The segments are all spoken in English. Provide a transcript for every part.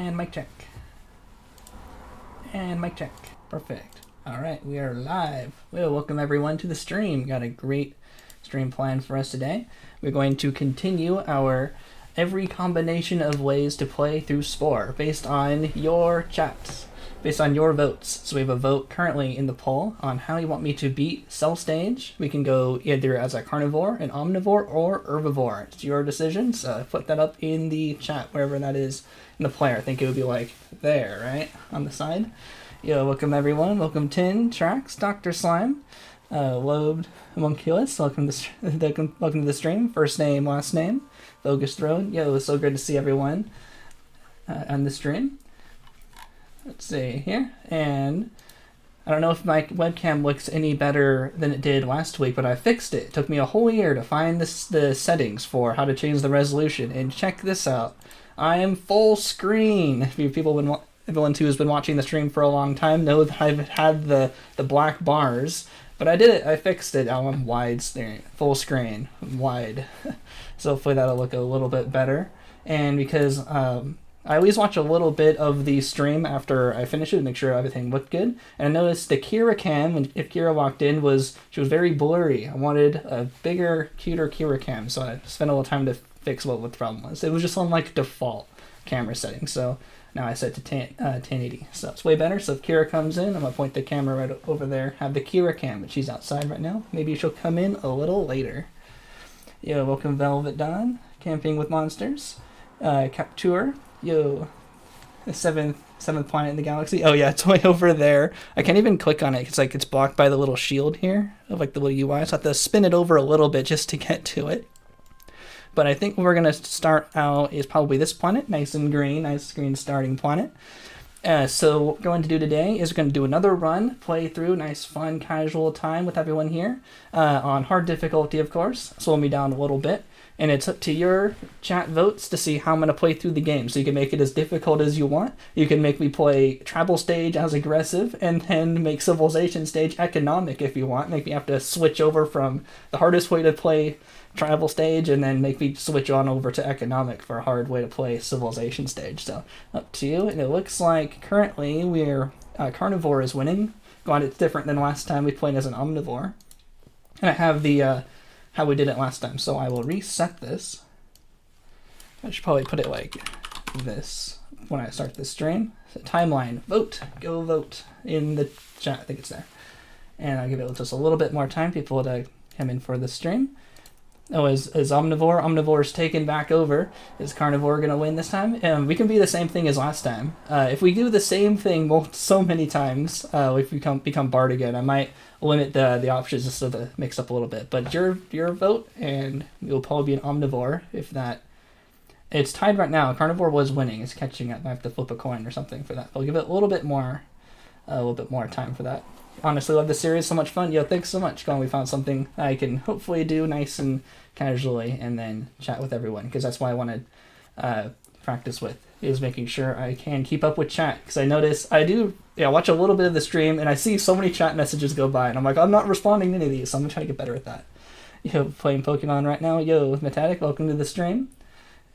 And mic check. And mic check. Perfect. Alright, we are live. Well, welcome everyone to the stream. Got a great stream planned for us today. We're going to continue our every combination of ways to play through Spore based on your chats, based on your votes. So we have a vote currently in the poll on how you want me to beat Cell Stage. We can go either as a carnivore, an omnivore, or herbivore. It's your decision, so put that up in the chat, wherever that is in the player. I think it would be like there, right? On the side. Yo, welcome everyone. Welcome Tin, Trax, Dr. Slime, Lobed Homunculus. Welcome to the stream. First name, last name. Bogus Throne. Yo, it's so good to see everyone on the stream. Let's see here. And I don't know if my webcam looks any better than it did last week, but I fixed it. It took me a whole year to find the settings for how to change the resolution. And check this out. I am full screen. If everyone who has been watching the stream for a long time know that I've had the black bars. But I did it. I fixed it. Now I'm wide, full screen, wide. So hopefully that'll look a little bit better. And because I always watch a little bit of the stream after I finish it to make sure everything looked good. And I noticed the Kira cam, if Kira walked in, she was very blurry. I wanted a bigger, cuter Kira cam, so I spent a little time to fix what the problem was. It was just on like default camera settings, so now I set to 1080. So it's way better. So if Kira comes in, I'm going to point the camera right over there, have the Kira cam, but she's outside right now. Maybe she'll come in a little later. Yo, welcome Velvet Dawn, Camping with Monsters, Capture. Yo, the seventh planet in the galaxy. Oh yeah, it's way over there. I can't even click on it. It's blocked by the little shield here of like the little UI. So I have to spin it over a little bit just to get to it. But I think we're gonna start out is probably this planet, nice green starting planet. So what we're going to do today is we're going to do another run, play through, nice fun casual time with everyone here on hard difficulty, of course. Slow me down a little bit. And it's up to your chat votes to see how I'm going to play through the game. So you can make it as difficult as you want. You can make me play Travel Stage as aggressive, and then make Civilization Stage economic if you want. Make me have to switch over from the hardest way to play Travel Stage, and then make me switch on over to economic for a hard way to play Civilization Stage. So up to you. And it looks like currently we're Carnivore is winning. God, it's different than last time we played as an Omnivore. And I have the how we did it last time. So I will reset this. I should probably put it like this when I start this stream. So timeline, vote, go vote in the chat. I think it's there. And I'll give it just a little bit more time, people to come in for the stream. Oh, is Omnivore? Omnivore's taken back over. Is Carnivore going to win this time? We can be the same thing as last time. If we do the same thing so many times, if we become Bard again, I might limit the options just so to mix up a little bit. But your vote, and you'll probably be an Omnivore if that. It's tied right now. Carnivore was winning. It's catching up. I have to flip a coin or something for that. I'll give it a little bit more time for that. Honestly, love the series, so much fun. Yo, thanks so much. We found something I can hopefully do nice and casually and then chat with everyone, because that's why I wanted practice with, is making sure I can keep up with chat, because I notice I watch a little bit of the stream and I see so many chat messages go by and I'm like, I'm not responding to any of these, so I'm gonna try to get better at that. Yo, playing Pokemon right now. Yo, Metatic, welcome to the stream.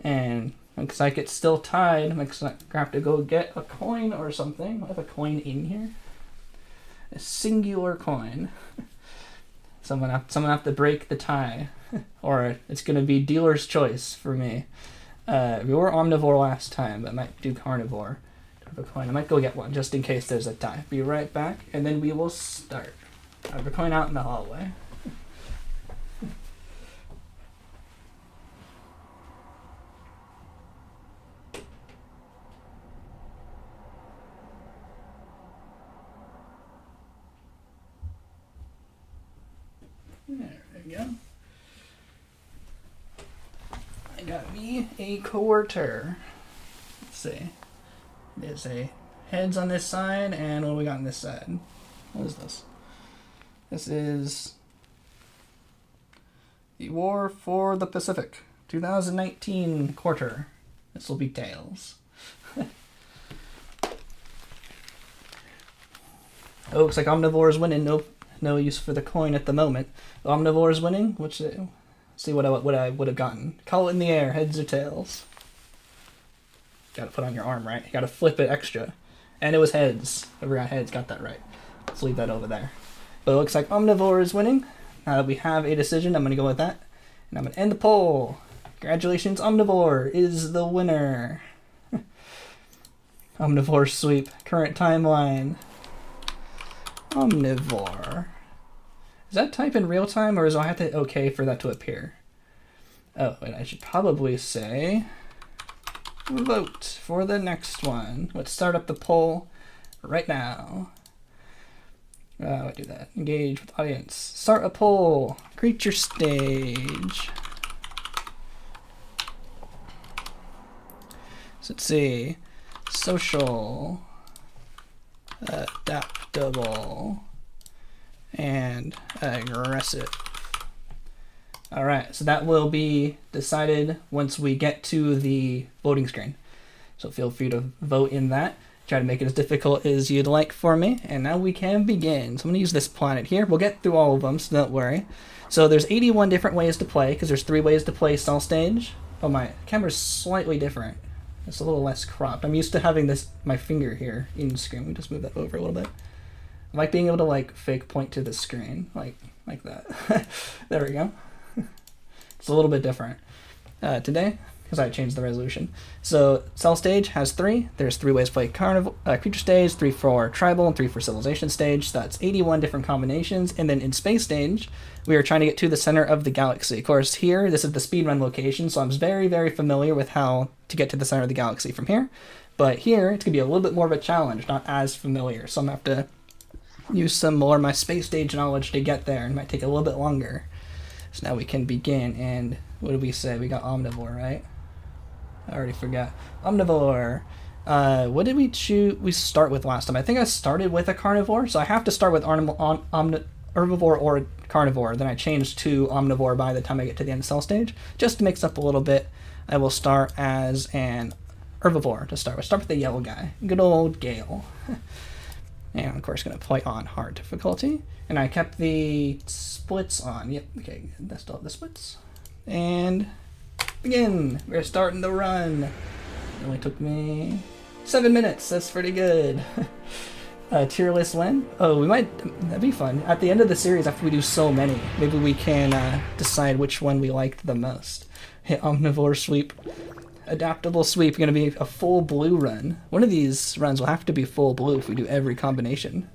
And looks like it's still tied. I'm gonna have to go get a coin or something. I have a coin in here. A singular coin. Someone have to break the tie, or it's gonna be dealer's choice for me. We were Omnivore last time, but I might do Carnivore. I have a coin. I might go get one just in case there's a tie. Be right back, and then we will start. I have a coin out in the hallway. There we go. I got me a quarter. Let's see. There's a heads on this side, and what do we got on this side? What is this? This is the War for the Pacific 2019 quarter. This will be tails. Oh, looks like Omnivore is winning. Nope. No use for the coin at the moment. Omnivore is winning. Which see what I would have gotten. Call it in the air, heads or tails. gotta put on your arm, right? You gotta flip it extra. And it was heads. Whoever got heads got that right. Let's leave that over there. But it looks like Omnivore is winning. Now that we have a decision, I'm gonna go with that. And I'm gonna end the poll. Congratulations, Omnivore is the winner. Omnivore sweep, current timeline. Omnivore. Is that type in real time, or do I have to okay for that to appear? Oh, wait, I should probably say vote for the next one. Let's start up the poll right now. I do that. Engage with audience. Start a poll. Creature stage. So let's see. Social. Adaptable. And aggressive. Alright, so that will be decided once we get to the voting screen. So feel free to vote in that. Try to make it as difficult as you'd like for me. And now we can begin. So I'm going to use this planet here. We'll get through all of them, so don't worry. So there's 81 different ways to play, because there's 3 ways to play Cell Stage. Oh, my camera's slightly different. It's a little less cropped. I'm used to having this my finger here in screen. Let me just move that over a little bit. I like being able to like fake point to the screen, like that. There we go. It's a little bit different today because I changed the resolution. So Cell Stage has 3. There's 3 ways to play Creature Stage, 3 for Tribal, and 3 for Civilization Stage. So that's 81 different combinations. And then in Space Stage, we are trying to get to the center of the galaxy. Of course, here, this is the speedrun location, so I'm very, very familiar with how to get to the center of the galaxy from here. But here, it's going to be a little bit more of a challenge, not as familiar. So I'm going to have to use some more of my Space Stage knowledge to get there, and it might take a little bit longer. So now we can begin, and what did we say? We got Omnivore, right? I already forgot. Omnivore. What did we start with last time? I think I started with a carnivore, so I have to start with herbivore or carnivore. Then I changed to Omnivore by the time I get to the end of Cell Stage. Just to mix up a little bit, I will start as an herbivore to start with. Start with the yellow guy. Good old Gale. And of course, going to play on hard difficulty. And I kept the splits on. Yep, okay, that's still the splits. And begin. We're starting the run. It only took me 7 minutes. That's pretty good. Tier list win. Oh, that'd be fun. At the end of the series, after we do so many, maybe we can decide which one we liked the most. Hit Omnivore sweep. Adaptable sweep, going to be a full blue run. One of these runs will have to be full blue if we do every combination.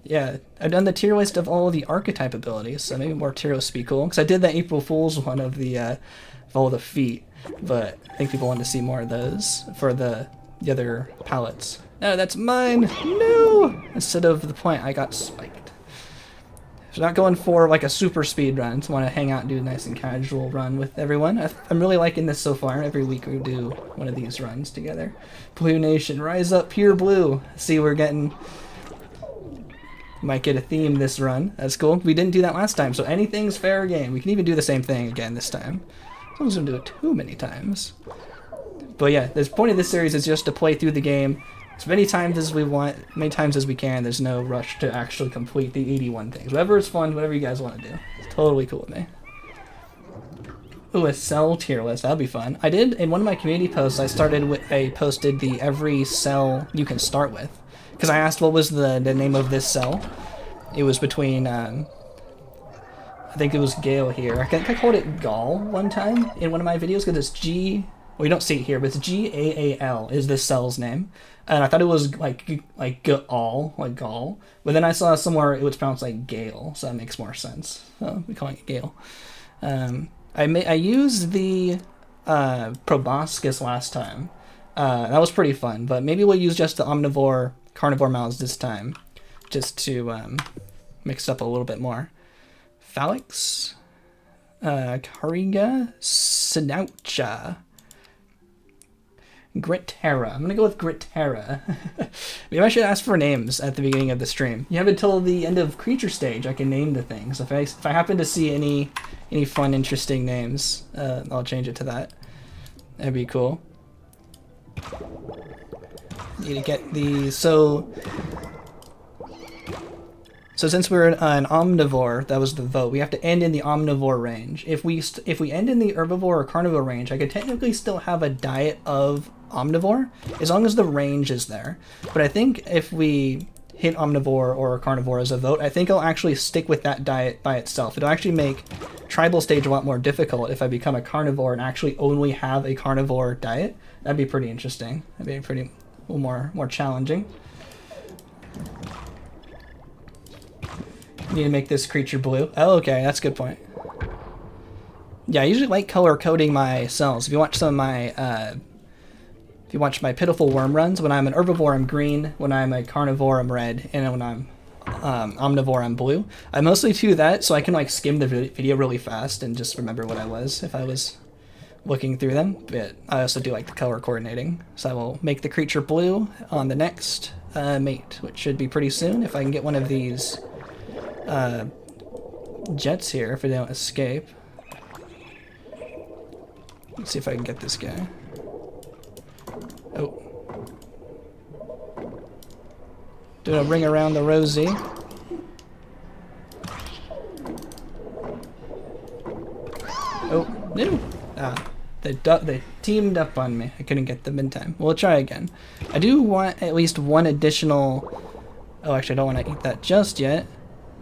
Yeah, I've done the tier list of all the archetype abilities, so maybe more tier lists would be cool. Because I did that April Fool's one of all the feet, but I think people want to see more of those for the other palettes. No, that's mine! No! Instead of the point, I got spiked. So not going for like a super speed run. Just want to hang out and do a nice and casual run with everyone. I'm really liking this so far. Every week we do one of these runs together. Blue Nation, rise up, pure blue. See, we're getting... Might get a theme this run. That's cool. We didn't do that last time, so anything's fair game. We can even do the same thing again this time. As long as we don't do it too many times. But yeah, the point of this series is just to play through the game as many times as we want, many times as we can. There's no rush to actually complete the 81 things. Whatever is fun, whatever you guys want to do. It's totally cool with me. Ooh, a cell tier list. That'd be fun. I did, in one of my community posts, I posted the every cell you can start with. Because I asked what was the name of this cell. It was between, I think it was Gale here. I think I called it Gaul one time in one of my videos because it's G... Well, you don't see it here, but it's G-A-A-L is this cell's name. And I thought it was like Gaul, like Gaul. But then I saw somewhere it was pronounced like Gale, so that makes more sense. So we're calling it Gale. I used the proboscis last time. That was pretty fun, but maybe we'll use just the omnivore carnivore mouths this time, just to mix up a little bit more. Phalanx, Kariga, Sinoucha, Gritterra. I'm gonna go with Gritterra. Maybe I should ask for names at the beginning of the stream. You have until the end of creature stage. I can name the things. If I happen to see any fun, interesting names, I'll change it to that. That'd be cool. Need to get the So since we're an omnivore, that was the vote. We have to end in the omnivore range. If we end in the herbivore or carnivore range, I could technically still have a diet of omnivore as long as the range is there. But I think if we hit omnivore or carnivore as a vote, I think I'll actually stick with that diet by itself. It'll actually make tribal stage a lot more difficult if I become a carnivore and actually only have a carnivore diet. That'd be pretty interesting. That'd be pretty a little more challenging. Need to make this creature blue. Oh, okay, that's a good point. Yeah, I usually like color coding my cells. If you watch some of my if you watch my pitiful worm runs, when I'm an herbivore, I'm green. When I'm a carnivore, I'm red. And when I'm omnivore, I'm blue. I mostly do that so I can like skim the video really fast and just remember what I was if I was looking through them. But I also do like the color coordinating. So I will make the creature blue on the next mate, which should be pretty soon if I can get one of these jets here if they don't escape. Let's see if I can get this guy. Oh. Doing a ring around the rosy. Oh, no. They teamed up on me. I couldn't get them in time. We'll try again. I do want at least one additional... Oh, actually, I don't want to eat that just yet.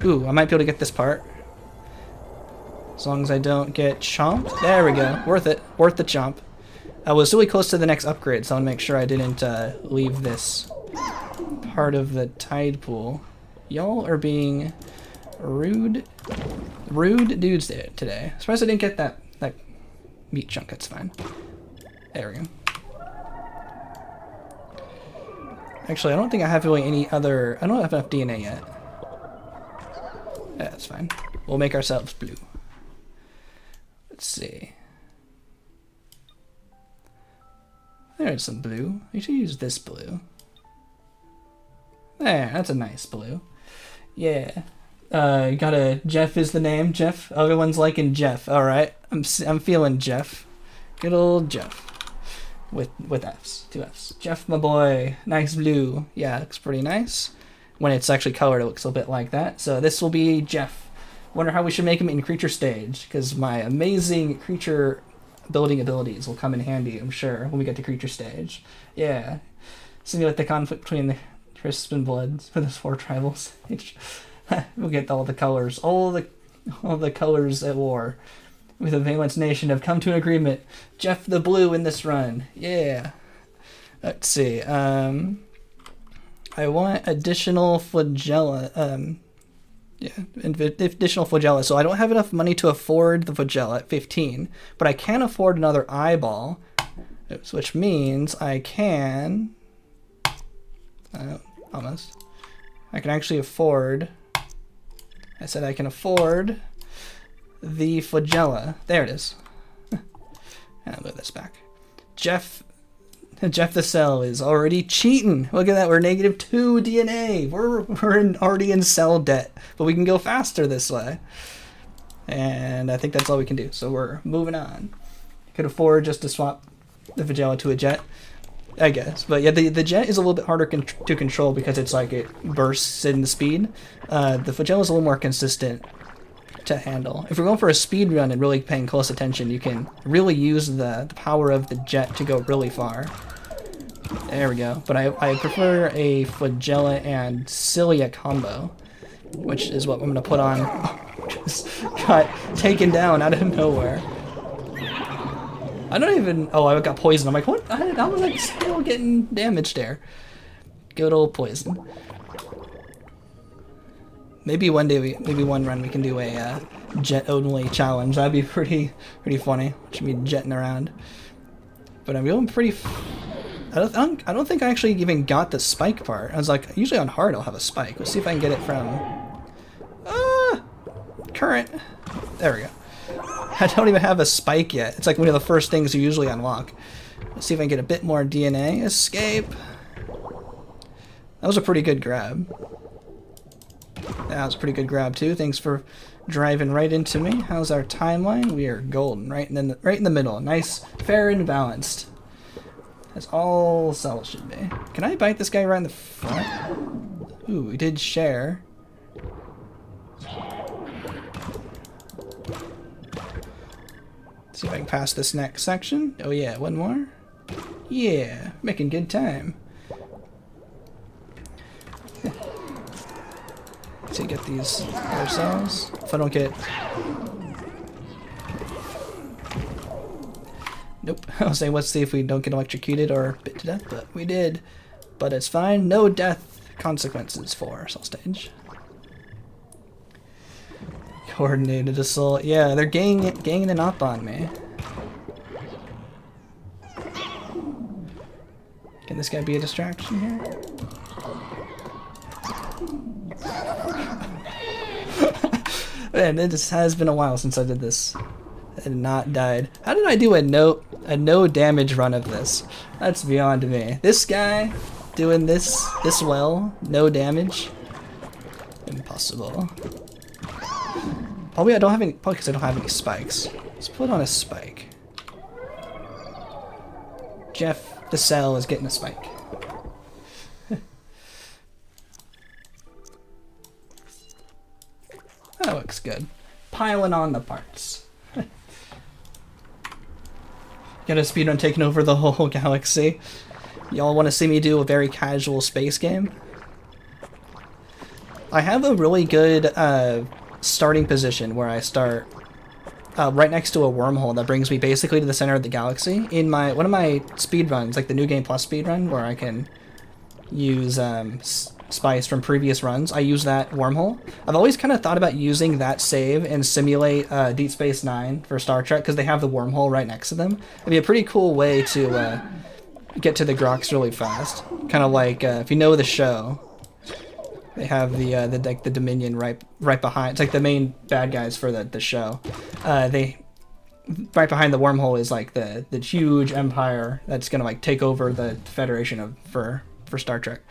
Ooh, I might be able to get this part. As long as I don't get chomped. There we go. Worth it. Worth the chomp. I was really close to the next upgrade, so I want to make sure I didn't leave this part of the tide pool. Y'all are being rude dudes today. Surprised I didn't get that meat chunk. That's fine. There we go. Actually, I don't think I have really any other... I don't have enough DNA yet. Yeah, that's fine. We'll make ourselves blue. Let's see. There's some blue. You should use this blue. There, that's a nice blue. Yeah. Got a Jeff is the name. Jeff. Everyone's liking Jeff. All right. I'm feeling Jeff. Good old Jeff. With F's. 2 F's. Jeff, my boy. Nice blue. Yeah, looks pretty nice. When it's actually colored, it looks a bit like that. So this will be Jeff. Wonder how we should make him in creature stage, because my amazing creature building abilities will come in handy, I'm sure, when we get to creature stage. Yeah. Simulate the conflict between the crisp and bloods for the 4 tribals. We'll get all the colors. All the colors at war. With a Valence Nation have come to an agreement. Jeff the Blue in this run. Yeah. Let's see. I want additional flagella. Yeah, additional flagella. So I don't have enough money to afford the flagella at 15, but I can afford another eyeball, which means I can... almost. I can actually afford... I said I can afford the flagella. There it is. I'll move this back. Jeff the Cell is already cheating. Look at that. We're -2 DNA. We're already in cell debt, but we can go faster this way. And I think that's all we can do. So we're moving on. Could afford just to swap the flagella to a jet, I guess. But yeah, the jet is a little bit harder to control because it's like it bursts in the speed. The flagella is a little more consistent to handle. If we're going for a speed run and really paying close attention, you can really use the power of the jet to go really far. There we go. But I prefer a flagella and cilia combo, which is what I'm going to put on. Just got taken down out of nowhere. I don't even... Oh, I got poisoned. I'm like, what? I was like still getting damaged there. Good old poison. Maybe one day, maybe one run we can do a jet-only challenge. That'd be pretty funny. Should be jetting around. But I'm feeling pretty... I don't think I actually even got the spike part. I was like, usually on hard I'll have a spike. Let's see if I can get it from... current. There we go. I don't even have a spike yet. It's like one of the first things you usually unlock. Let's see if I can get a bit more DNA. Escape. That was a pretty good grab. That was a pretty good grab too. Thanks for driving right into me. How's our timeline? We are golden, right in the middle. Nice, fair and balanced. That's all cells should be. Can I bite this guy right in the front? Ooh, we did share. See if I can pass this next section. Oh yeah, one more. Yeah, making good time. Let's see, get these ourselves. If I don't get... Nope. I was saying, let's see if we don't get electrocuted or bit to death, but we did. But it's fine. No death consequences for Cell Stage. Coordinated assault. Yeah, they're ganging it up on me. Can this guy be a distraction here? Man, it just has been a while since I did this. And not died. How did I do a no damage run of this? That's beyond me. This guy doing this well, no damage. Impossible. Probably I don't have any. Probably because I don't have any spikes. Let's put on a spike. Jeff the Cell is getting a spike. That looks good. Piling on the parts. Got a speedrun taking over the whole galaxy. Y'all want to see me do a very casual space game? I have a really good starting position where I start right next to a wormhole that brings me basically to the center of the galaxy. In one of my speedruns, like the New Game Plus speedrun, where I can use spice from previous runs, I use that wormhole. I've always kind of thought about using that save and simulate Deep Space Nine for Star Trek because they have the wormhole right next to them. It'd be a pretty cool way to get to the Grox really fast. Kind of like if you know the show, they have the Dominion right behind. It's like the main bad guys for the show. They right behind the wormhole is like the huge empire that's gonna like take over the Federation for Star Trek.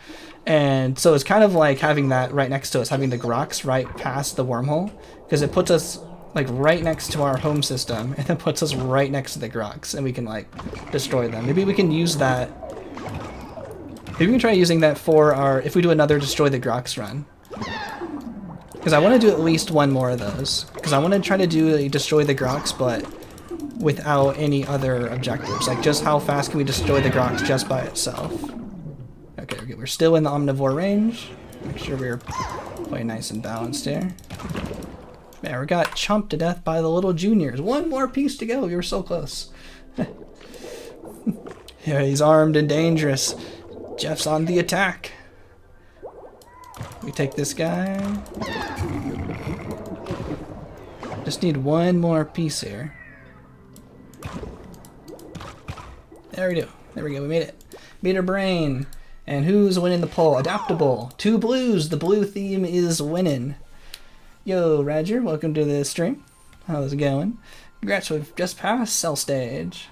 And so it's kind of like having that right next to us, having the Grox right past the wormhole, because it puts us like right next to our home system, and then puts us right next to the Grox, and we can like destroy them. Maybe we can use that. Maybe we can try using that for our, if we do another Destroy the Grox run. Because I want to do at least one more of those. Because I want to try to do a Destroy the Grox, but without any other objectives. Like just how fast can we destroy the Grox just by itself. Okay, we're still in the omnivore range. Make sure we're playing nice and balanced here. Man, we got chomped to death by the little juniors. One more piece to go. We were so close. Yeah, he's armed and dangerous. Jeff's on the attack. We take this guy. Just need one more piece here. There we go. There we go. We made it. Meter brain. And who's winning the poll? Adaptable. 2 blues. The blue theme is winning. Yo, Roger. Welcome to the stream. How's it going? Congrats, we've just passed Cell Stage.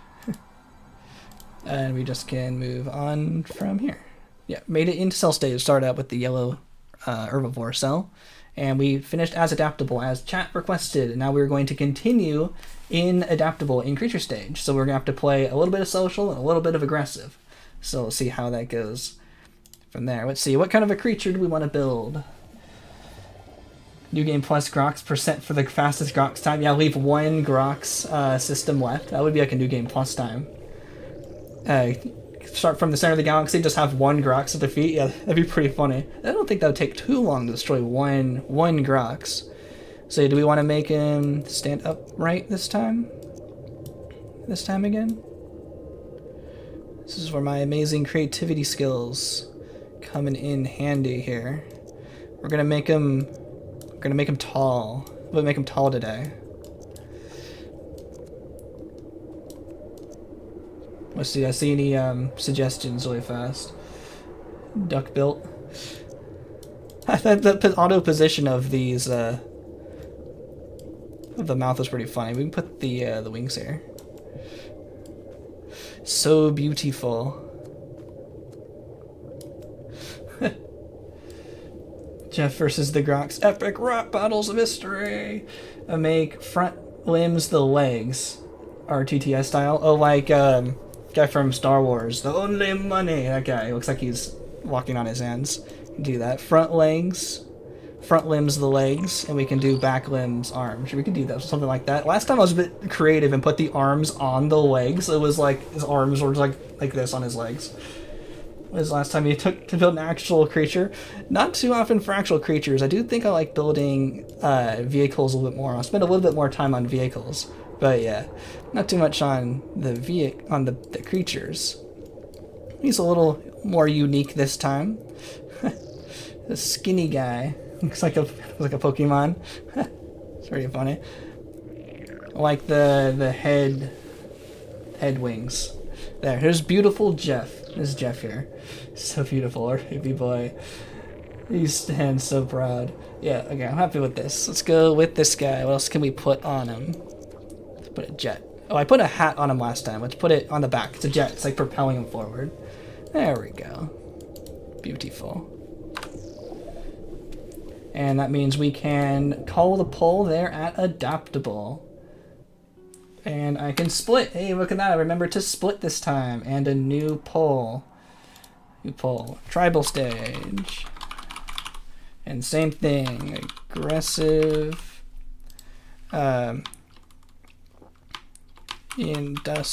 And we just can move on from here. Yeah, made it into Cell Stage. Started out with the yellow herbivore cell. And we finished as adaptable as chat requested. And now we're going to continue in adaptable in creature stage. So we're going to have to play a little bit of social and a little bit of aggressive. So we'll see how that goes from there. Let's see, what kind of a creature do we want to build? New Game Plus Grox % for the fastest Grox time. Yeah, leave 1 Grox system left. That would be like a New Game Plus time. Start from the center of the galaxy, just have 1 Grox to defeat. Yeah, that'd be pretty funny. I don't think that would take too long to destroy one Grox. So do we want to make him stand upright this time? This time again? This is where my amazing creativity skills coming in handy here. We're gonna make him tall. We'll make him tall today. Let's see, I see any suggestions really fast. Duck built. The auto position of these of the mouth is pretty funny. We can put the wings here. So beautiful. Jeff versus the Grox. Epic rap battles of history. Make front limbs the legs. RTTS style. Oh, like guy from Star Wars. The only money. That guy. Looks like he's walking on his hands. Do that. Front legs front limbs the legs, and we can do back limbs arms. We can do that, something like that. Last time I was a bit creative and put the arms on the legs. It was like his arms were like this on his legs. It was last time he took to build an actual creature. Not too often for actual creatures. I do think I like building vehicles a little bit more. I'll spend a little bit more time on vehicles, but yeah, not too much on the the creatures. He's a little more unique this time. The skinny guy looks like a Pokemon. It's pretty funny. I like the head wings. There, here's beautiful Jeff. There's Jeff here. So beautiful, our baby boy. He stands so proud. Yeah, okay, I'm happy with this. Let's go with this guy. What else can we put on him? Let's put a jet. Oh, I put a hat on him last time. Let's put it on the back. It's a jet. It's like propelling him forward. There we go. Beautiful. And that means we can call the pull there at adaptable. And I can split. Hey, look at that. I remember to split this time. And a new pull. New pull. Tribal stage. And same thing. Aggressive. Industrious.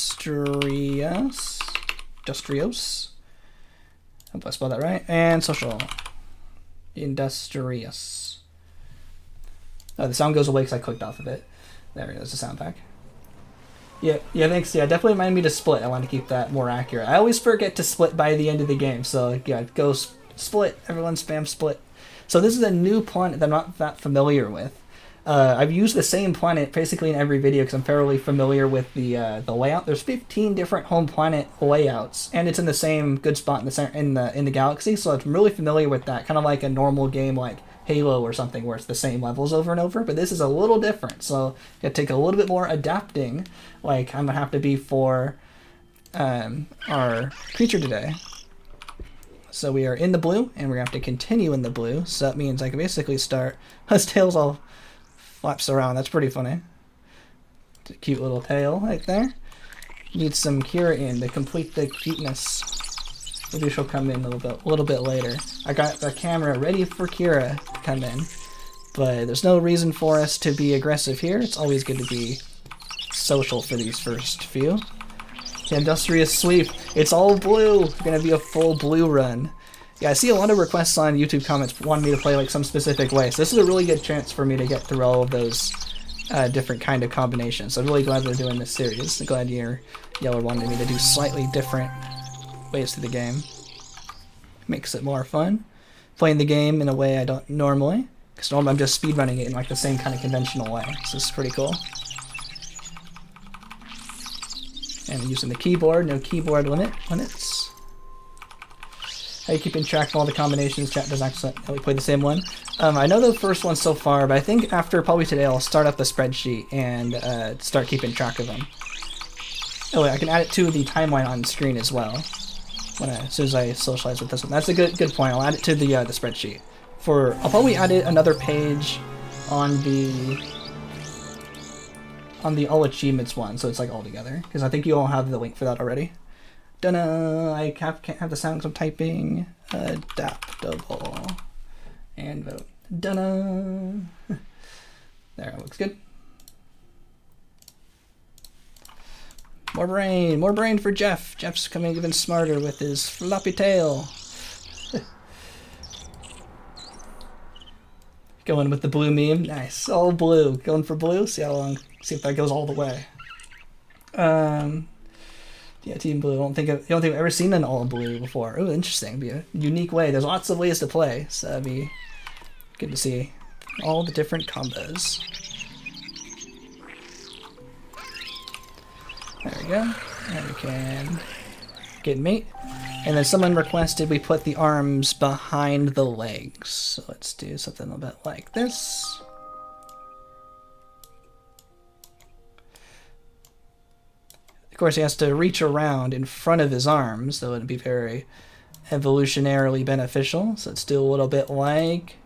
Hope I spelled that right. And social. Industrious. Oh, the sound goes away because I clicked off of it. There it is, the sound pack. Yeah, thanks. Yeah, definitely remind me to split. I want to keep that more accurate. I always forget to split by the end of the game, so yeah, go split. Everyone spam split. So this is a new planet that I'm not that familiar with. I've used the same planet basically in every video because I'm fairly familiar with the layout. There's 15 different home planet layouts, and it's in the same good spot in the center in the galaxy. So I'm really familiar with that, kind of like a normal game like Halo or something where it's the same levels over and over. But this is a little different, so it take a little bit more adapting. Like I'm gonna have to be for our creature today. So we are in the blue, and we're gonna have to continue in the blue. So that means I can basically start. His tail's all flaps around. That's pretty funny. It's a cute little tail right there. Need some Kira in to complete the cuteness. Maybe she'll come in a little bit later. I got the camera ready for Kira to come in, but there's no reason for us to be aggressive here. It's always good to be social for these first few. The industrious sweep. It's all blue. It's gonna be a full blue run. Yeah, I see a lot of requests on YouTube comments wanting me to play like some specific way, so this is a really good chance for me to get through all of those different kind of combinations. So I'm really glad we're doing this series. I'm glad y'all wanted me to do slightly different ways to the game. Makes it more fun. Playing the game in a way I don't normally, because normally I'm just speedrunning it in like the same kind of conventional way. So this is pretty cool. And using the keyboard, no keyboard limits. How are you keeping track of all the combinations? Chat does accidentally play the same one. I know the first one so far, but I think after probably today I'll start up the spreadsheet and start keeping track of them. Oh wait, I can add it to the timeline on screen as well. As soon as I socialize with this one. That's a good point. I'll add it to the spreadsheet. I'll probably add another page on the all achievements one, so it's like all together. Because I think you all have the link for that already. Dunno, I can't have the sound because I'm typing. Adaptable. And vote. Dunno. There, it looks good. More brain for Jeff. Jeff's coming even smarter with his floppy tail. Going with the blue meme. Nice, all blue. Going for blue. See if that goes all the way. Yeah, Team Blue. I don't think I've ever seen an all blue before. Oh, interesting. It'd be a unique way. There's lots of ways to play, so that'd be good to see all the different combos. There we go. And we can get mate. And then someone requested we put the arms behind the legs. So let's do something a bit like this. Of course, he has to reach around in front of his arms, so it would be very evolutionarily beneficial. So let's do a little bit like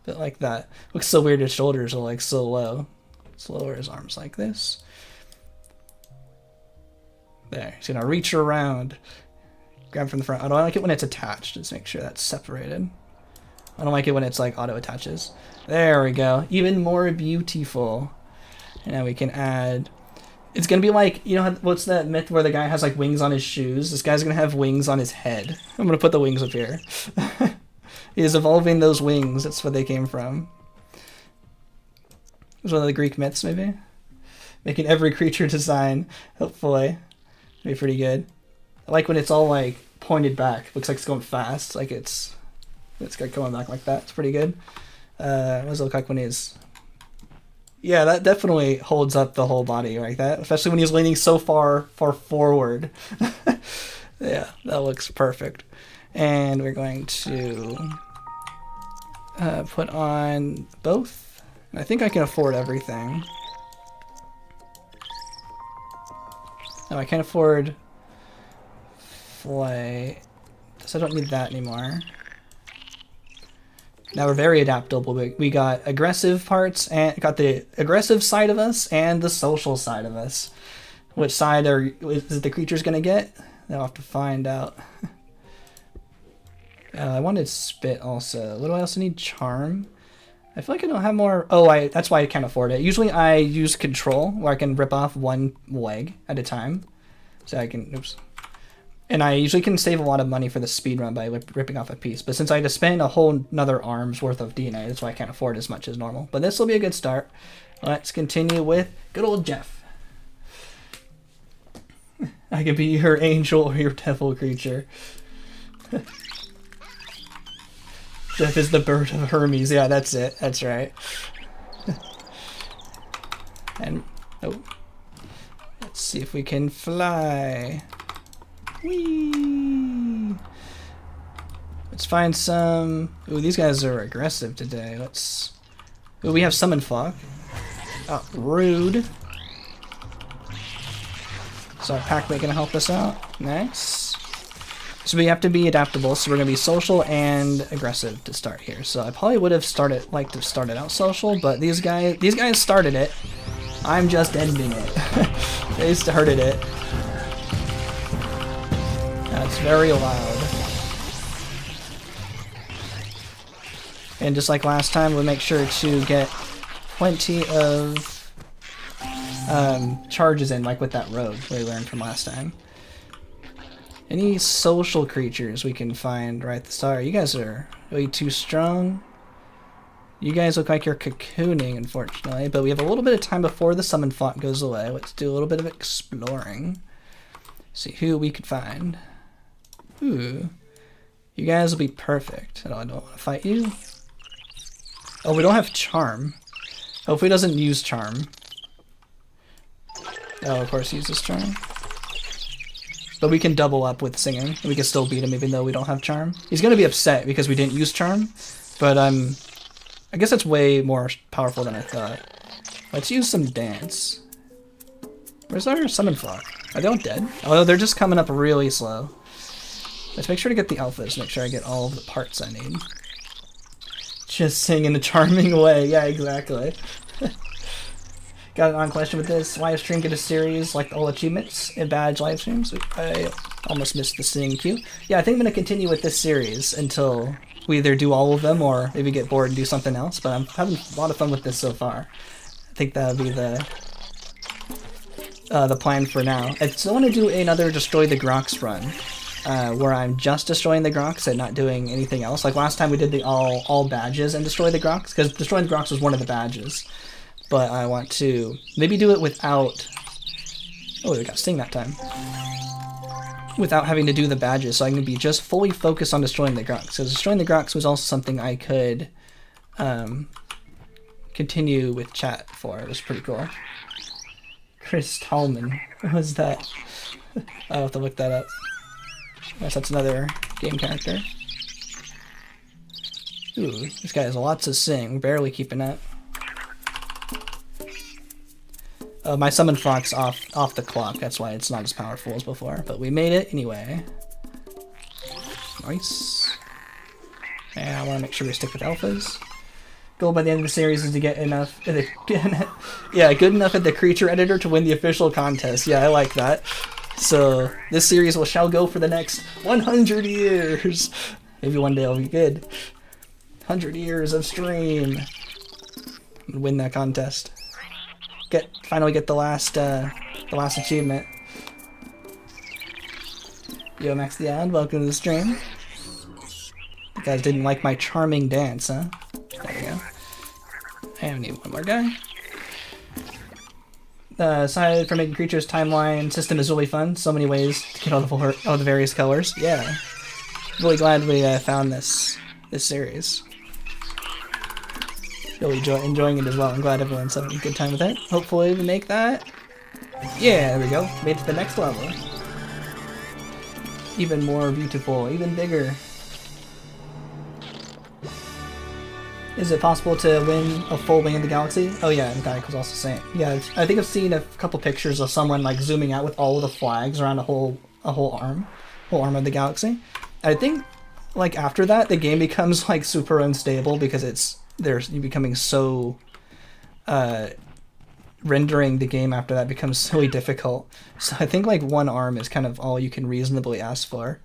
that. Looks so weird. His shoulders are like so low. Let's lower his arms like this. There. He's gonna reach around, grab from the front. I don't like it when it's attached. Just make sure that's separated. I don't like it when it's like auto attaches. There we go. Even more beautiful. And now we can add... It's going to be like, you know, what's that myth where the guy has like wings on his shoes? This guy's going to have wings on his head. I'm going to put the wings up here. He is evolving those wings. That's where they came from. It was one of the Greek myths, maybe? Making every creature design, hopefully. Be pretty good. I like when it's all like pointed back. Looks like it's going fast. Like it's going back like that. It's pretty good. What does it look like when he's... Yeah, that definitely holds up the whole body like that, especially when he's leaning so far forward. Yeah, that looks perfect. And we're going to put on both. I think I can afford everything. No, I can't afford flight, so I don't need that anymore. Now we're very adaptable. We got aggressive parts, and got the aggressive side of us and the social side of us. Which side is it the creature's gonna get? They'll have to find out. I wanted spit also. What do I also need? Charm. I feel like I don't have more. Oh, that's why I can't afford it. Usually I use control, where I can rip off one leg at a time. So I can, oops. And I usually can save a lot of money for the speed run by ripping off a piece. But since I had to spend a whole another arm's worth of DNA, that's why I can't afford as much as normal. But this will be a good start. Let's continue with good old Jeff. I can be your angel or your devil creature. Jeff is the bird of Hermes. Yeah, that's it. That's right. And, oh. Let's see if we can fly. Whee! Let's find some... Ooh, these guys are aggressive today. Let's... Ooh, we have Summon Flock. Oh, rude. So our pack-mate gonna help us out. Nice. So we have to be adaptable, so we're gonna be social and aggressive to start here. So I probably would have liked to start it out social, but these guys started it. I'm just ending it. They started it. That's very loud. And just like last time, we'll make sure to get plenty of charges in, like with that rogue we learned from last time. Any social creatures we can find right at the start. You guys are way too strong. You guys look like you're cocooning, unfortunately, but we have a little bit of time before the summon font goes away. Let's do a little bit of exploring. See who we could find. Ooh. You guys will be perfect. Oh, I don't want to fight you. Oh, we don't have charm. Hopefully he doesn't use charm. Oh, of course he uses charm. But we can double up with singing, and we can still beat him even though we don't have charm. He's going to be upset because we didn't use charm, but I guess that's way more powerful than I thought. Let's use some dance. Where's our summon flock? Are they all dead? Oh, they're just coming up really slow. Let's make sure to get the alphas, make sure I get all of the parts I need. Just sing in a charming way. Yeah, exactly. Got an on question with this. Live stream get a series like all achievements and badge live streams. I almost missed the sing queue. Yeah, I think I'm going to continue with this series until we either do all of them or maybe get bored and do something else. But I'm having a lot of fun with this so far. I think that would be the plan for now. I still want to do another Destroy the Grox run. Where I'm just destroying the Grox and not doing anything else. Like last time we did the all badges and Destroy the Grox, because Destroying the Grox was one of the badges. But I want to maybe do it without... Oh, we got Sting that time. Without having to do the badges, so I can be just fully focused on Destroying the Grox. Because Destroying the Grox was also something I could continue with chat for. It was pretty cool. Chris Tallman. What was that? I'll have to look that up. Yes, that's another game character. Ooh, this guy has lots of sing. We're barely keeping up. My summon fox off the clock. That's why it's not as powerful as before. But we made it anyway. Nice. And I want to make sure we stick with alphas. Goal by the end of the series is to get enough. Yeah, good enough at the creature editor to win the official contest. Yeah, I like that. So this series shall go for the next 100 years. Maybe one day it'll be good. 100 years of stream. I'm gonna win that contest. Finally get the last achievement. Yo, Max the Odd, welcome to the stream. You guys didn't like my charming dance, huh? There we go. I need one more guy. Aside from making creatures, timeline system is really fun. So many ways to get all the various colors. Yeah, really glad we found this series. Really enjoying it as well. I'm glad everyone's having a good time with it. Hopefully we make that. Yeah, there we go. Made it to the next level. Even more beautiful, even bigger. Is it possible to win a full Wing of the Galaxy? Oh yeah, the guy was also saying. Yeah, I think I've seen a couple pictures of someone like zooming out with all of the flags around a whole arm of the galaxy. I think like after that the game becomes like super unstable because you're becoming so rendering the game after that becomes so difficult. So I think like one arm is kind of all you can reasonably ask for.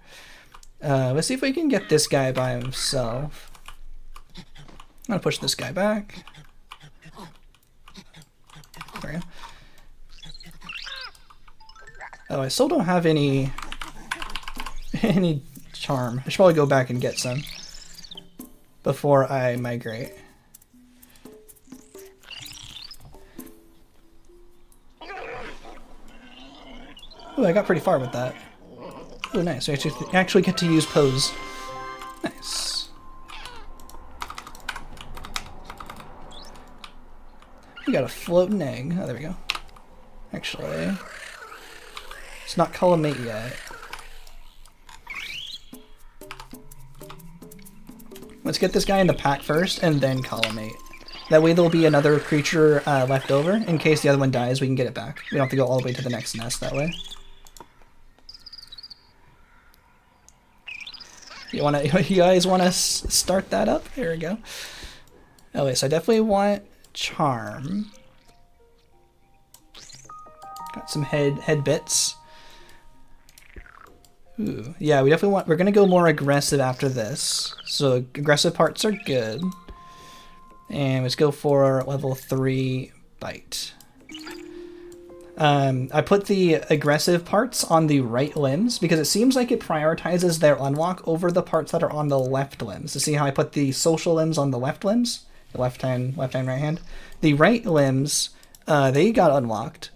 Let's see if we can get this guy by himself. I'm gonna push this guy back. There we go. Oh, I still don't have any charm. I should probably go back and get some before I migrate. Ooh, I got pretty far with that. Ooh, nice. We actually get to use pose. Nice. We got a floating egg. Oh, there we go. Actually, it's not collimate yet. Let's get this guy in the pack first, and then collimate. That way there'll be another creature left over. In case the other one dies, we can get it back. We don't have to go all the way to the next nest that way. You guys wanna start that up? Here we go. Oh wait, so I definitely want charm. Got some head bits. Ooh, yeah, we're gonna go more aggressive after this. So aggressive parts are good. And let's go for level 3 bite. I put the aggressive parts on the right limbs because it seems like it prioritizes their unlock over the parts that are on the left limbs. So see how I put the social limbs on the left limbs? The left hand, right hand. The right limbs, they got unlocked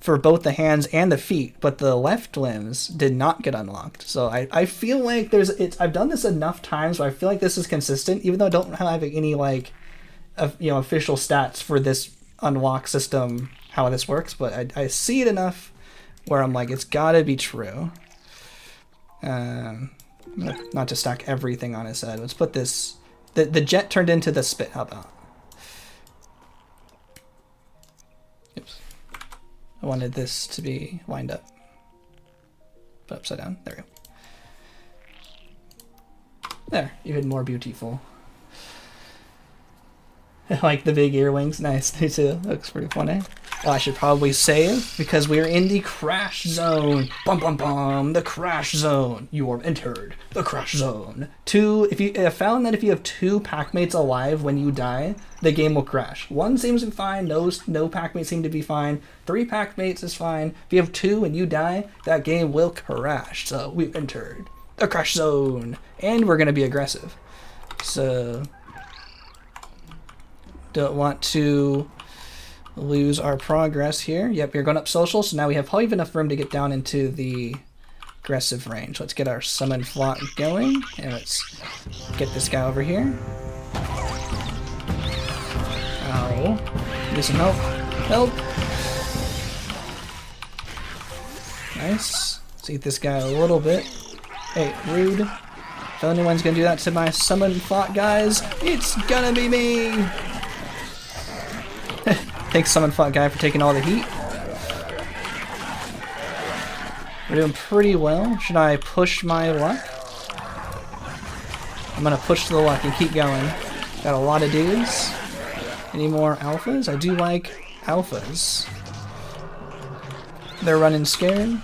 for both the hands and the feet, but the left limbs did not get unlocked. So I feel like I've done this enough times where I feel like this is consistent, even though I don't have any like official stats for this unlock system, how this works, but I see it enough where I'm like, it's gotta be true. Not to stack everything on his head. Let's put this. The jet turned into the spit. How about? Oops. I wanted this to be lined up. Put upside down. There we go. There, even more beautiful. I like the big earwings. Nice, me too. Looks pretty funny. Well, I should probably save because we're in the crash zone. Bum bum bum. The crash zone. You are entered the crash zone. I found that if you have 2 packmates alive when you die, the game will crash. 1 seems to be fine. No packmates seem to be fine. 3 packmates is fine. If you have 2 and you die, that game will crash. So we've entered the crash zone, and we're gonna be aggressive. So don't want to lose our progress here. Yep, we're going up social, so now we have probably enough room to get down into the aggressive range. Let's get our summon flock going, and let's get this guy over here. Ow. Need some help. Help! Nice. Let's eat this guy a little bit. Hey, rude. If anyone's gonna do that to my summon flock guys, it's gonna be me! Thanks, Summon Fought Guy, for taking all the heat. We're doing pretty well. Should I push my luck? I'm gonna push the luck and keep going. Got a lot of dudes. Any more alphas? I do like alphas. They're running scared.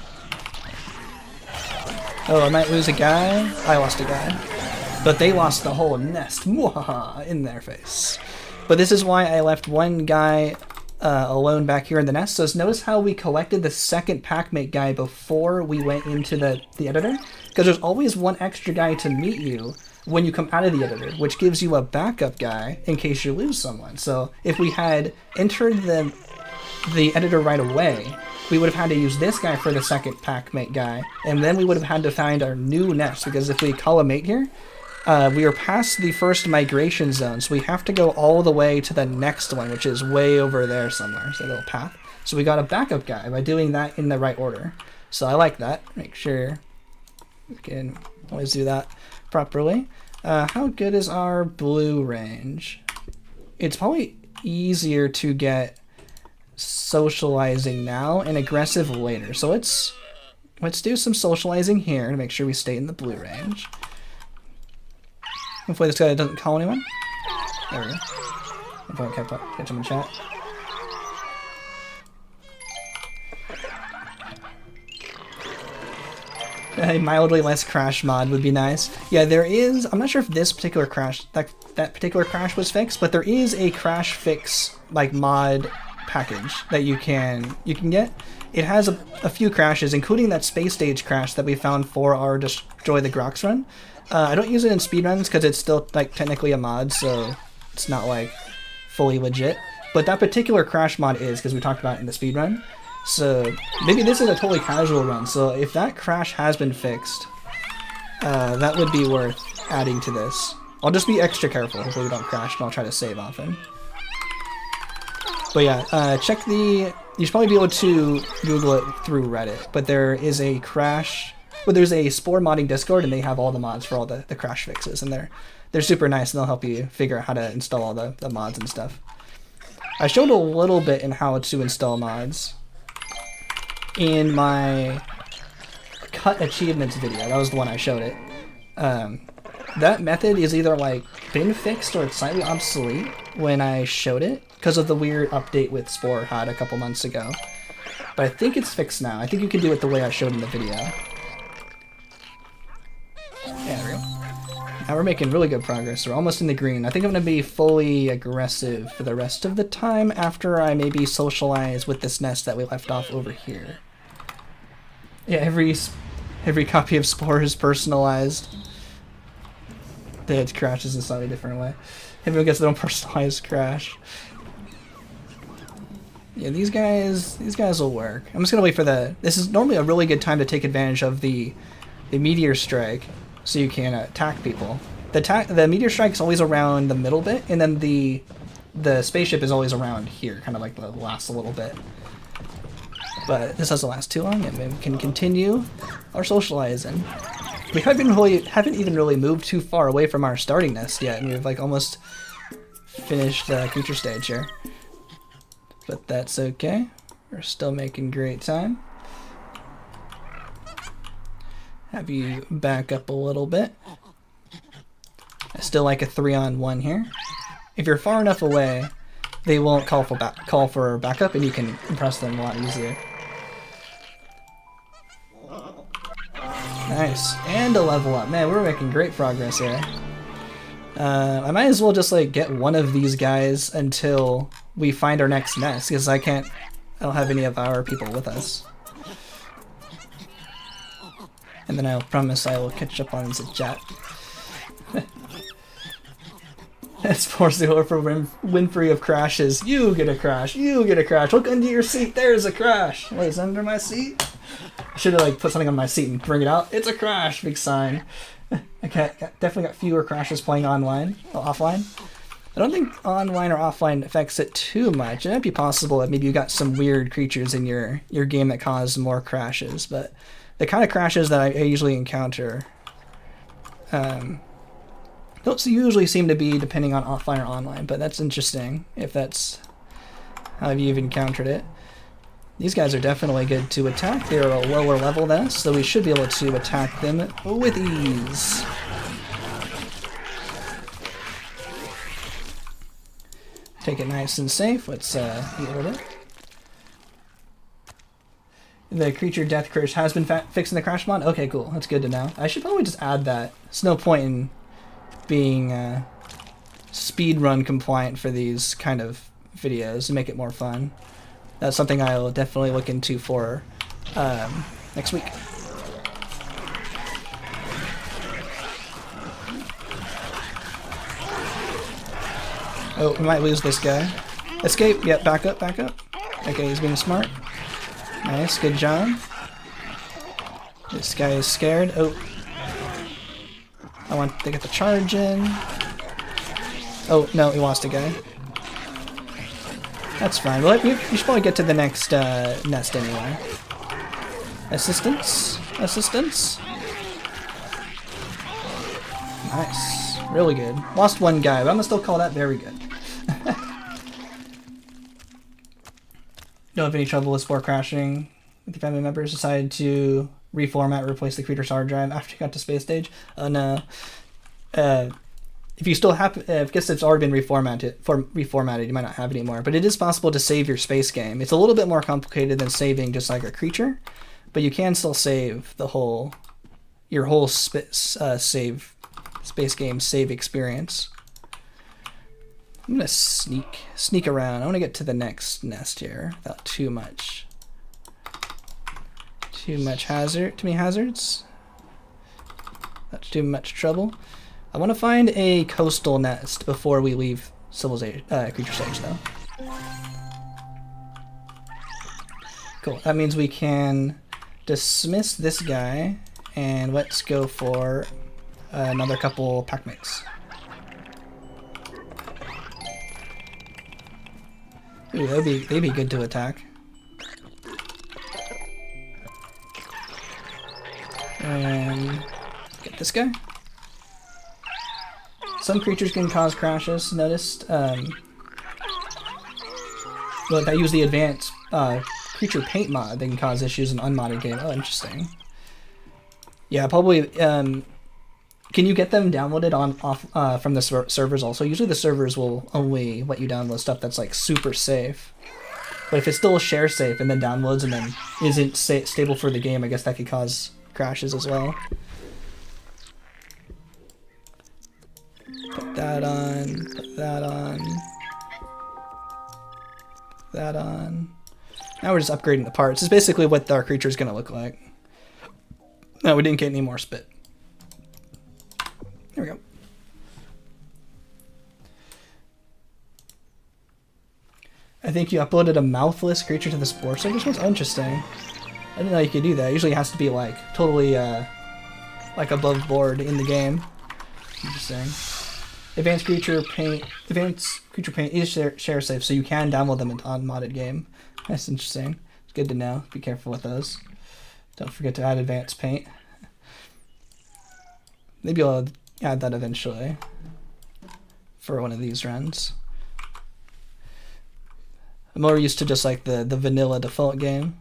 Oh, I might lose a guy. I lost a guy. But they lost the whole nest in their face. But this is why I left one guy alone back here in the nest. So notice how we collected the second packmate guy before we went into the editor? Because there's always one extra guy to meet you when you come out of the editor, which gives you a backup guy in case you lose someone. So if we had entered the editor right away, we would have had to use this guy for the second packmate guy, and then we would have had to find our new nest, because if we call a mate here, we are past the first migration zone, so we have to go all the way to the next one, which is way over there somewhere. It's a little path. So we got a backup guy by doing that in the right order. So I like that. Make sure we can always do that properly. How good is our blue range? It's probably easier to get socializing now and aggressive later. So let's do some socializing here to make sure we stay in the blue range. Hopefully this guy doesn't call anyone. There we go. Hopefully I catch him in chat. A mildly less crash mod would be nice. Yeah, there is. I'm not sure if this particular crash, that particular crash was fixed, but there is a crash fix like mod package that you can get. It has a few crashes, including that space stage crash that we found for our Destroy the Grox run. I don't use it in speedruns because it's still like technically a mod, so it's not like fully legit. But that particular crash mod is, because we talked about it in the speedrun. So maybe this is a totally casual run, so if that crash has been fixed, that would be worth adding to this. I'll just be extra careful, hopefully we don't crash, and I'll try to save often. But yeah, check the... You should probably be able to Google it through Reddit, but there is a crash... Well, there's a Spore modding Discord, and they have all the mods for all the crash fixes, and they're super nice, and they'll help you figure out how to install all the mods and stuff. I showed a little bit in how to install mods in my cut achievements video. That was the one I showed it. That method is either like been fixed or it's slightly obsolete when I showed it because of the weird update with Spore had a couple months ago. But I think it's fixed now. I think you can do it the way I showed in the video. Yeah, there we go. Now we're making really good progress. We're almost in the green. I think I'm going to be fully aggressive for the rest of the time after I maybe socialize with this nest that we left off over here. Yeah, every copy of Spore is personalized. It crashes in a slightly different way. Everyone gets their own personalized crash. Yeah, these guys will work. I'm just gonna wait for this is normally a really good time to take advantage of the meteor strike, so you can attack people. The meteor strike is always around the middle bit, and then the spaceship is always around here, kind of like the last a little bit. But this doesn't last too long, and we can continue our socializing. We haven't even really moved too far away from our starting nest yet, and we've like almost finished the creature stage here. But that's okay. We're still making great time. Have you back up a little bit. I still like a 3-on-1 here. If you're far enough away, they won't call for backup, and you can impress them a lot easier. Nice, and a level up. Man, we're making great progress here. I might as well just like get one of these guys until we find our next nest, because I don't have any of our people with us. And then I'll promise I will catch up on the chat. That's Spore for Winfrey of crashes. You get a crash. You get a crash. Look under your seat. There's a crash. What is under my seat? I should have like put something on my seat and bring it out. It's a crash. Big sign. Definitely got fewer crashes playing offline. I don't think online or offline affects it too much. It might be possible that maybe you got some weird creatures in your game that cause more crashes, but the kind of crashes that I usually encounter don't usually seem to be depending on offline or online, but that's interesting if that's how you've encountered it. These guys are definitely good to attack. They're a lower level than us, so we should be able to attack them with ease. Take it nice and safe. Let's heal it. The creature death curse has been fixed in the crash mod? Okay, cool. That's good to know. I should probably just add that. There's no point in being speedrun compliant for these kind of videos to make it more fun. That's something I'll definitely look into for next week. Oh, we might lose this guy. Escape! Yep, back up, back up. Okay, he's being smart. Nice, good job. This guy is scared. Oh. I want to get the charge in. Oh, no, he lost a guy. That's fine. Well, you should probably get to the next nest anyway. Assistance? Assistance? Nice. Really good. Lost one guy, but I'm gonna still call that very good. Don't have any trouble with Spore crashing with your family members. Decided to reformat, replace the creature's hard drive after you got to space stage. Oh no. If you still have, I guess it's already been reformatted, you might not have it anymore. But it is possible to save your space game. It's a little bit more complicated than saving just like a creature, but you can still save your whole space game save experience. I'm gonna sneak around. I want to get to the next nest here without too much hazards. Not too much trouble. I want to find a coastal nest before we leave civilization, creature stage though. Cool. That means we can dismiss this guy and let's go for another couple pack mates. Ooh, they'd be good to attack. And get this guy. Some creatures can cause crashes, noticed. But I use the advanced creature paint mod, they can cause issues in unmodded game. Oh, interesting. Yeah, probably. Can you get them downloaded from the servers also? Usually the servers will only let you download stuff that's like super safe. But if it's still share safe and then downloads and then isn't stable for the game, I guess that could cause crashes as well. Put that on, put that on, that on. Now we're just upgrading the parts. It's basically what our creature is going to look like. No, we didn't get any more spit. There we go. I think you uploaded a mouthless creature to the Spore server. This one's interesting. I didn't know you could do that. Usually it has to be like totally like above board in the game. Interesting. Advanced creature paint is share safe, so you can download them on modded game. That's interesting. It's good to know. Be careful with those. Don't forget to add advanced paint. Maybe I'll add that eventually for one of these runs. I'm more used to just like the vanilla default game.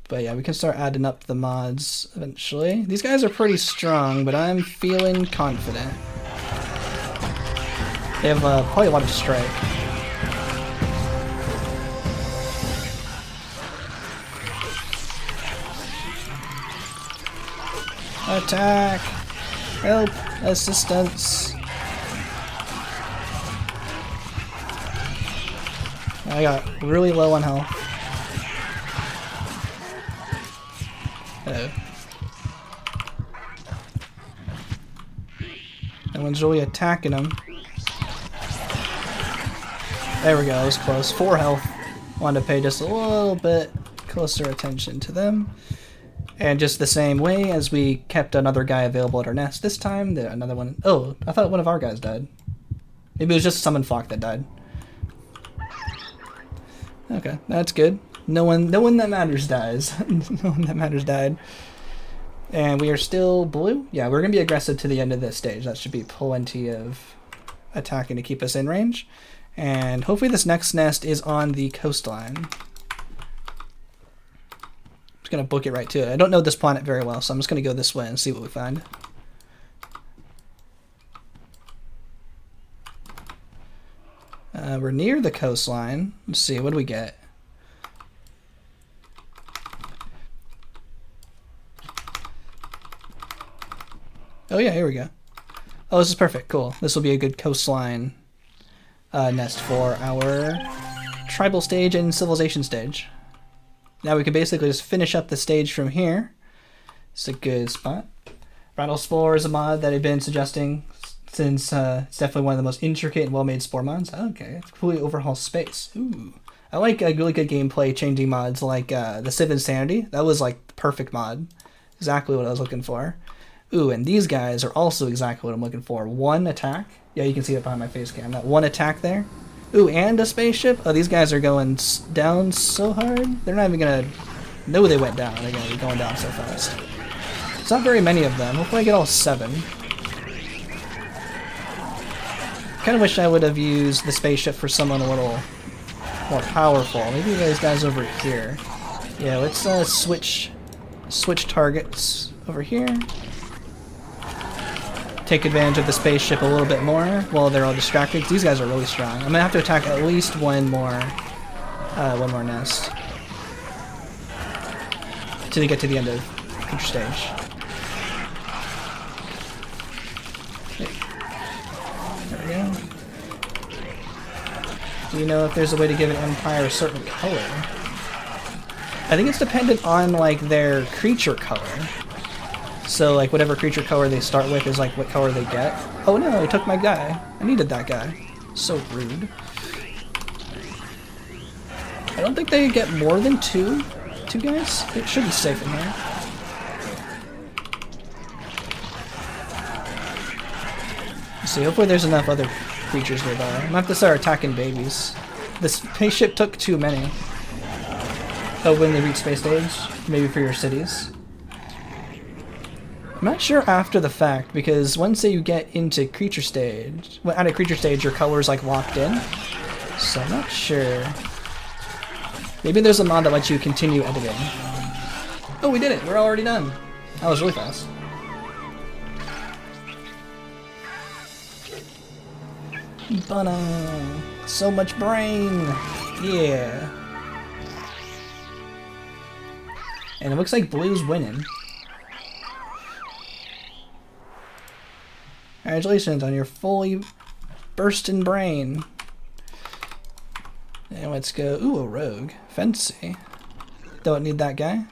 But yeah, we can start adding up the mods eventually. These guys are pretty strong, but I'm feeling confident. They have probably a lot of strike. Attack! Help! Assistance! I got really low on health. Uh-oh. No one's really attacking him. There we go, that was close. 4 health. Wanted to pay just a little bit closer attention to them. And just the same way as we kept another guy available at our nest, this time another one. Oh, I thought one of our guys died. Maybe it was just a summon flock that died. Okay, that's good. No one that matters dies. No one that matters died. And we are still blue. Yeah, we're gonna be aggressive to the end of this stage. That should be plenty of attacking to keep us in range. And hopefully this next nest is on the coastline. Just gonna book it right to it. I don't know this planet very well, so I'm just gonna go this way and see what we find. We're near the coastline. Let's see, what do we get? Oh yeah, here we go. Oh, this is perfect. Cool. This will be a good coastline nest for our tribal stage and civilization stage. Now we can basically just finish up the stage from here. It's a good spot. Rattle Spore is a mod that I've been suggesting since it's definitely one of the most intricate and well-made Spore mods. Okay, it's completely overhaul space. Ooh. I like really good gameplay changing mods like the Civ Insanity. That was like the perfect mod. Exactly what I was looking for. Ooh, and these guys are also exactly what I'm looking for. One attack. Yeah, you can see it behind my face cam. That one attack there. Ooh, and a spaceship. Oh, these guys are going down so hard. They're not even going to know they went down. They're going to be going down so fast. It's not very many of them. Hopefully I get all 7. Kind of wish I would have used the spaceship for someone a little more powerful. Maybe those guys over here. Yeah, let's switch targets over here. Take advantage of the spaceship a little bit more while they're all distracted, because these guys are really strong. I'm gonna have to attack at least one more nest till we get to the end of future stage. There we go. Do you know if there's a way to give an empire a certain color? I think it's dependent on like their creature color. So like whatever creature color they start with is like what color they get. Oh no, I took my guy. I needed that guy. So rude. I don't think they get more than two guys. It should be safe in here. Let's see, hopefully there's enough other creatures nearby. I'm gonna have to start attacking babies. This spaceship took too many. Oh, when they reach space stage? Maybe for your cities. I'm not sure after the fact, because once you get into creature stage, well, at a creature stage, your color's like locked in. So I'm not sure. Maybe there's a mod that lets you continue editing. Oh, we did it! We're already done. That was really fast. Bana! So much brain! Yeah. And it looks like Blue's winning. Congratulations on your fully bursting brain. And let's go. Ooh, a rogue. Fancy. Don't need that guy.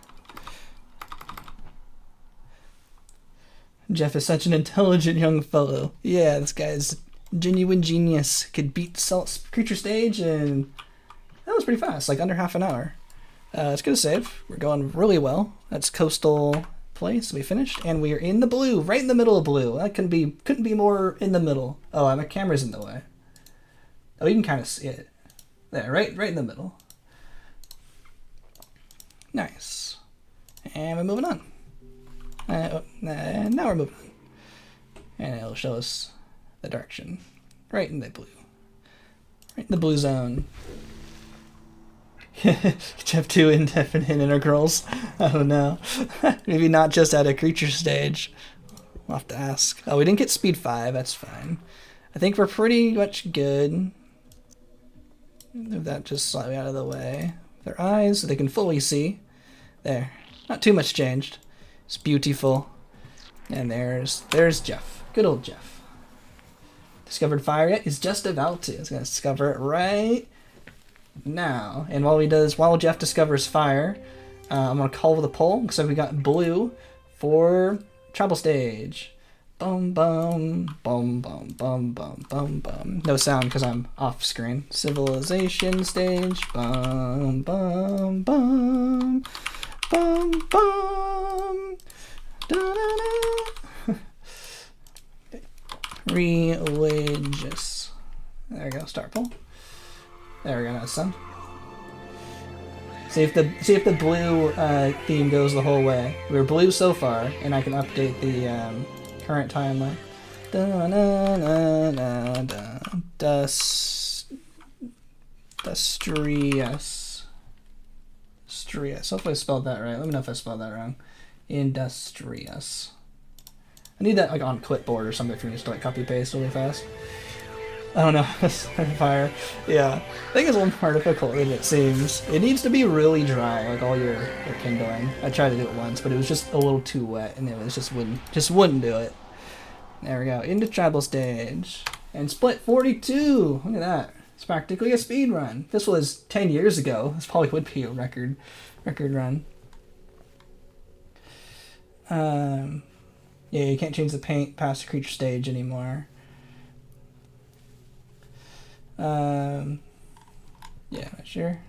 Jeff is such an intelligent young fellow. Yeah, this guy's genuine genius. Could beat creature stage, and that was pretty fast, like under half an hour. Let's get a save. We're going really well. That's coastal place. We finished, and we are in the blue, right in the middle of blue. That couldn't be more in the middle. Oh, my camera's in the way. Oh, you can kind of see it. There, right in the middle. Nice. And we're moving on. Now we're moving on. And it'll show us the direction. Right in the blue. Right in the blue zone. Jeff 2 indefinite intergrals. Oh no. Maybe not just at a creature stage. We'll have to ask. Oh, we didn't get speed 5. That's fine. I think we're pretty much good. Move that just slightly out of the way. Their eyes, so they can fully see. There. Not too much changed. It's beautiful. And there's Jeff. Good old Jeff. Discovered fire yet? He's just about to. He's going to discover it right now. And while Jeff discovers fire, I'm going to call the poll. Looks like we got blue for tribal stage. Bum bum bum bum bum bum bum bum. No sound because I'm off screen. Civilization stage. Bum bum bum bum bum. Da, da, da. Religious. There we go. Start poll. There we go. Now sound. See if the blue theme goes the whole way. We're blue so far, and I can update the current timeline. Da, da, da, da, da. Industrious. Hopefully I spelled that right. Let me know if I spelled that wrong. Industrious. I need that like on clipboard or something for me to like copy paste really fast. I don't know. Fire. Yeah. I think it's a little more difficult than it seems. It needs to be really dry, like all your kindling. I tried to do it once, but it was just a little too wet, and it was just wouldn't do it. There we go. Into tribal stage. And split 42. Look at that. It's practically a speed run. This was 10 years ago. This probably would be a record run. Yeah, you can't change the paint past the creature stage anymore. Yeah, not sure.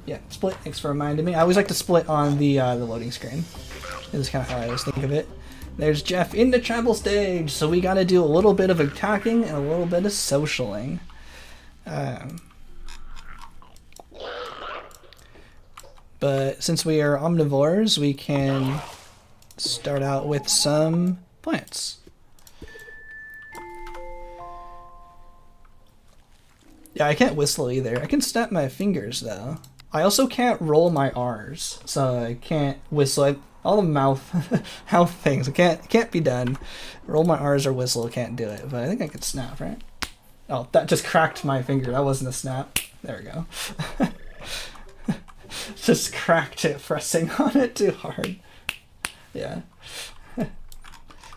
Yeah, split. Thanks for reminding me. I always like to split on the loading screen. This is kind of how I always think of it. There's Jeff in the tribal stage, so we got to do a little bit of attacking and a little bit of socialing. But since we are omnivores, we can start out with some plants. Yeah, I can't whistle either. I can snap my fingers though. I also can't roll my R's, so I can't whistle. All the mouth things, it can't be done. Roll my R's or whistle, can't do it. But I think I could snap, right? Oh, that just cracked my finger. That wasn't a snap. There we go. Just cracked it pressing on it too hard. Yeah. The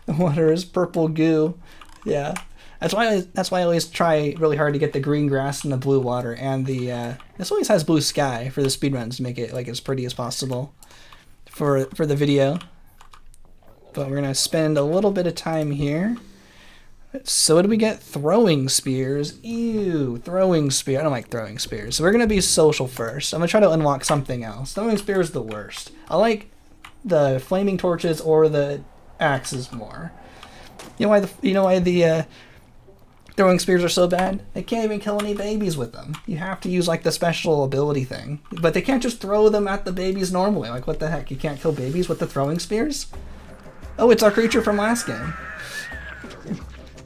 water is purple goo. Yeah. That's why I always try really hard to get the green grass and the blue water, and the this always has blue sky for the speedruns to make it like as pretty as possible for the video. But we're gonna spend a little bit of time here. So what do we get? Throwing spears. Ew, throwing spear. I don't like throwing spears. So we're gonna be social first. I'm gonna try to unlock something else. Throwing spear is the worst. I like the flaming torches or the axes more. You know why the throwing spears are so bad? They can't even kill any babies with them. You have to use like the special ability thing. But they can't just throw them at the babies normally. Like what the heck? You can't kill babies with the throwing spears? Oh, it's our creature from last game.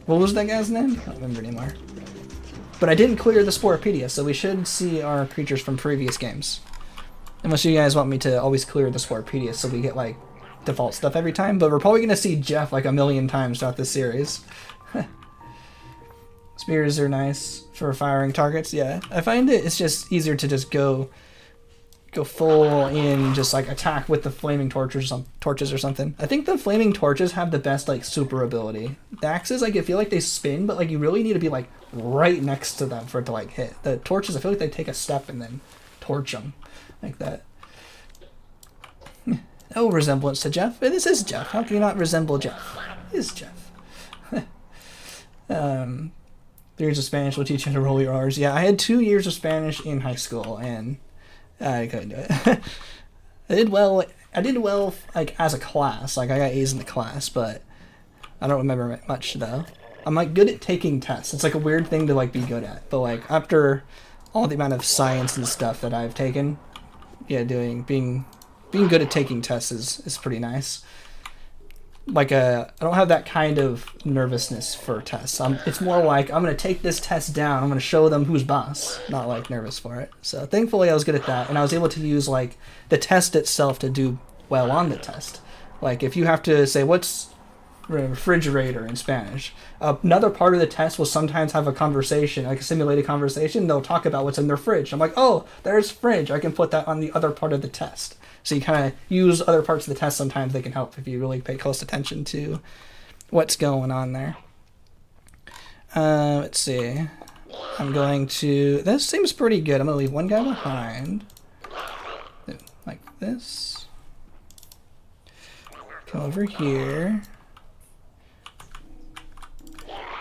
What was that guy's name? I don't remember anymore. But I didn't clear the Sporepedia, so we should see our creatures from previous games. Unless you guys want me to always clear the Sporepedia so we get like default stuff every time. But we're probably going to see Jeff like a million times throughout this series. Spears are nice for firing targets, yeah. I find it's just easier to just go full in, just like attack with the flaming torches or something. I think the flaming torches have the best like super ability. The axes, like I feel like they spin, but like you really need to be like right next to them for it to like hit. The torches, I feel like they take a step and then torch them like that. No resemblance to Jeff. This is Jeff. How can you not resemble Jeff? It is Jeff. 3 years of Spanish will teach you how to roll your R's. Yeah, I had 2 years of Spanish in high school, and I couldn't do it. I did well like as a class. Like I got A's in the class, but I don't remember much though. I'm like good at taking tests. It's like a weird thing to like be good at. But like after all the amount of science and stuff that I've taken, yeah, being good at taking tests is pretty nice. Like I don't have that kind of nervousness for tests. It's more like I'm gonna take this test down. I'm gonna show them who's boss. Not like nervous for it. So thankfully I was good at that, and I was able to use like the test itself to do well on the test. Like if you have to say what's refrigerator in Spanish, another part of the test will sometimes have a conversation, like a simulated conversation. They'll talk about what's in their fridge. I'm like, oh, there's fridge. I can put that on the other part of the test. So you kind of use other parts of the test. Sometimes they can help if you really pay close attention to what's going on there. Let's see. I'm going to... This seems pretty good. I'm going to leave one guy behind. Like this. Come over here.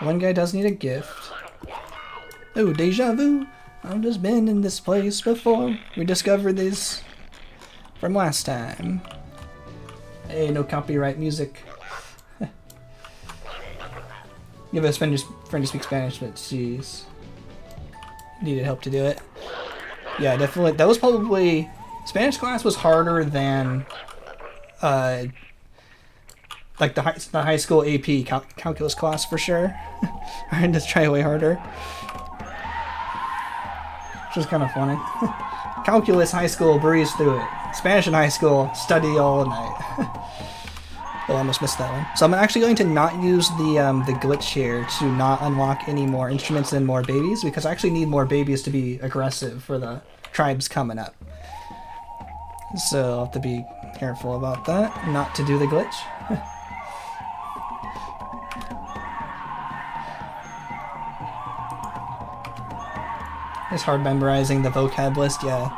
One guy does need a gift. Oh, deja vu. I've just been in this place before. We discovered these from last time. Hey, no copyright music. Give a friend to speak Spanish, but jeez. Needed help to do it. Yeah, definitely. That was probably... Spanish class was harder than... like the high school AP calculus class for sure. I had to try way harder. Which was kind of funny. Calculus high school, breeze through it. Spanish in high school, study all night. Oh, I almost missed that one. So I'm actually going to not use the glitch here to not unlock any more instruments and more babies, because I actually need more babies to be aggressive for the tribes coming up. So I'll have to be careful about that, not to do the glitch. It's hard memorizing the vocab list, yeah.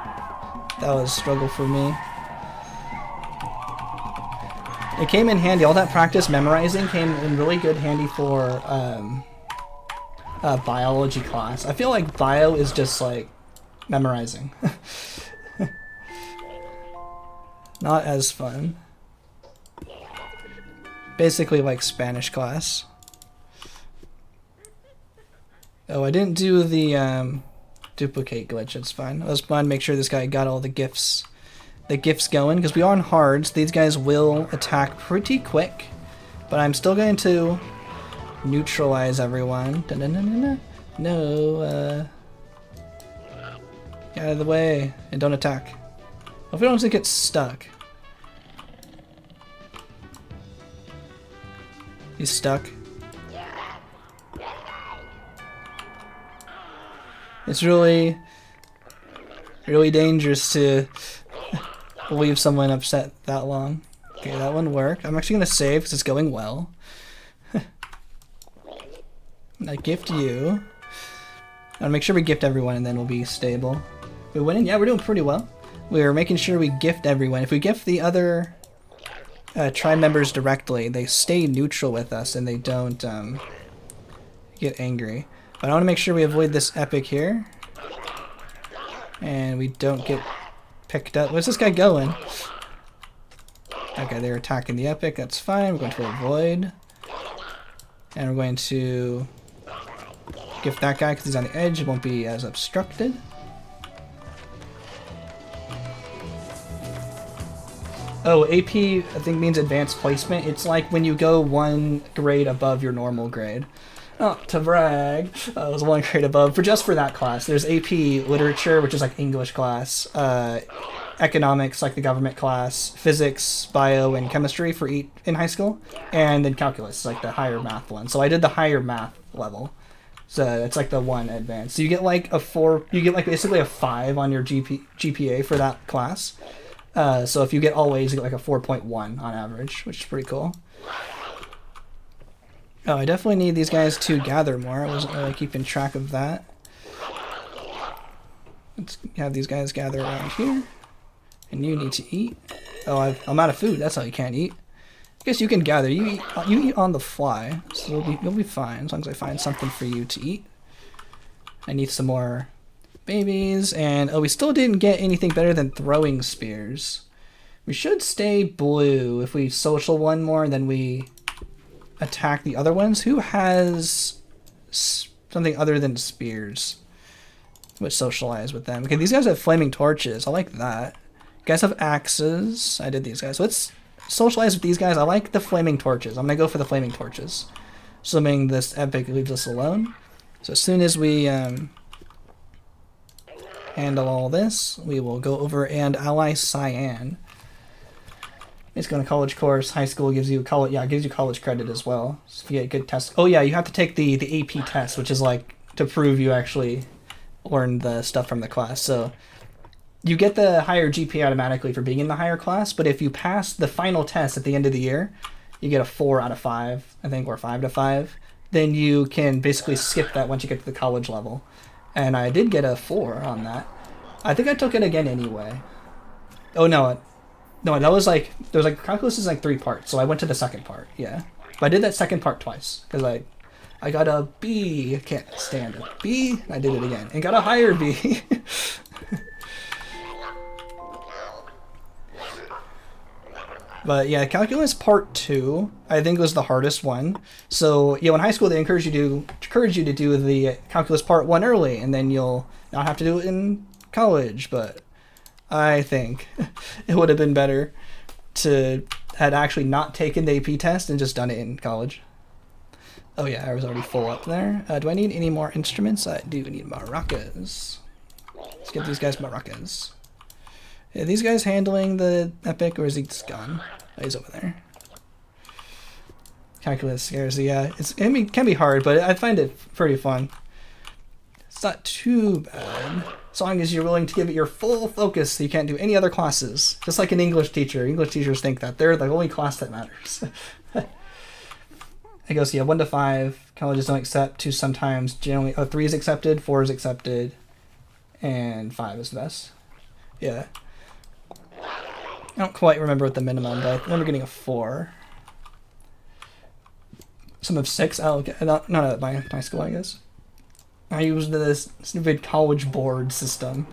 That was a struggle for me. It came in handy, all that practice memorizing came in really good handy for biology class. I feel like bio is just like memorizing. Not as fun. Basically like Spanish class. Oh, I didn't do the duplicate glitch, it's fine. I was wanting to make sure this guy got all the gifts going, because we are on hards. These guys will attack pretty quick, but I'm still going to neutralize everyone. No, get out of the way and don't attack. Hope we don't get stuck. He's stuck. It's really dangerous to leave someone upset that long. Okay, that one worked. I'm actually going to save because it's going well. I gift you. I'll make sure we gift everyone and then we'll be stable. We're winning? Yeah, we're doing pretty well. We're making sure we gift everyone. If we gift the other tribe members directly, they stay neutral with us and they don't get angry. But I want to make sure we avoid this epic here. And we don't get picked up. Where's this guy going? Okay, they're attacking the epic. That's fine. We're going to avoid. And we're going to gift that guy because he's on the edge. It won't be as obstructed. Oh, AP I think means advanced placement. It's like when you go one grade above your normal grade. Not to brag, I was one grade above. Just for that class. There's AP Literature, which is like English class, Economics, like the government class, Physics, Bio, and Chemistry for each in high school, and then Calculus, like the higher math one. So I did the higher math level. So it's like the one advanced. So you get like a 4, you get like basically a 5 on your GPA for that class. So if you get all A's, you get like a 4.1 on average, which is pretty cool. Oh, I definitely need these guys to gather more. I wasn't really keeping track of that. Let's have these guys gather around here. And you need to eat. Oh, I'm out of food. That's how you can't eat. I guess you can gather. You eat on the fly, so you'll be fine as long as I find something for you to eat. I need some more babies, and oh, we still didn't get anything better than throwing spears. We should stay blue. If we social one more, then we attack the other ones. Who has something other than spears? Let's socialize with them. Okay, these guys have flaming torches. I like that. You guys have axes. I did these guys. Let's socialize with these guys. I like the flaming torches. I'm gonna go for the flaming torches, assuming this epic leaves us alone. So as soon as we handle all this, we will go over and ally Cyan. It's going to college course. High school gives you college. Yeah, it gives you college credit as well. So if you get good tests. Oh yeah, you have to take the AP test, which is like to prove you actually learned the stuff from the class. So you get the higher GPA automatically for being in the higher class. But if you pass the final test at the end of the year, you get a 4 out of 5, I think, or 5 to 5. Then you can basically skip that once you get to the college level. And I did get a 4 on that. I think I took it again anyway. Oh no. No, that was like, there was like, calculus is like 3 parts, so I went to the second part, yeah. But I did that second part twice, because I got a B, I can't stand it. B, I did it again, and got a higher B. But yeah, calculus part 2, I think was the hardest one. So, yeah, in high school they encourage you to do the calculus part 1 early, and then you'll not have to do it in college, but I think it would have been better to had actually not taken the AP test and just done it in college. Oh yeah, I was already full up there. Do I need any more instruments? I do need maracas. Let's get these guys maracas. Are these guys handling the epic, or is he just gone? Oh, he's over there. Calculus scares, yeah. It can be hard, but I find it pretty fun. It's not too bad. As long as you're willing to give it your full focus, so you can't do any other classes. Just like an English teacher. English teachers think that they're the only class that matters. It goes, yeah, 1 to 5. Colleges don't accept. 2 sometimes. Generally, 3 is accepted. 4 is accepted. and 5 is the best. Yeah. I don't quite remember what the minimum, but I remember getting a 4. Some of 6? Oh, okay. Not at my school, I guess. I used this stupid college board system.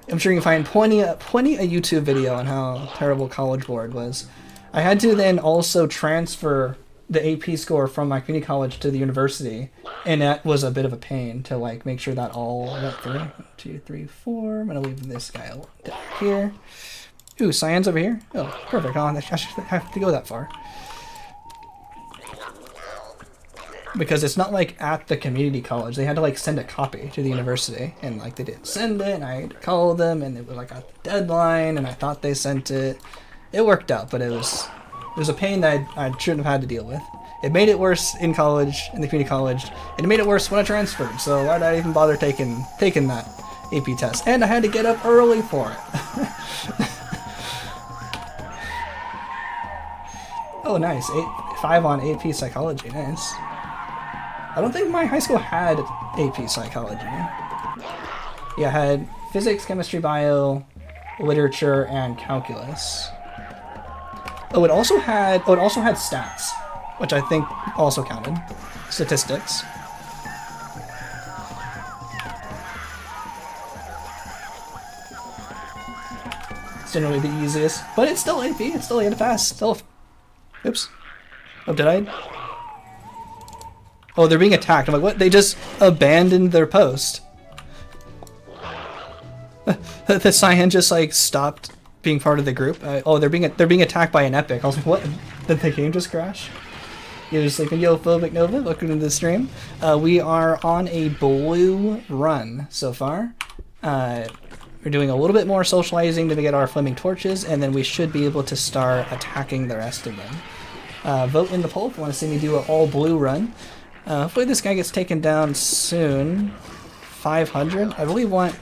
I'm sure you can find plenty a YouTube video on how terrible college board was. I had to then also transfer the AP score from my community college to the university, and that was a bit of a pain to like make sure that all went through. 1, 2, 3, 4. I'm gonna leave this guy down here. Ooh, cyan's over here. Oh, perfect. I should have to go that far. Because it's not like at the community college. They had to like send a copy to the university, and like they didn't send it, and I had to call them, and it was like a deadline, and I thought they sent it. It worked out, but it was a pain that I shouldn't have had to deal with. It made it worse in college, in the community college, and it made it worse when I transferred. So why did I even bother taking that AP test? And I had to get up early for it. Oh, nice. 5 on AP psychology. Nice. I don't think my high school had AP psychology. Yeah, I had physics, chemistry, bio, literature, and calculus. Oh, it also had stats, which I think also counted. Statistics. It's generally the easiest, but it's still AP. It's still a pass. Still. Oops. Oh, did I? Oh, they're being attacked. I'm like, what? They just abandoned their post. The cyan just like stopped being part of the group. Oh, they're being attacked by an epic. I was like, what? Did the game just crash? You're just sleeping, yo, Phobic Nova. Welcome to the stream. We are on a blue run so far. We're doing a little bit more socializing to get our flaming torches, and then we should be able to start attacking the rest of them. Vote in the poll if you want to see me do an all blue run. Hopefully this guy gets taken down soon. 500? I really want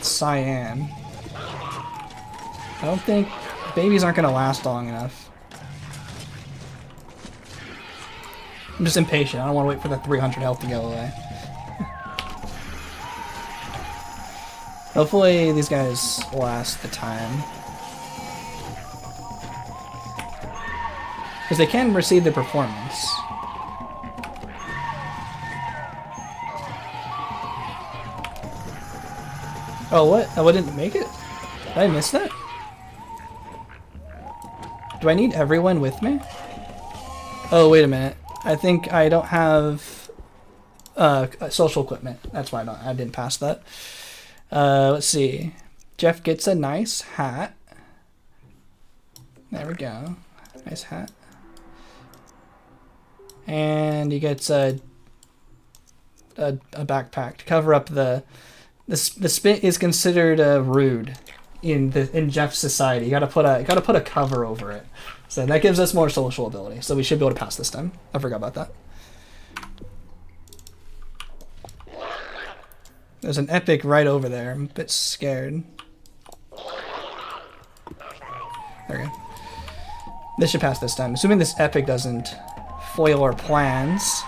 cyan. I don't think babies aren't going to last long enough. I'm just impatient. I don't want to wait for the 300 health to go away. Hopefully these guys last the time. Because they can receive the performance. Oh, what? Oh, I didn't make it? Did I miss that? Do I need everyone with me? Oh, wait a minute. I think I don't have social equipment. That's why I didn't pass that. Let's see. Jeff gets a nice hat. There we go. Nice hat. And he gets a backpack to cover up the spit is considered rude in Jeff's society. You gotta put a cover over it. So that gives us more social ability. So we should be able to pass this time. I forgot about that. There's an epic right over there. I'm a bit scared. There we go. This should pass this time. Assuming this epic doesn't foil our plans.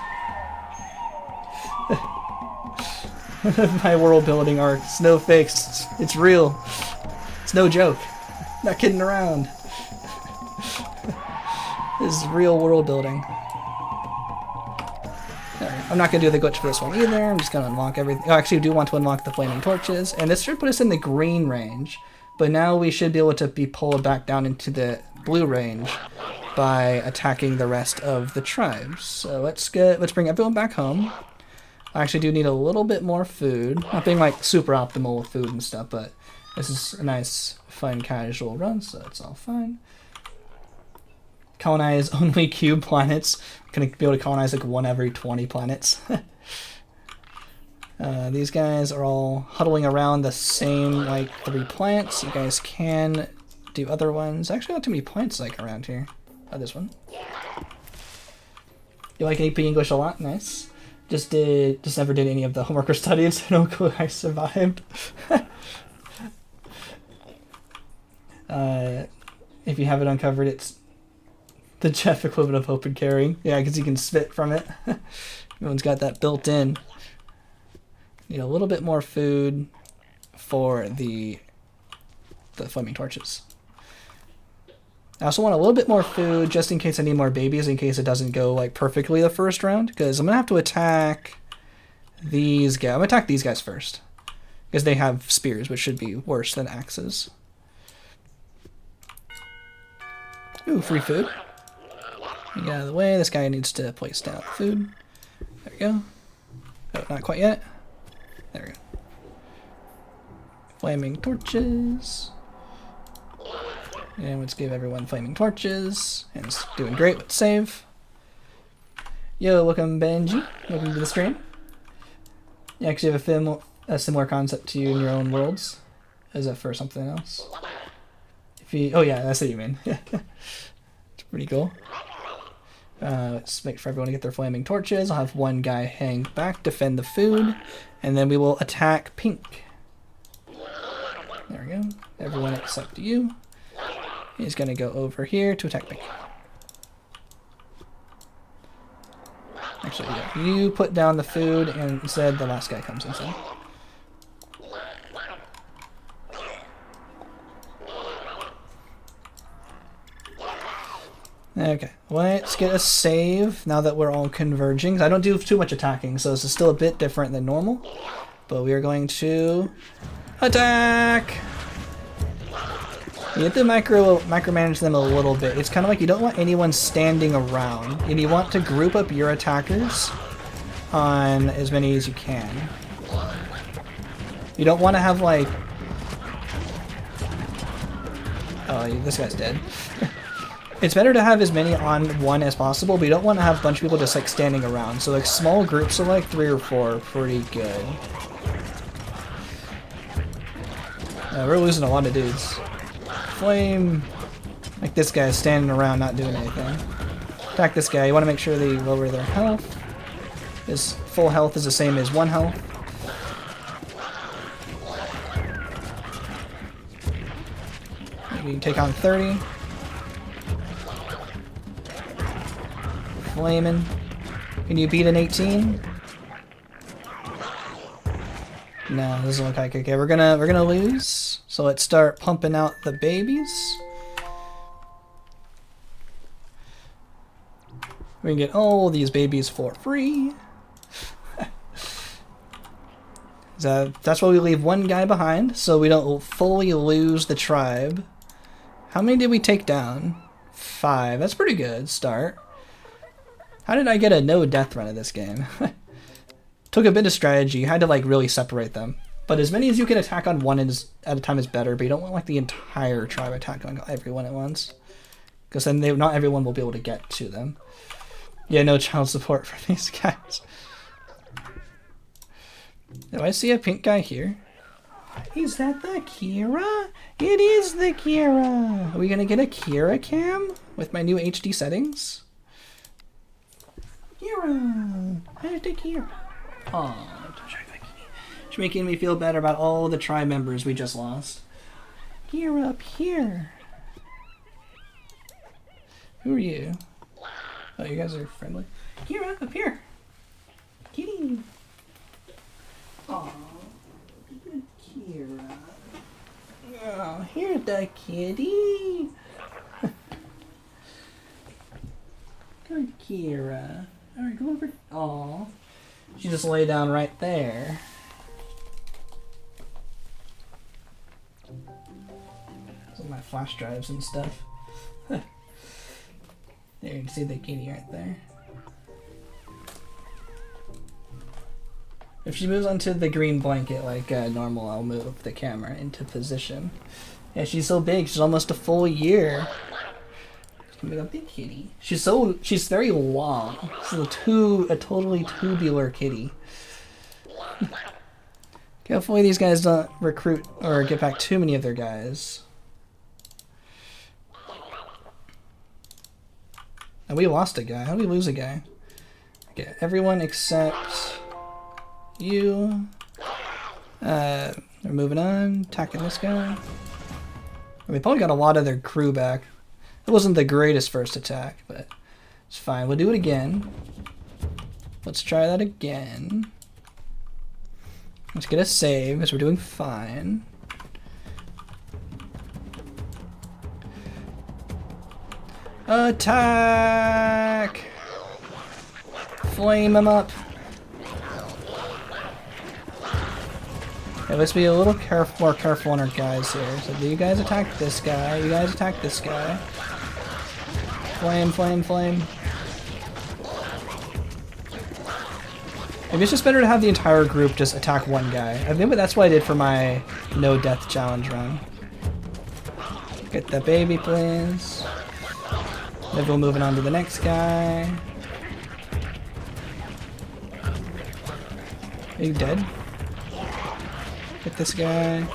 My world building arc. It's no fakes. It's real. It's no joke. Not kidding around. This is real world building. I'm not going to do the glitch for this one either. I'm just going to unlock everything. I actually do want to unlock the flaming torches. And this should put us in the green range. But now we should be able to be pulled back down into the blue range by attacking the rest of the tribes. So let's bring everyone back home. I actually do need a little bit more food. Not being like super optimal with food and stuff, but this is a nice, fun, casual run, so it's all fine. Colonize only cube planets. Gonna be able to colonize like 1 every 20 planets. These guys are all huddling around the same like 3 plants. You guys can do other ones. Actually, not too many plants like around here. Oh, this one. You like AP English a lot? Nice. Just never did any of the homework or studied, so no clue I survived. If you have it uncovered, it's the Jeff equivalent of open carrying. Yeah, because you can spit from it. Everyone's got that built in. Need a little bit more food for the flaming torches. I also want a little bit more food just in case I need more babies, in case it doesn't go like perfectly the first round, because I'm gonna have to attack these guys. I'm gonna attack these guys first because they have spears, which should be worse than axes. Ooh, free food. Get out of the way. This guy needs to place down food. There we go. Oh, not quite yet. There we go. Flaming torches. And let's give everyone flaming torches. And it's doing great with save. Yo, welcome Benji. Welcome to the stream. You actually have a similar concept to you in your own worlds. Is that for something else? If you, oh yeah, that's what you mean. It's pretty cool. Let's make sure everyone to get their flaming torches. I'll have one guy hang back, defend the food, and then we will attack pink. There we go. Everyone except you. He's going to go over here to attack pink. Actually, yeah, you put down the food, and instead the last guy comes inside. Okay, let's get a save now that we're all converging. I don't do too much attacking, so this is still a bit different than normal. But we are going to attack! You have to micromanage them a little bit. It's kind of like you don't want anyone standing around, and you want to group up your attackers on as many as you can. You don't want to have like... Oh, this guy's dead. It's better to have as many on one as possible, but you don't want to have a bunch of people just like standing around. So like small groups of like 3 or 4 are pretty good. We're losing a lot of dudes. Flame, like this guy is standing around not doing anything. Attack this guy. You want to make sure they lower their health. His full health is the same as 1 health. Maybe you can take on 30. Flaming. Can you beat an 18? No, this doesn't look like okay. We're gonna lose. So let's start pumping out the babies. We can get all these babies for free. That's why we leave one guy behind, so we don't fully lose the tribe. How many did we take down? 5. That's pretty good start. How did I get a no death run of this game? Took a bit of strategy. You had to like really separate them. But as many as you can attack on one at a time is better, but you don't want like the entire tribe attacking everyone at once. Because then not everyone will be able to get to them. Yeah, no child support for these guys. Do I see a pink guy here? Is that the Kira? It is the Kira! Are we gonna get a Kira cam with my new HD settings? Kira! How's the Kira? Aw, she's making me feel better about all the tribe members we just lost. Kira up here. Who are you? Oh, you guys are friendly. Kira up here. Kitty. Aw, good Kira. Oh, here's the kitty. Good Kira. Alright, come over. Aw. She just lay down right there. Some of my flash drives and stuff. There, you can see the kitty right there. If she moves onto the green blanket like normal, I'll move the camera into position. Yeah, she's so big. She's almost a full year. She's gonna be a big kitty. She's very long. She's a totally tubular kitty. Okay, hopefully these guys don't recruit or get back too many of their guys. And we lost a guy. How did we lose a guy? Okay, everyone except you. We're moving on. Attacking this guy. We probably got a lot of their crew back. It wasn't the greatest first attack, but it's fine. We'll do it again. Let's try that again. Let's get a save, because we're doing fine. Attack! Flame him up. Okay, let's be a little more careful on our guys here. So you guys attack this guy, you guys attack this guy. Flame, flame, flame. Maybe it's just better to have the entire group just attack one guy. I think that's what I did for my no death challenge run. Get the baby, please. Maybe we'll move on to the next guy. Are you dead? Get this guy.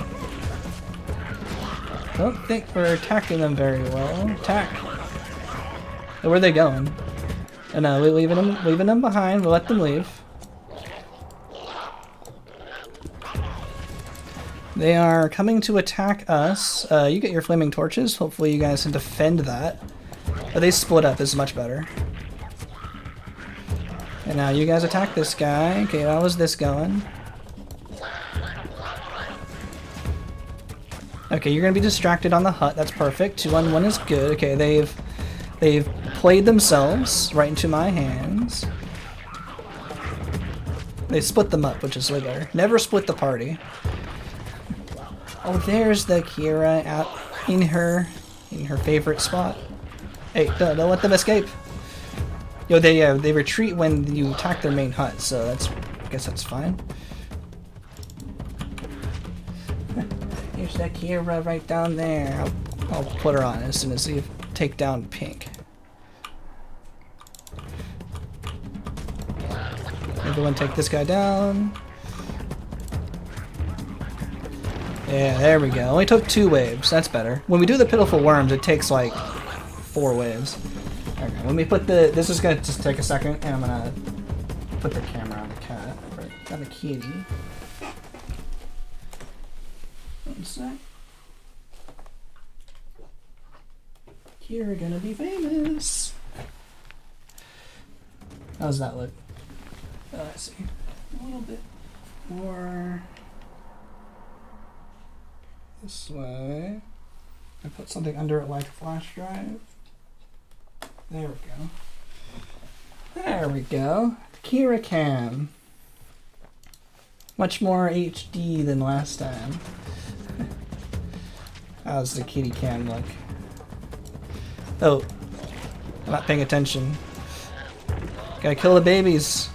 I don't think we're attacking them very well. Attack. Oh, where are they going? Oh no, we're leaving them behind. We'll let them leave. They are coming to attack us. You get your flaming torches. Hopefully you guys can defend that. Oh, they split up. This is much better. And now you guys attack this guy. Okay, how is this going? Okay, you're gonna be distracted on the hut. That's perfect. 2-on-1 is good. Okay, they've played themselves right into my hands. They split them up, which is way better. Never split the party. Oh, there's the Kira out in her favorite spot. Hey, don't let them escape. Yo, they retreat when you attack their main hut, so I guess that's fine. Here's that Kira right down there. I'll put her on as soon as you take down Pink. Everyone take this guy down. Yeah, there we go. Only took 2 waves. That's better. When we do the pitiful worms, it takes like 4 waves. Okay, let me put this is gonna just take a second, and I'm gonna put the camera on the cat, right, on the kitty. One sec. You're gonna be famous. How's that look? Let's see. A little bit more this way. I put something under it like a flash drive. There we go. There we go. Kira Cam. Much more HD than last time. How's the kitty cam look? Oh, I'm not paying attention. Gotta kill the babies.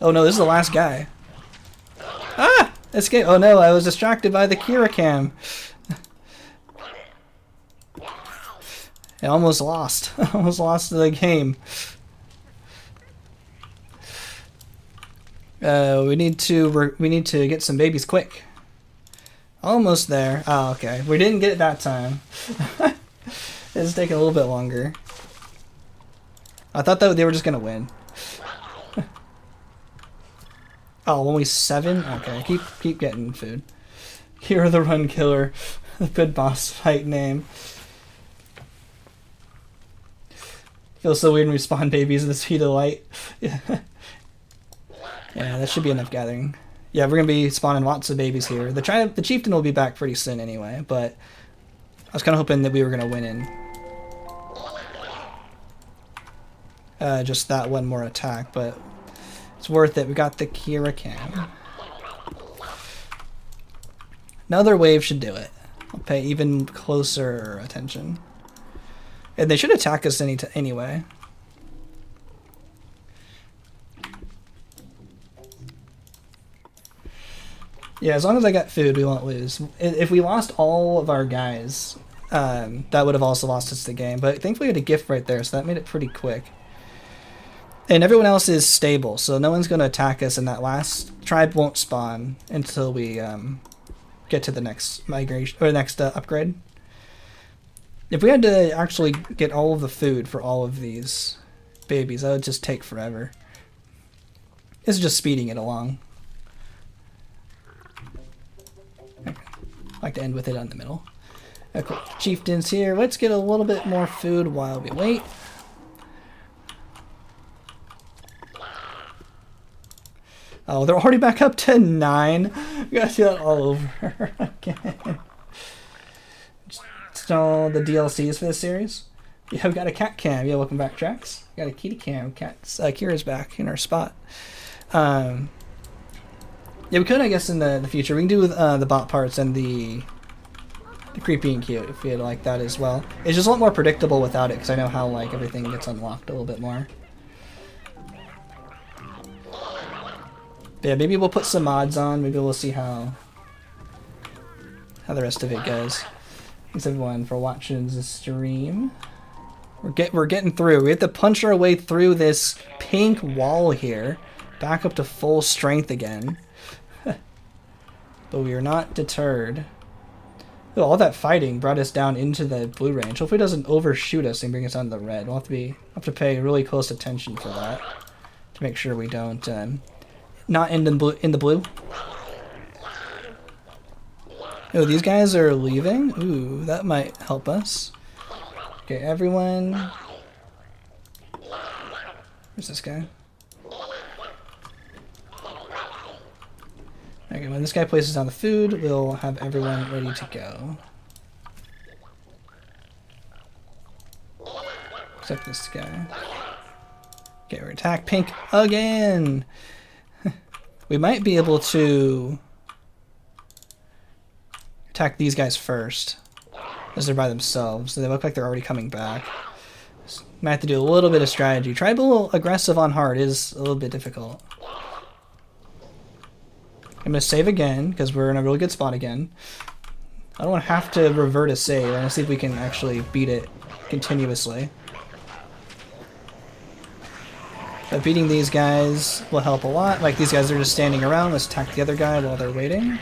Oh no, this is the last guy. Ah! Escape! Oh no, I was distracted by the Kira cam. I almost lost. Almost lost the game. We need to get some babies quick. Almost there. Oh, okay. We didn't get it that time. It's taking a little bit longer. I thought that they were just gonna win. Oh, only 7? Okay, keep getting food. Hero the Run Killer. The good boss fight name. Feels so weird when we spawn babies at the speed of light. Yeah. Yeah, that should be enough gathering. Yeah, we're gonna be spawning lots of babies here. The chieftain will be back pretty soon anyway, but I was kind of hoping that we were gonna win in just that one more attack, but it's worth it. We got the Kira Cam. Another wave should do it. I'll pay even closer attention. And they should attack us anyway. Yeah, as long as I got food, we won't lose. If we lost all of our guys, that would have also lost us the game. But thankfully we had a gift right there, so that made it pretty quick. And everyone else is stable, so no one's going to attack us, and that last tribe won't spawn until we get to the next migration or next upgrade. If we had to actually get all of the food for all of these babies, that would just take forever. This is just speeding it along. Okay. I like to end with it on the middle. Okay, chieftains here. Let's get a little bit more food while we wait. Oh, they're already back up to 9. We gotta see that all over again. Install the DLCs for this series. Yeah, we got a cat cam. Yeah, welcome back, Trax. We got a kitty cam. Cat's Kira's back in our spot. Yeah, we could, I guess, in the future. We can do the bot parts and the creepy and cute if you'd like that as well. It's just a lot more predictable without it because I know how like everything gets unlocked a little bit more. But yeah, maybe we'll put some mods on. Maybe we'll see how the rest of it goes. Thanks everyone for watching the stream. We're getting through. We have to punch our way through this pink wall here, back up to full strength again. But we are not deterred. Oh, all that fighting brought us down into the blue range. Hopefully it doesn't overshoot us and bring us down to the red. We'll have to pay really close attention for that to make sure we don't not end in the blue. Oh, these guys are leaving. Ooh, that might help us. Okay, everyone. Where's this guy? Okay, when this guy places down the food, we'll have everyone ready to go. Except this guy. Okay, we're attack pink again! We might be able to attack these guys first, as they're by themselves. They look like they're already coming back. Might have to do a little bit of strategy. Tribal aggressive on hard is a little bit difficult. I'm going to save again, because we're in a really good spot again. I don't want to have to revert a save. I want to see if we can actually beat it continuously. But beating these guys will help a lot. Like, these guys are just standing around. Let's attack the other guy while they're waiting.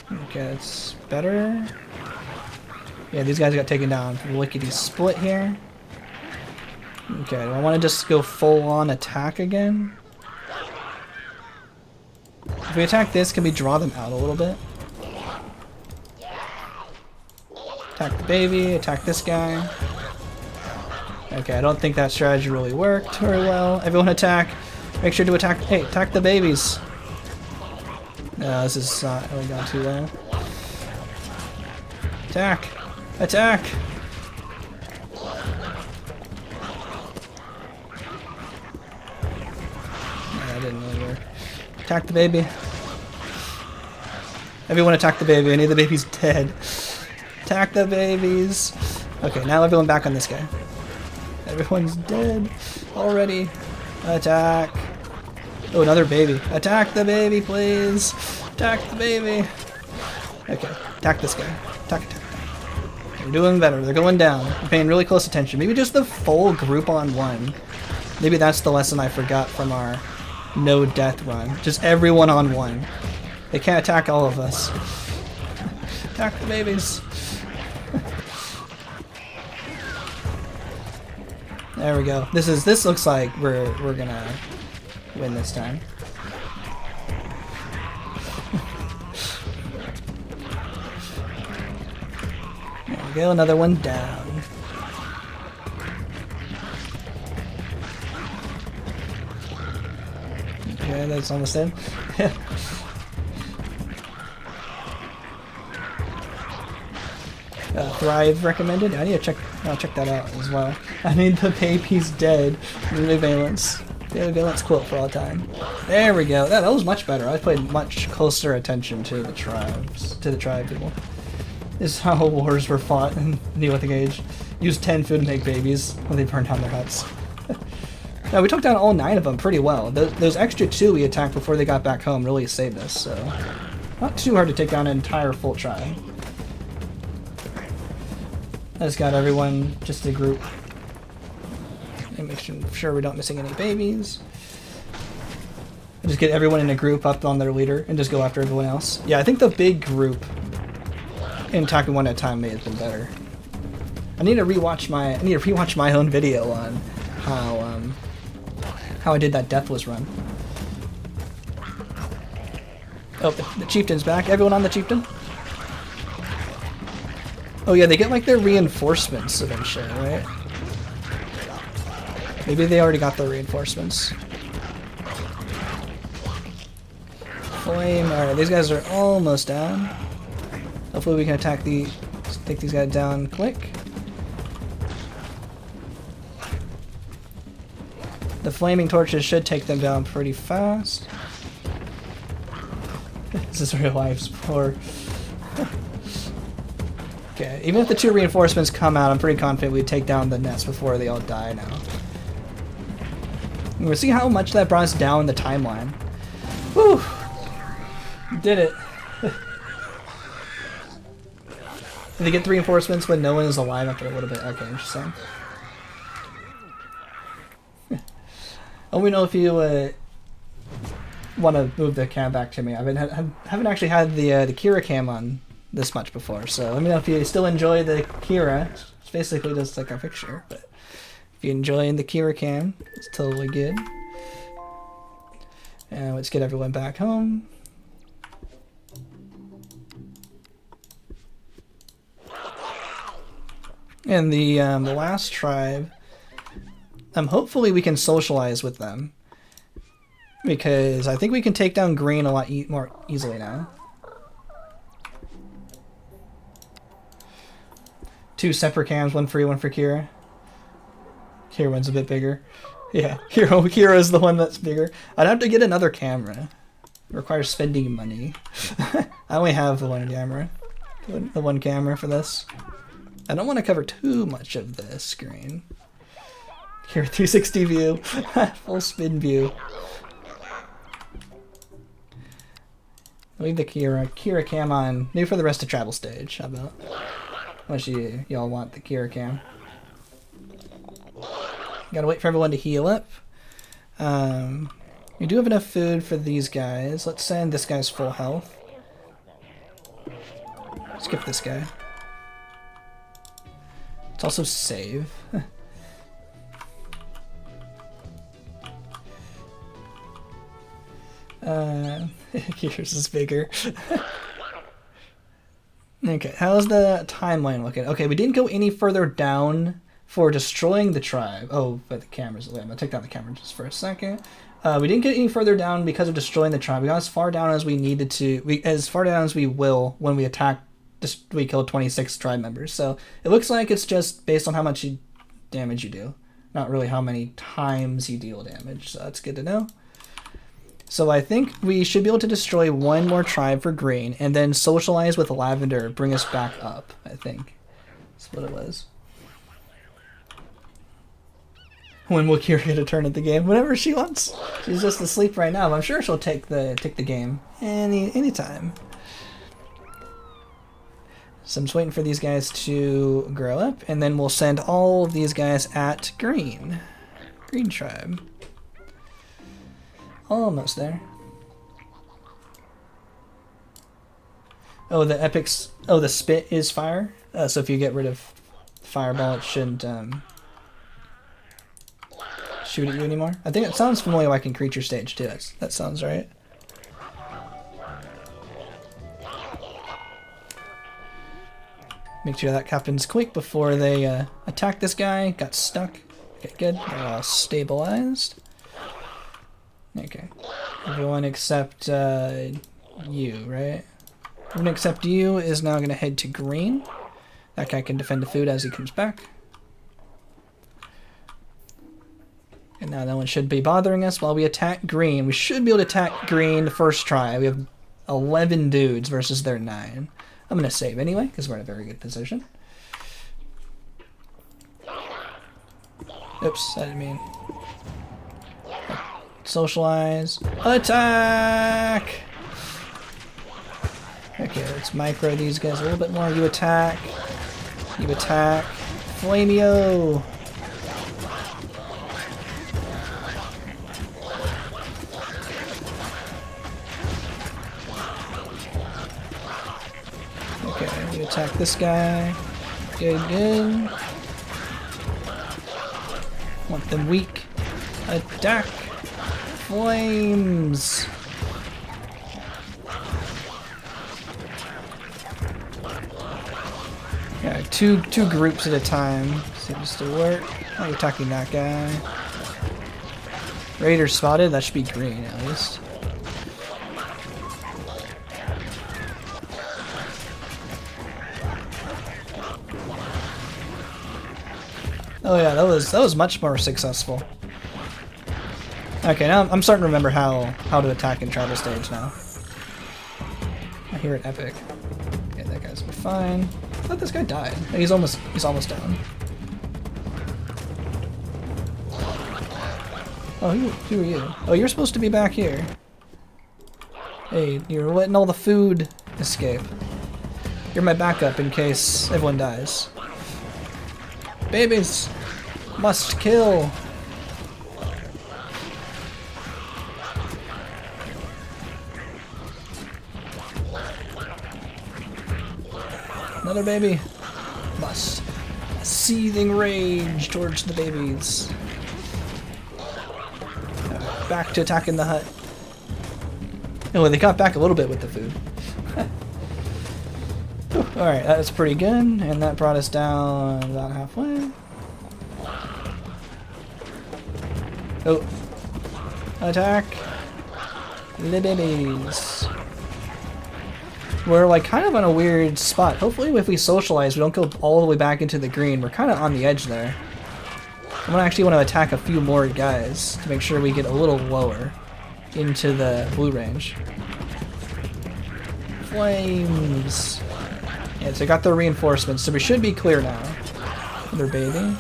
Okay, that's better. Yeah, these guys got taken down. Lickety split here. Okay, do I want to just go full-on attack again? If we attack this, can we draw them out a little bit? Attack the baby, attack this guy. Okay, I don't think that strategy really worked very well. Everyone attack. Make sure to attack. Hey, attack the babies. No, this is not really gone too well. Attack! Attack! That didn't really work. Attack the baby. Everyone attack the baby. Any of the babies dead. Attack the babies. Okay, now everyone back on this guy. Everyone's dead already. Attack. Oh, another baby. Attack the baby, please. Attack the baby. Okay, attack this guy. Attack, attack, attack. They're doing better. They're going down. I'm paying really close attention. Maybe just the full group on one. Maybe that's the lesson I forgot from our no death run. Just everyone on one. They can't attack all of us. Attack the babies. There we go. This looks like we're gonna win this time. There we go, another one down. Okay, that's almost in. Thrive recommended. I need to check that out as well. I need the baby's dead. Daily Valence. Daily Valence quote for all time. There we go. That was much better. I paid much closer attention to the tribes, to the tribe people. This is how wars were fought in the Neolithic Age. Use 10 food to make babies when they burned down their huts. Now we took down all 9 of them pretty well. Those extra 2 we attacked before they got back home really saved us. So not too hard to take down an entire full tribe. I just got everyone just a group. And make sure we don't missing any babies. I just get everyone in a group up on their leader and just go after everyone else. Yeah, I think the big group in attacking one at a time may have been better. I need to rewatch my own video on how I did that Deathless run. Oh, the chieftain's back. Everyone on the chieftain? Oh yeah, they get like their reinforcements eventually, right? Maybe they already got the reinforcements. Flame. Alright, these guys are almost down. Hopefully we can take these guys down quick. The flaming torches should take them down pretty fast. This is real life Spore. Okay, even if the 2 reinforcements come out, I'm pretty confident we'd take down the nest before they all die now. We'll see how much that brought us down the timeline. Whew! Did it. Did they get 3 reinforcements when no one is alive after a little bit? Okay, interesting. Let me know if you want to move the cam back to me. I haven't actually had the Kira cam on this much before, so let me know if you still enjoy the Kira. It's basically just like a picture, but if you're enjoying the Kira cam, it's totally good. And let's get everyone back home. And the last tribe, hopefully we can socialize with them, because I think we can take down green a lot more easily now. 2 separate cams, one for you, one for Kira. Kira one's a bit bigger. Yeah, Kira is the one that's bigger. I'd have to get another camera. It requires spending money. I only have the one camera. The one camera for this. I don't want to cover too much of the screen. Here, 360 view. Full spin view. Leave the Kira cam on. Maybe for the rest of travel stage. How about? Unless y'all want the Kira cam. Gotta wait for everyone to heal up. We do have enough food for these guys. Let's send this guy's full health. Skip this guy. Let's also save. Yours is bigger. Okay, how's the timeline looking? Okay, we didn't go any further down for destroying the tribe. Oh, but the camera's lit. I'm gonna take down the camera just for a second. We didn't get any further down because of destroying the tribe. We got as far down as we needed to. As far down as we will when we attack. We killed 26 tribe members. So it looks like it's just based on how much damage you do, not really how many times you deal damage. So that's good to know. So I think we should be able to destroy one more tribe for green, and then socialize with Lavender, bring us back up. I think that's what it was. When will Kira get a turn at the game? Whenever she wants. She's just asleep right now, but I'm sure she'll take the game anytime. So I'm just waiting for these guys to grow up, and then we'll send all of these guys at green tribe. Almost there. Oh, the epics. Oh, the spit is fire. So if you get rid of fireball, it shouldn't shoot at you anymore. I think it sounds familiar like in Creature Stage too. That sounds right. Make sure that happens quick before they attack this guy. Got stuck. Okay, good. They're all stabilized. Okay. Everyone except you, right? Everyone except you is now going to head to green. That guy can defend the food as he comes back. And now that one should be bothering us while we attack green. We should be able to attack green the first try. We have 11 dudes versus their 9. I'm going to save anyway, because we're in a very good position. Oops, I didn't mean. Socialize. Attack! Okay, let's micro these guys a little bit more. You attack. You attack. Flameo! Okay, you attack this guy. Good, good. Want them weak. Attack! Flames! Yeah, two groups at a time seems to work. Oh, you're attacking that guy. Raider spotted. That should be green at least. Oh yeah, that was much more successful. Okay, now I'm starting to remember how to attack in tribal stage now. I hear an epic. Okay, that guy's fine. I thought this guy died. He's almost down. Oh, who are you? Oh, you're supposed to be back here. Hey, you're letting all the food escape. You're my backup in case everyone dies. Babies must kill. Another baby. Must. A seething rage towards the babies. Back to attacking the hut. Oh, they got back a little bit with the food. Alright, that was pretty good, and that brought us down about halfway. Oh. Attack. The babies. We're like kind of on a weird spot. Hopefully if we socialize, we don't go all the way back into the green. We're kind of on the edge there. I'm gonna actually want to attack a few more guys to make sure we get a little lower into the blue range. Flames. Yeah, so I got the reinforcements, so we should be clear now. Another baby.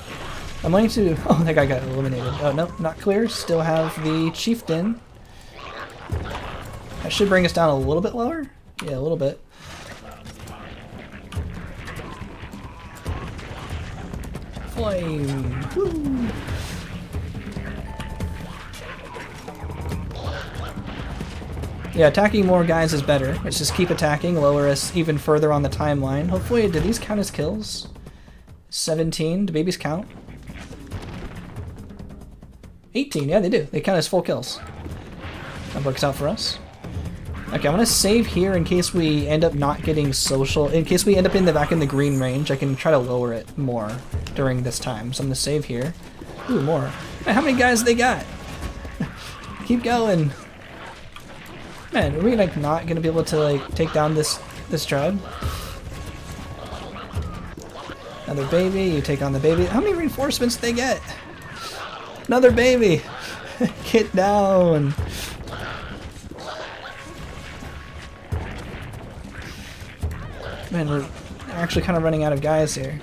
I'm going to... Oh, that guy got eliminated. Oh, no, not clear. Still have the chieftain. That should bring us down a little bit lower. Yeah, a little bit. Flame. Woo. Yeah, attacking more guys is better. Let's just keep attacking, lower us even further on the timeline. Hopefully, do these count as kills? 17. Do babies count? 18. Yeah, they do. They count as full kills. That works out for us. Okay, I'm gonna save here in case we end up not getting social. In case we end up back in the green range, I can try to lower it more during this time. So I'm gonna save here. Ooh, more. Man, how many guys they got? Keep going. Man, are we like not gonna be able to like take down this tribe? Another baby. You take on the baby. How many reinforcements did they get? Another baby. Get down. Man, we're actually kind of running out of guys here.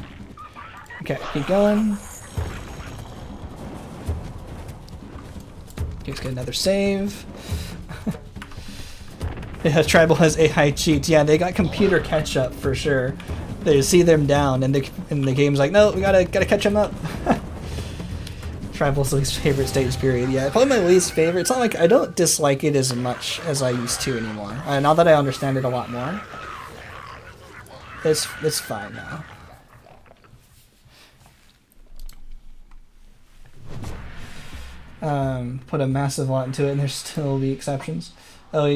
Okay, keep going. Let's get another save. Yeah, Tribal has AI cheats. Yeah, they got computer catch-up for sure. They see them down, and the game's like, no, we gotta catch them up. Tribal's least favorite stage period. Yeah, probably my least favorite. It's not like I don't dislike it as much as I used to anymore. Now that I understand it a lot more. It's fine now. Put a massive lot into it, and there's still the exceptions. Oh,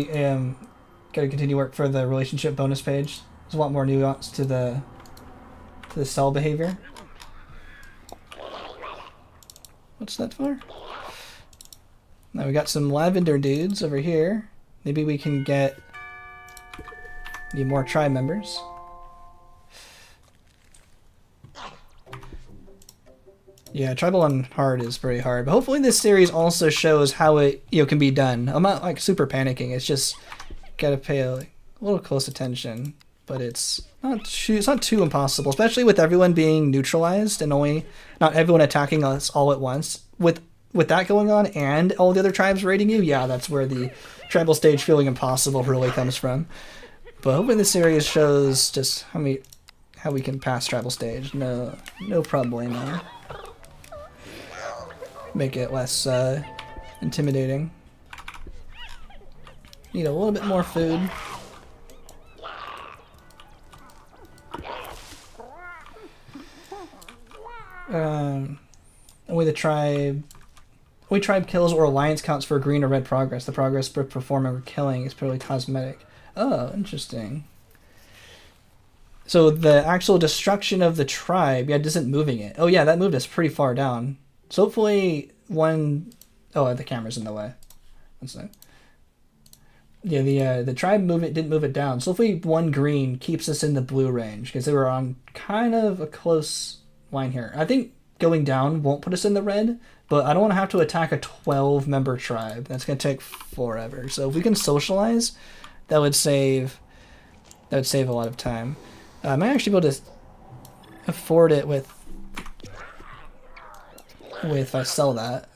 gotta continue work for the relationship bonus page. There's a lot more nuance to the cell behavior. What's that for? Now we got some lavender dudes over here. Maybe we can need more tribe members. Yeah, tribal on hard is pretty hard, but hopefully this series also shows how it can be done. I'm not like super panicking. It's just gotta pay a little close attention, but it's not too impossible, especially with everyone being neutralized and not everyone attacking us all at once. With that going on and all the other tribes raiding you, yeah, that's where the tribal stage feeling impossible really comes from. But hoping this series shows just how we can pass tribal stage. No problemo. Make it less intimidating. Need a little bit more food. Only tribe kills or alliance counts for green or red progress. The progress for performing or killing is purely cosmetic. Oh, interesting. So the actual destruction of the tribe, yeah, it isn't moving it. Oh yeah, that moved us pretty far down. So hopefully one Oh, the camera's in the way. That's it. Yeah, the tribe movement didn't move it down. So hopefully 1 green keeps us in the blue range, because they were on kind of a close line here. I think going down won't put us in the red, but I don't want to have to attack a 12-member tribe. That's going to take forever. So if we can socialize, that would save a lot of time. I might actually be able to afford it with if I sell that.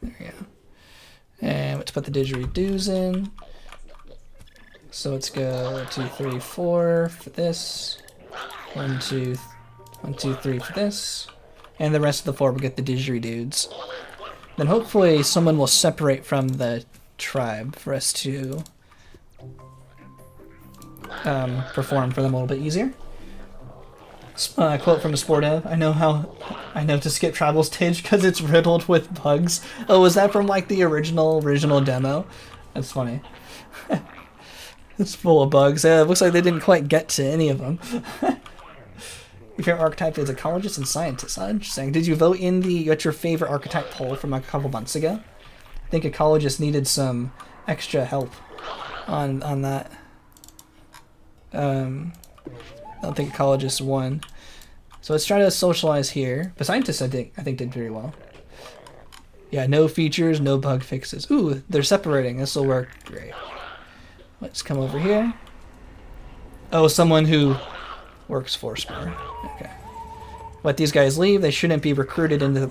There we go. And let's put the didgeridoos in. So let's go 2, 3, 4 for this. 1, 2, 3 for this. And the rest of the 4 will get the didgeridoos. Then hopefully someone will separate from the tribe for us to perform for them a little bit easier. Quote from the Spore dev, I know to skip tribal stage because it's riddled with bugs. Oh, was that from like the original demo? That's funny. It's full of bugs. It looks like they didn't quite get to any of them. Your favorite archetype is ecologist and scientist. Oh, interesting. Did you vote in what's your favorite archetype poll from like a couple months ago? I think ecologist needed some extra help on that. I don't think ecologist won. So let's try to socialize here. But scientists, I think did very well. Yeah, no features, no bug fixes. Ooh, they're separating. This will work great. Let's come over here. Oh, someone who works for Spore. Okay. Let these guys leave. They shouldn't be recruited into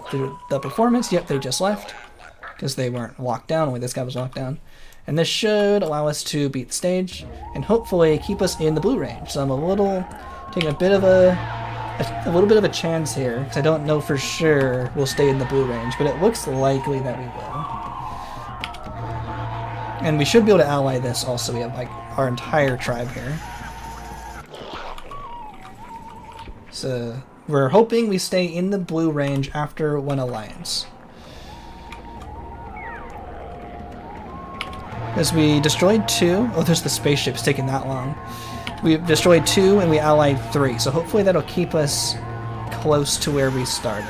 the performance. Yep, they just left because they weren't locked down. Only this guy was locked down. And this should allow us to beat the stage and hopefully keep us in the blue range. So I'm taking a bit of a little bit of a chance here because I don't know for sure we'll stay in the blue range, but it looks likely that we will. And we should be able to ally this also. We have like our entire tribe here. So we're hoping we stay in the blue range after one alliance. Because we destroyed 2. Oh, there's the spaceships taking that long. We destroyed 2 and we allied 3. So hopefully that'll keep us close to where we started.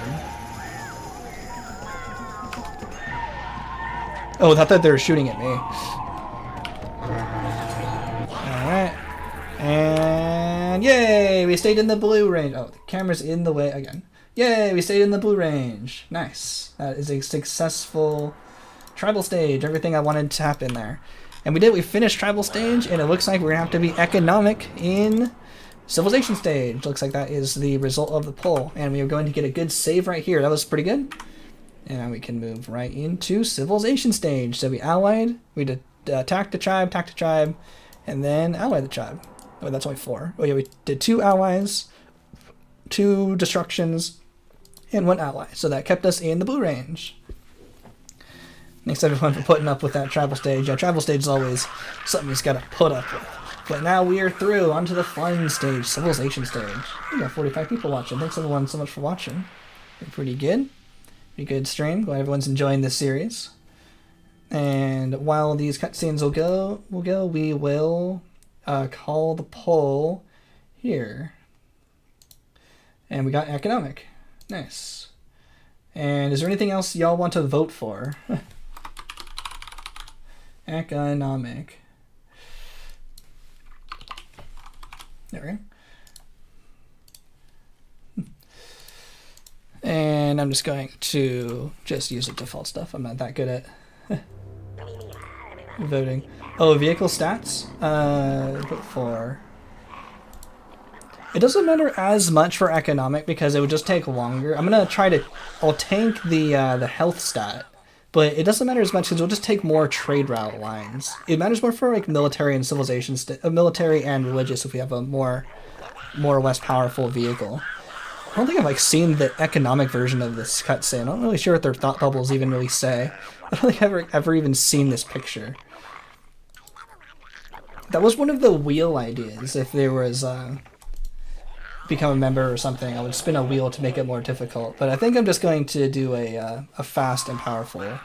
Oh, I thought they were shooting at me. Alright. And yay! We stayed in the blue range. Oh, the camera's in the way again. Yay! We stayed in the blue range. Nice. That is a successful tribal stage, everything I wanted to happen there. And we did, we finished tribal stage, and it looks like we're gonna have to be economic in civilization stage. Looks like that is the result of the poll. And we are going to get a good save right here. That was pretty good. And now we can move right into civilization stage. So we allied, we attacked the tribe, and then allied the tribe. Oh, that's only 4. Oh yeah, we did 2 allies, 2 destructions, and 1 ally. So that kept us in the blue range. Thanks everyone for putting up with that tribal stage. Yeah, tribal stage is always something you just gotta put up with. But now we are through onto the fun stage, civilization stage. We got 45 people watching. Thanks everyone so much for watching. Pretty good. Pretty good stream. Glad everyone's enjoying this series. And while these cutscenes we will call the poll here. And we got economic. Nice. And is there anything else y'all want to vote for? Economic. There we go. And I'm just going to just use the default stuff. I'm not that good at voting. Oh, vehicle stats? Vote for. It doesn't matter as much for economic because it would just take longer. I'm gonna try to. I'll tank the health stat, but it doesn't matter as much because it'll just take more trade route lines. It matters more for like military and civilization, military and religious if we have a more or less powerful vehicle. I don't think I've like seen the economic version of this cutscene. I'm not really sure what their thought bubbles even really say. I don't think I've ever even seen this picture. That was one of the wheel ideas. If there was become a member or something, I would spin a wheel to make it more difficult. But I think I'm just going to do a fast and powerful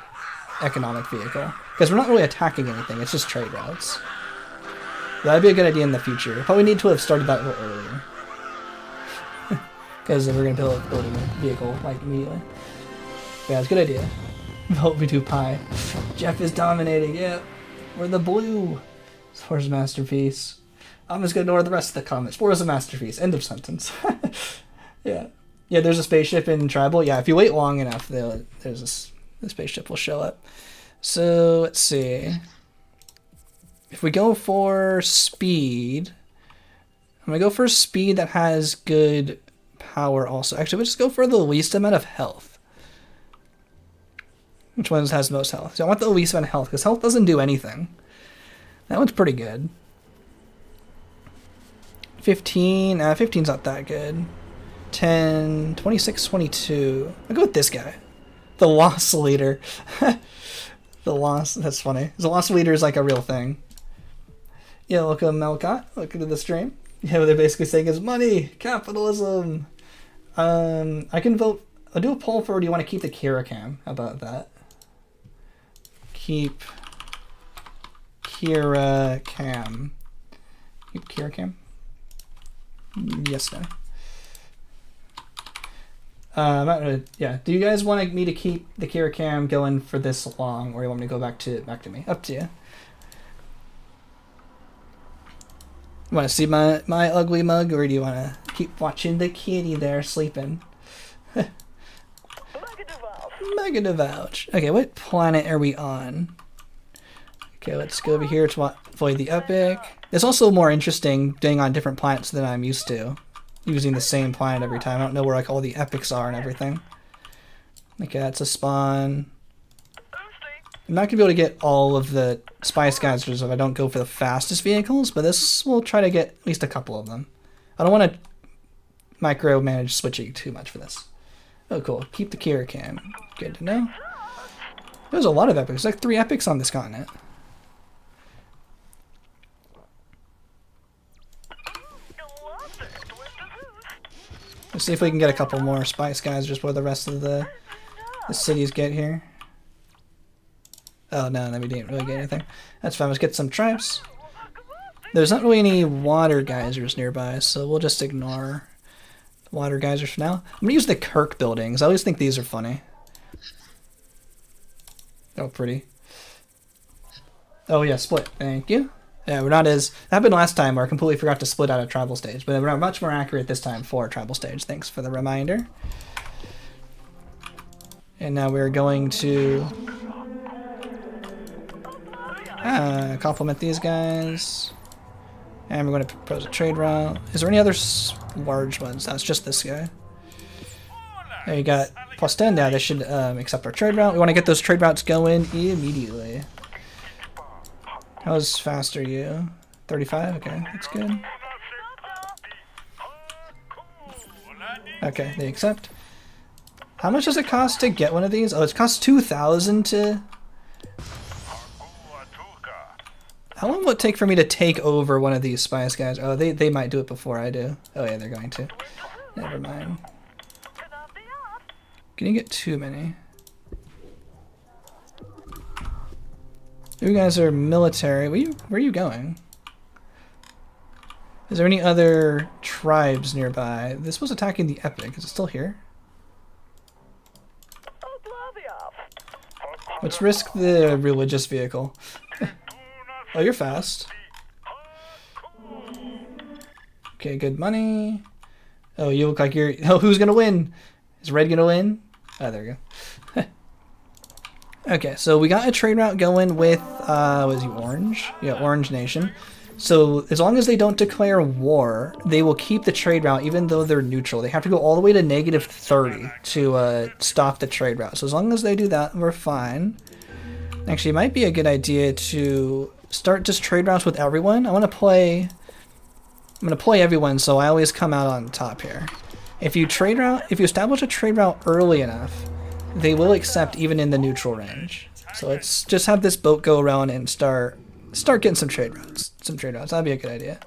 economic vehicle. Because we're not really attacking anything, it's just trade routes. That'd be a good idea in the future. Probably need to have started that a little earlier. Because we're going to build a vehicle like immediately. Yeah, it's a good idea. Vote we do pie. Jeff is dominating. Yeah, we're the blue. Spore's a masterpiece. I'm just gonna ignore the rest of the comments. Spore is a masterpiece. End of sentence. Yeah. Yeah, there's a spaceship in Tribal. Yeah, if you wait long enough, the spaceship will show up. So, let's see. If we go for speed, I'm going to go for speed that has good power also. Actually, we'll just go for the least amount of health. Which one has the most health? So I want the least amount of health, because health doesn't do anything. That one's pretty good. 15, 15's not that good. 10, 26, 22. I'll go with this guy. The loss leader. The loss, that's funny. The loss leader is like a real thing. Yeah, welcome Melcott. Welcome to the stream. Yeah, what they're basically saying is money, capitalism. I can vote. I'll do a poll for, do you want to keep the Kira cam? How about that? Keep Kira cam. Keep Kira cam? Yes, no. Yeah. Do you guys want me to keep the Kira cam going for this long, or you want me to go back to me? Up to you. You want to see my ugly mug, or do you want to keep watching the kitty there sleeping? Mega Devouch. Okay, what planet are we on? Okay, let's go over here to avoid the epic. It's also more interesting doing on different planets than I'm used to. Using the same planet every time. I don't know where like all the epics are and everything. Okay, that's a spawn. I'm not gonna be able to get all of the spice geysers if I don't go for the fastest vehicles, but this will try to get at least a couple of them. I don't want to micromanage switching too much for this. Oh, cool. Keep the Kira cam. Good to know. There's a lot of epics. There's like 3 epics on this continent. Let's see if we can get a couple more spice guys just before the rest of the cities get here. Oh no, then we didn't really get anything. That's fine, let's get some tribes. There's not really any water geysers nearby, so we'll just ignore the water geysers for now. I'm gonna use the Kirk buildings. I always think these are funny. Oh, pretty. Oh yeah, split. Thank you. Yeah, we're not as... That happened last time where I completely forgot to split out a tribal stage, but we're much more accurate this time for a tribal stage. Thanks for the reminder. And now we're going to... compliment these guys. And we're going to propose a trade route. Is there any other large ones? That's just this guy. There you got plus 10 now. They should accept our trade route. We want to get those trade routes going immediately. How fast are you? 35? Okay, that's good. Okay, they accept. How much does it cost to get one of these? Oh, it costs 2,000 to... How long will it take for me to take over one of these spice guys? Oh, they might do it before I do. Oh yeah, they're going to. Never mind. Can you get too many? You guys are military. Where are you going? Is there any other tribes nearby? This was attacking the epic. Is it still here? Let's risk the religious vehicle. Oh, you're fast. Okay, good money. Oh, you look like you're... Oh, who's gonna win? Is red gonna win? Oh, there we go. Okay, so we got a trade route going with, was he orange? Yeah, Orange Nation. So as long as they don't declare war, they will keep the trade route even though they're neutral. They have to go all the way to -30 to stop the trade route. So as long as they do that, we're fine. Actually, it might be a good idea to start just trade routes with everyone. I'm gonna play everyone, so I always come out on top here. If you establish a trade route early enough, they will accept even in the neutral range. So let's just have this boat go around and start getting some trade routes. That'd be a good idea.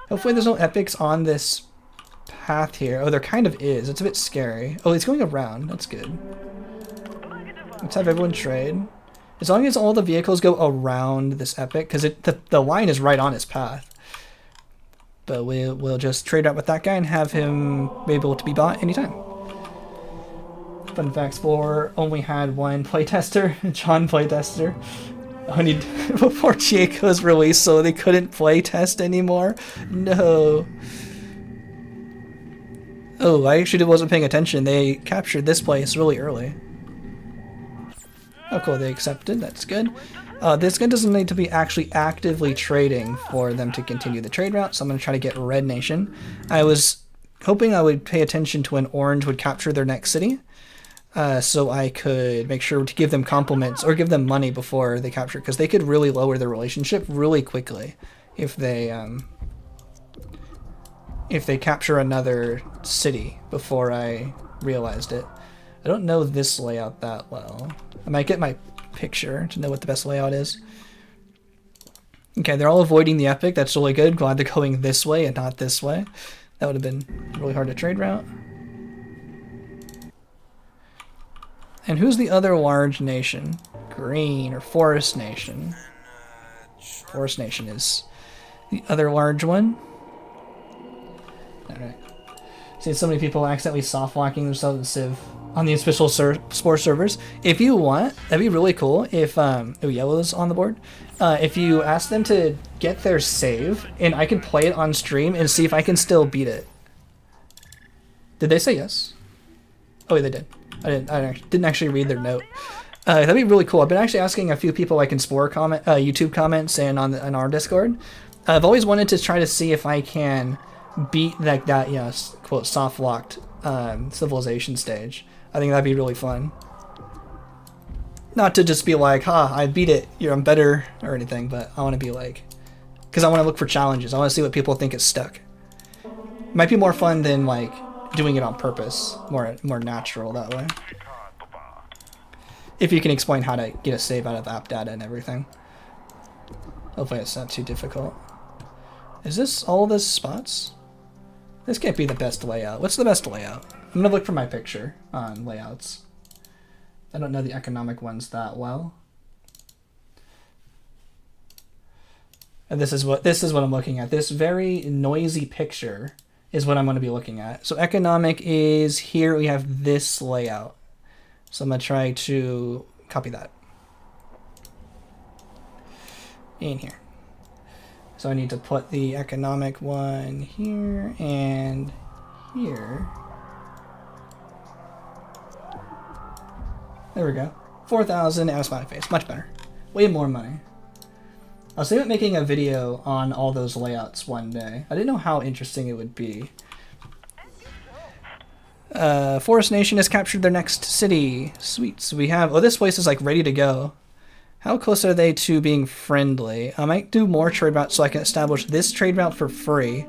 Hopefully there's no epics on this path here. Oh, there kind of is. It's a bit scary. Oh, it's going around. That's good. Let's have everyone trade. As long as all the vehicles go around this epic, because the line is right on its path. But we'll just trade out with that guy and have him be able to be bought anytime. Fun fact, Spore only had one playtester, John playtester. Only before GA was released, so they couldn't playtest anymore. No. Oh, I actually wasn't paying attention. They captured this place really early. Oh, cool. They accepted. That's good. This guy doesn't need to be actually actively trading for them to continue the trade route, so I'm going to try to get Red Nation. I was hoping I would pay attention to when Orange would capture their next city, so I could make sure to give them compliments or give them money before they capture, because they could really lower their relationship really quickly if they capture another city before I realized it. I don't know this layout that well. I might get my picture to know what the best layout is. Okay, they're all avoiding the epic. That's really good. Glad they're going this way and not this way. That would have been really hard to trade route. And who's the other large nation? Green or Forest Nation. Forest Nation is the other large one. Alright. See, so many people accidentally soft-locking themselves in Civ on the official Spore servers. If you want, that'd be really cool if, oh, Yellow's on the board. If you ask them to get their save, and I can play it on stream and see if I can still beat it. Did they say yes? Oh, yeah, they did. I didn't actually read their note. That'd be really cool. I've been actually asking a few people like in Spore YouTube comments and on our Discord. I've always wanted to try to see if I can beat that quote soft locked civilization stage. I think that'd be really fun. Not to just be like, I beat it, I'm better or anything, but I want to be like, because I want to look for challenges. I want to see what people think is stuck. Might be more fun than like doing it on purpose, more natural that way. If you can explain how to get a save out of app data and everything. Hopefully it's not too difficult. Is this all the spots? This can't be the best layout. What's the best layout? I'm gonna look for my picture on layouts. I don't know the economic ones that well. And this is what I'm looking at. This very noisy picture is what I'm going to be looking at. So economic is here. We have this layout. So I'm going to try to copy that in here. So I need to put the economic one here and here. There we go. 4,000 out of smiley face. Much better. Way more money. I was thinking about making a video on all those layouts one day. I didn't know how interesting it would be. Forest Nation has captured their next city. Sweet. So we have... Oh, this place is like ready to go. How close are they to being friendly? I might do more trade routes so I can establish this trade route for free.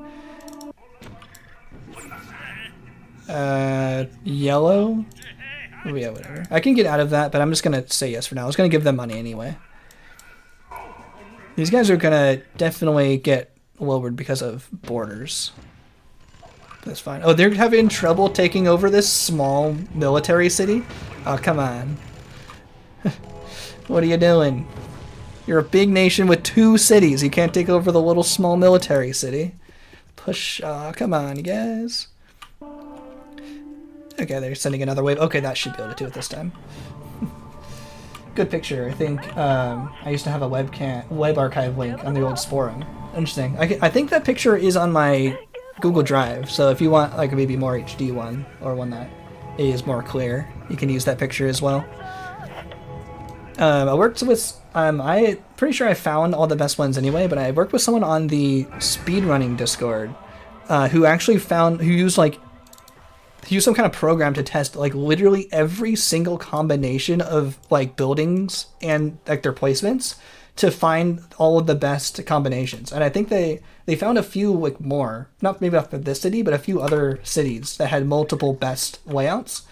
Yellow? Oh, yeah, whatever. I can get out of that, but I'm just going to say yes for now. I was going to give them money anyway. These guys are going to definitely get lowered because of borders. That's fine. Oh, they're having trouble taking over this small military city? Oh, come on. What are you doing? You're a big nation with 2 cities. You can't take over the little small military city. Push. Come on, you guys. Okay, they're sending another wave. Okay, that should be able to do it this time. Good picture. I think I used to have a web archive link on the old Spore. Interesting. I think that picture is on my Google Drive, so if you want like maybe more HD one or one that is more clear, you can use that picture as well. I worked with I'm pretty sure I found all the best ones anyway, but I worked with someone on the speedrunning Discord who actually used some kind of program to test like literally every single combination of like buildings and like their placements to find all of the best combinations. And I think they found a few like more, not maybe after this city, but a few other cities that had multiple best layouts.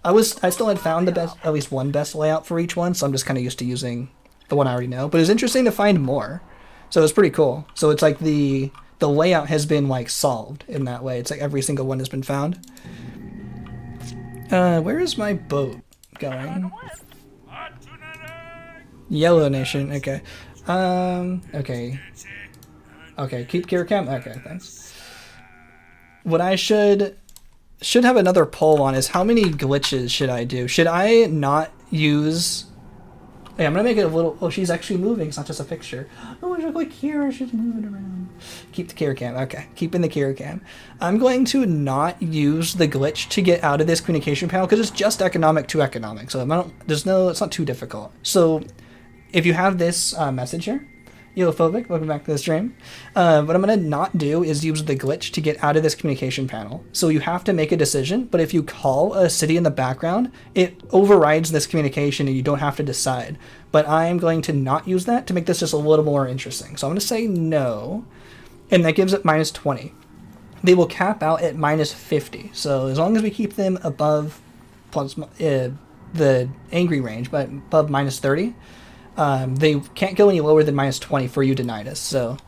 I still had found the best, at least one best layout for each one, so I'm just kind of used to using the one I already know. But it's interesting to find more, so it's pretty cool. So it's like the layout has been like solved in that way. It's like every single one has been found. Where is my boat going? Yellow Nation. Okay. Okay. Okay. Keep gear cam. Okay. Thanks. What I should should have another poll on is how many glitches should I do? Should I not use... Hey, I'm gonna make it a little... Oh, she's actually moving. It's not just a picture. Oh, I look like Kira. She's moving around. Keep the Kira cam. Okay, keeping the Kira cam. I'm going to not use the glitch to get out of this communication panel because it's just economic to economic. So it's not too difficult. So if you have this message here, Yellowphobic, welcome back to the stream. What I'm going to not do is use the glitch to get out of this communication panel. So you have to make a decision, but if you call a city in the background, it overrides this communication and you don't have to decide. But I'm going to not use that to make this just a little more interesting. So I'm going to say no, and that gives it -20. They will cap out at -50. So as long as we keep them above the angry range, but above -30, they can't go any lower than -20 for you denied us. So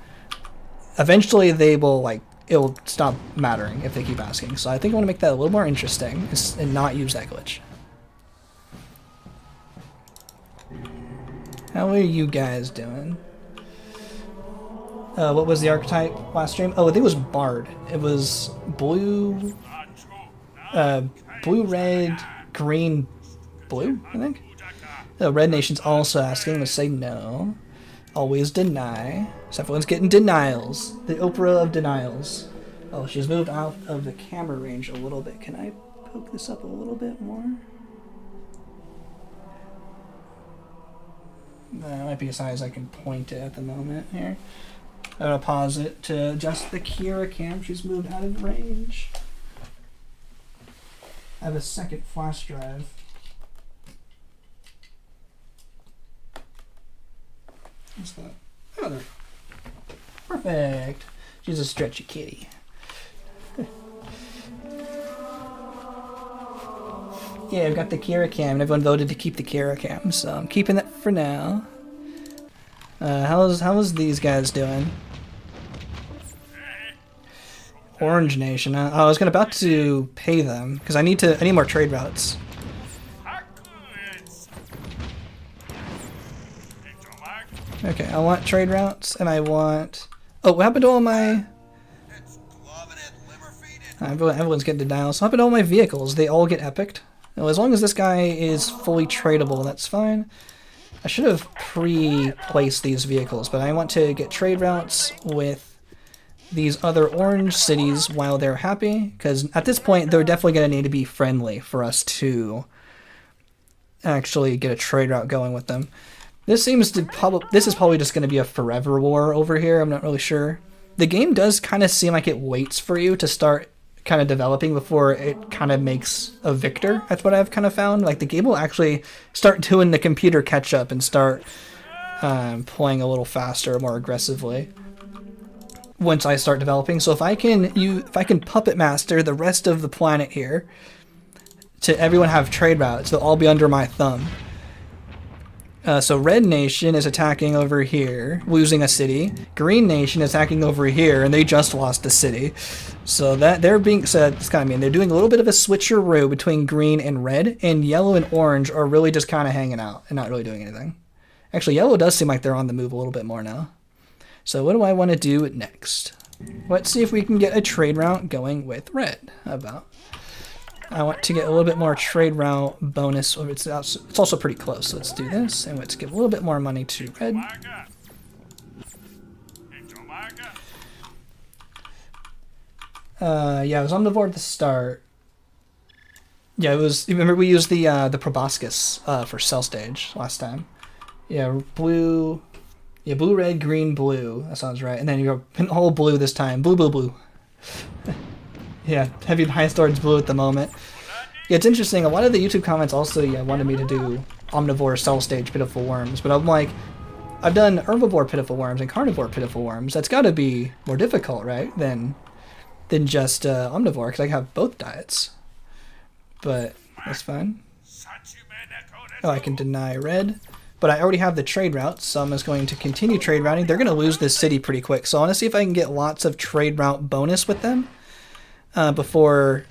eventually they will it'll stop mattering if they keep asking. So I think I want to make that a little more interesting and not use that glitch. How are you guys doing? What was the archetype last stream? Oh, I think it was Bard. It was blue, red, green, blue, I think. Red Nation's also asking. Let's say no. Always deny. So everyone's getting denials. The Oprah of denials. Oh, she's moved out of the camera range a little bit. Can I poke this up a little bit more? That might be a size I can point it at the moment here. I'm going to pause it to adjust the Kira cam. She's moved out of range. I have a second flash drive. What's that? Oh, there. Perfect. She's a stretchy kitty. Yeah, I've got the Kira cam, and everyone voted to keep the Kira cam, so I'm keeping that for now. How's these guys doing? Orange Nation. I was about to pay them because I need more trade routes. Okay, I want trade routes, and I want... Oh, what happened to all my... Everyone's getting denials. What happened to all my vehicles? They all get epicked? Well, as long as this guy is fully tradable, that's fine. I should have pre-placed these vehicles, but I want to get trade routes with these other orange cities while they're happy, because at this point, they're definitely going to need to be friendly for us to actually get a trade route going with them. This is probably just going to be a forever war over here. I'm not really sure. The game does kind of seem like it waits for you to start kind of developing before it kind of makes a victor. That's what I've kind of found. Like the game will actually start doing the computer catch up and start playing a little faster, more aggressively once I start developing. So if I can puppet master the rest of the planet here to everyone have trade routes, they'll all be under my thumb. So Red Nation is attacking over here, losing a city. Green Nation is attacking over here, and they just lost a city. So that it's kind of mean. They're doing a little bit of a switcheroo between green and red, and yellow and orange are really just kind of hanging out and not really doing anything. Actually, yellow does seem like they're on the move a little bit more now. So what do I want to do next? Let's see if we can get a trade route going with red. How about? I want to get a little bit more trade route bonus. It's also pretty close. So let's do this, and let's give a little bit more money to red. Yeah, I was on the board at the start. Yeah, it was. Remember we used the proboscis for cell stage last time. Yeah, blue. Yeah, blue, red, green, blue. That sounds right. And then you go all blue this time. Blue, blue, blue. Yeah, heavy highest towards blue at the moment. Yeah, it's interesting. A lot of the YouTube comments also wanted me to do omnivore cell stage pitiful worms, but I'm like, I've done herbivore pitiful worms and carnivore pitiful worms. That's got to be more difficult, right? Than just omnivore, because I have both diets. But that's fine. Oh, I can deny red. But I already have the trade routes, so I'm just going to continue trade routing. They're going to lose this city pretty quick, so I want to see if I can get lots of trade route bonus with them before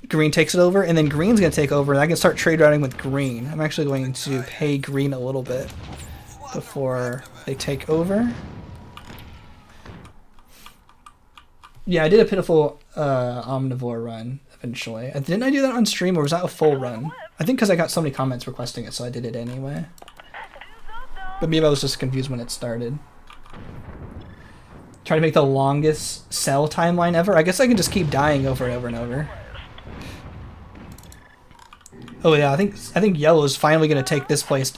green takes it over, and then green's going to take over, and I can start trade routing with green. I'm actually going to pay green a little bit before they take over. Yeah, I did a pitiful omnivore run eventually. Didn't I do that on stream, or was that a full run? I think because I got so many comments requesting it, so I did it anyway. But maybe I was just confused when it started. Try to make the longest cell timeline ever? I guess I can just keep dying over and over and over. Oh yeah, I think Yellow's finally gonna take this place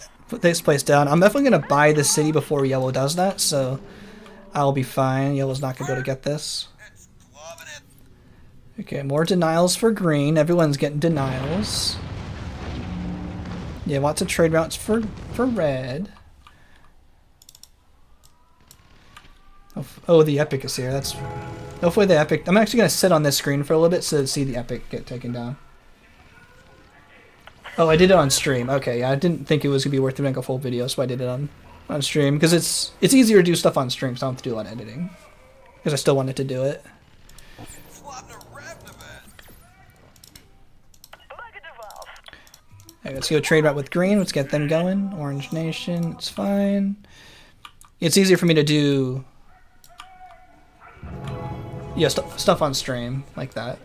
down. I'm definitely gonna buy the city before Yellow does that, so I'll be fine. Yellow's not gonna be able to get this. Okay, more denials for green. Everyone's getting denials. Yeah, lots of trade routes for red. Oh, the epic is here. That's hopefully the epic. I'm actually gonna sit on this screen for a little bit so to see the epic get taken down. Oh, I did it on stream. Okay, yeah, I didn't think it was gonna be worth doing a full video, so I did it on stream because it's easier to do stuff on stream, so I don't have to do a lot of editing. Because I still wanted to do it. Okay, let's go trade route with green. Let's get them going. Orange Nation, it's fine. It's easier for me to do stuff on stream like that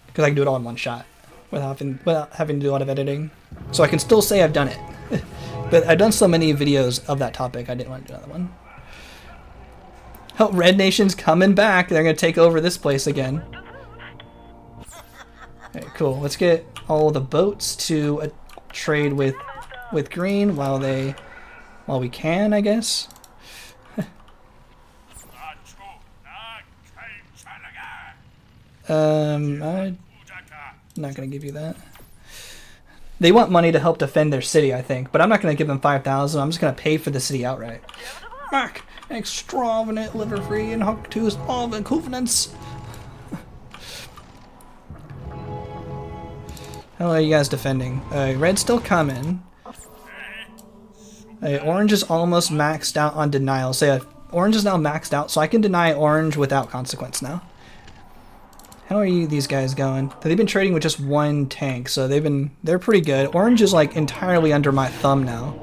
because I can do it all in one shot without having to do a lot of editing. So I can still say I've done it. But I've done so many videos of that topic, I didn't want to do another one. Oh, Red Nation's coming back. They're going to take over this place again. Okay, cool. Let's get all the boats to trade with green while we can, I guess. I'm not going to give you that. They want money to help defend their city, I think, but I'm not going to give them 5,000. I'm just going to pay for the city outright. Mark, extravagant, liver free, and hook to all the covenants. How are you guys defending? Red's still coming. Orange is almost maxed out on denial. So yeah, orange is now maxed out, so I can deny orange without consequence now. How are these guys going? They've been trading with just one tank, so they're pretty good. Orange is like entirely under my thumb now.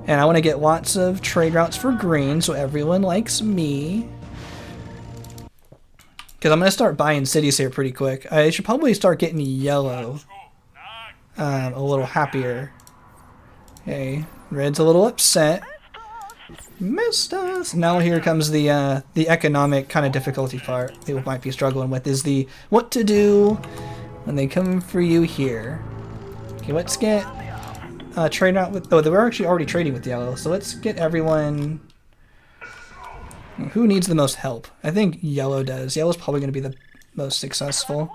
And I want to get lots of trade routes for green, so everyone likes me. Because I'm going to start buying cities here pretty quick. I should probably start getting yellow a little happier. Okay, red's a little upset. Missed us. Now here comes the economic kind of difficulty part people might be struggling with, is the what to do when they come for you here. Okay, let's get trade out with, they were actually already trading with yellow, so let's get everyone. Who needs the most help? I think yellow does. Yellow's probably going to be the most successful.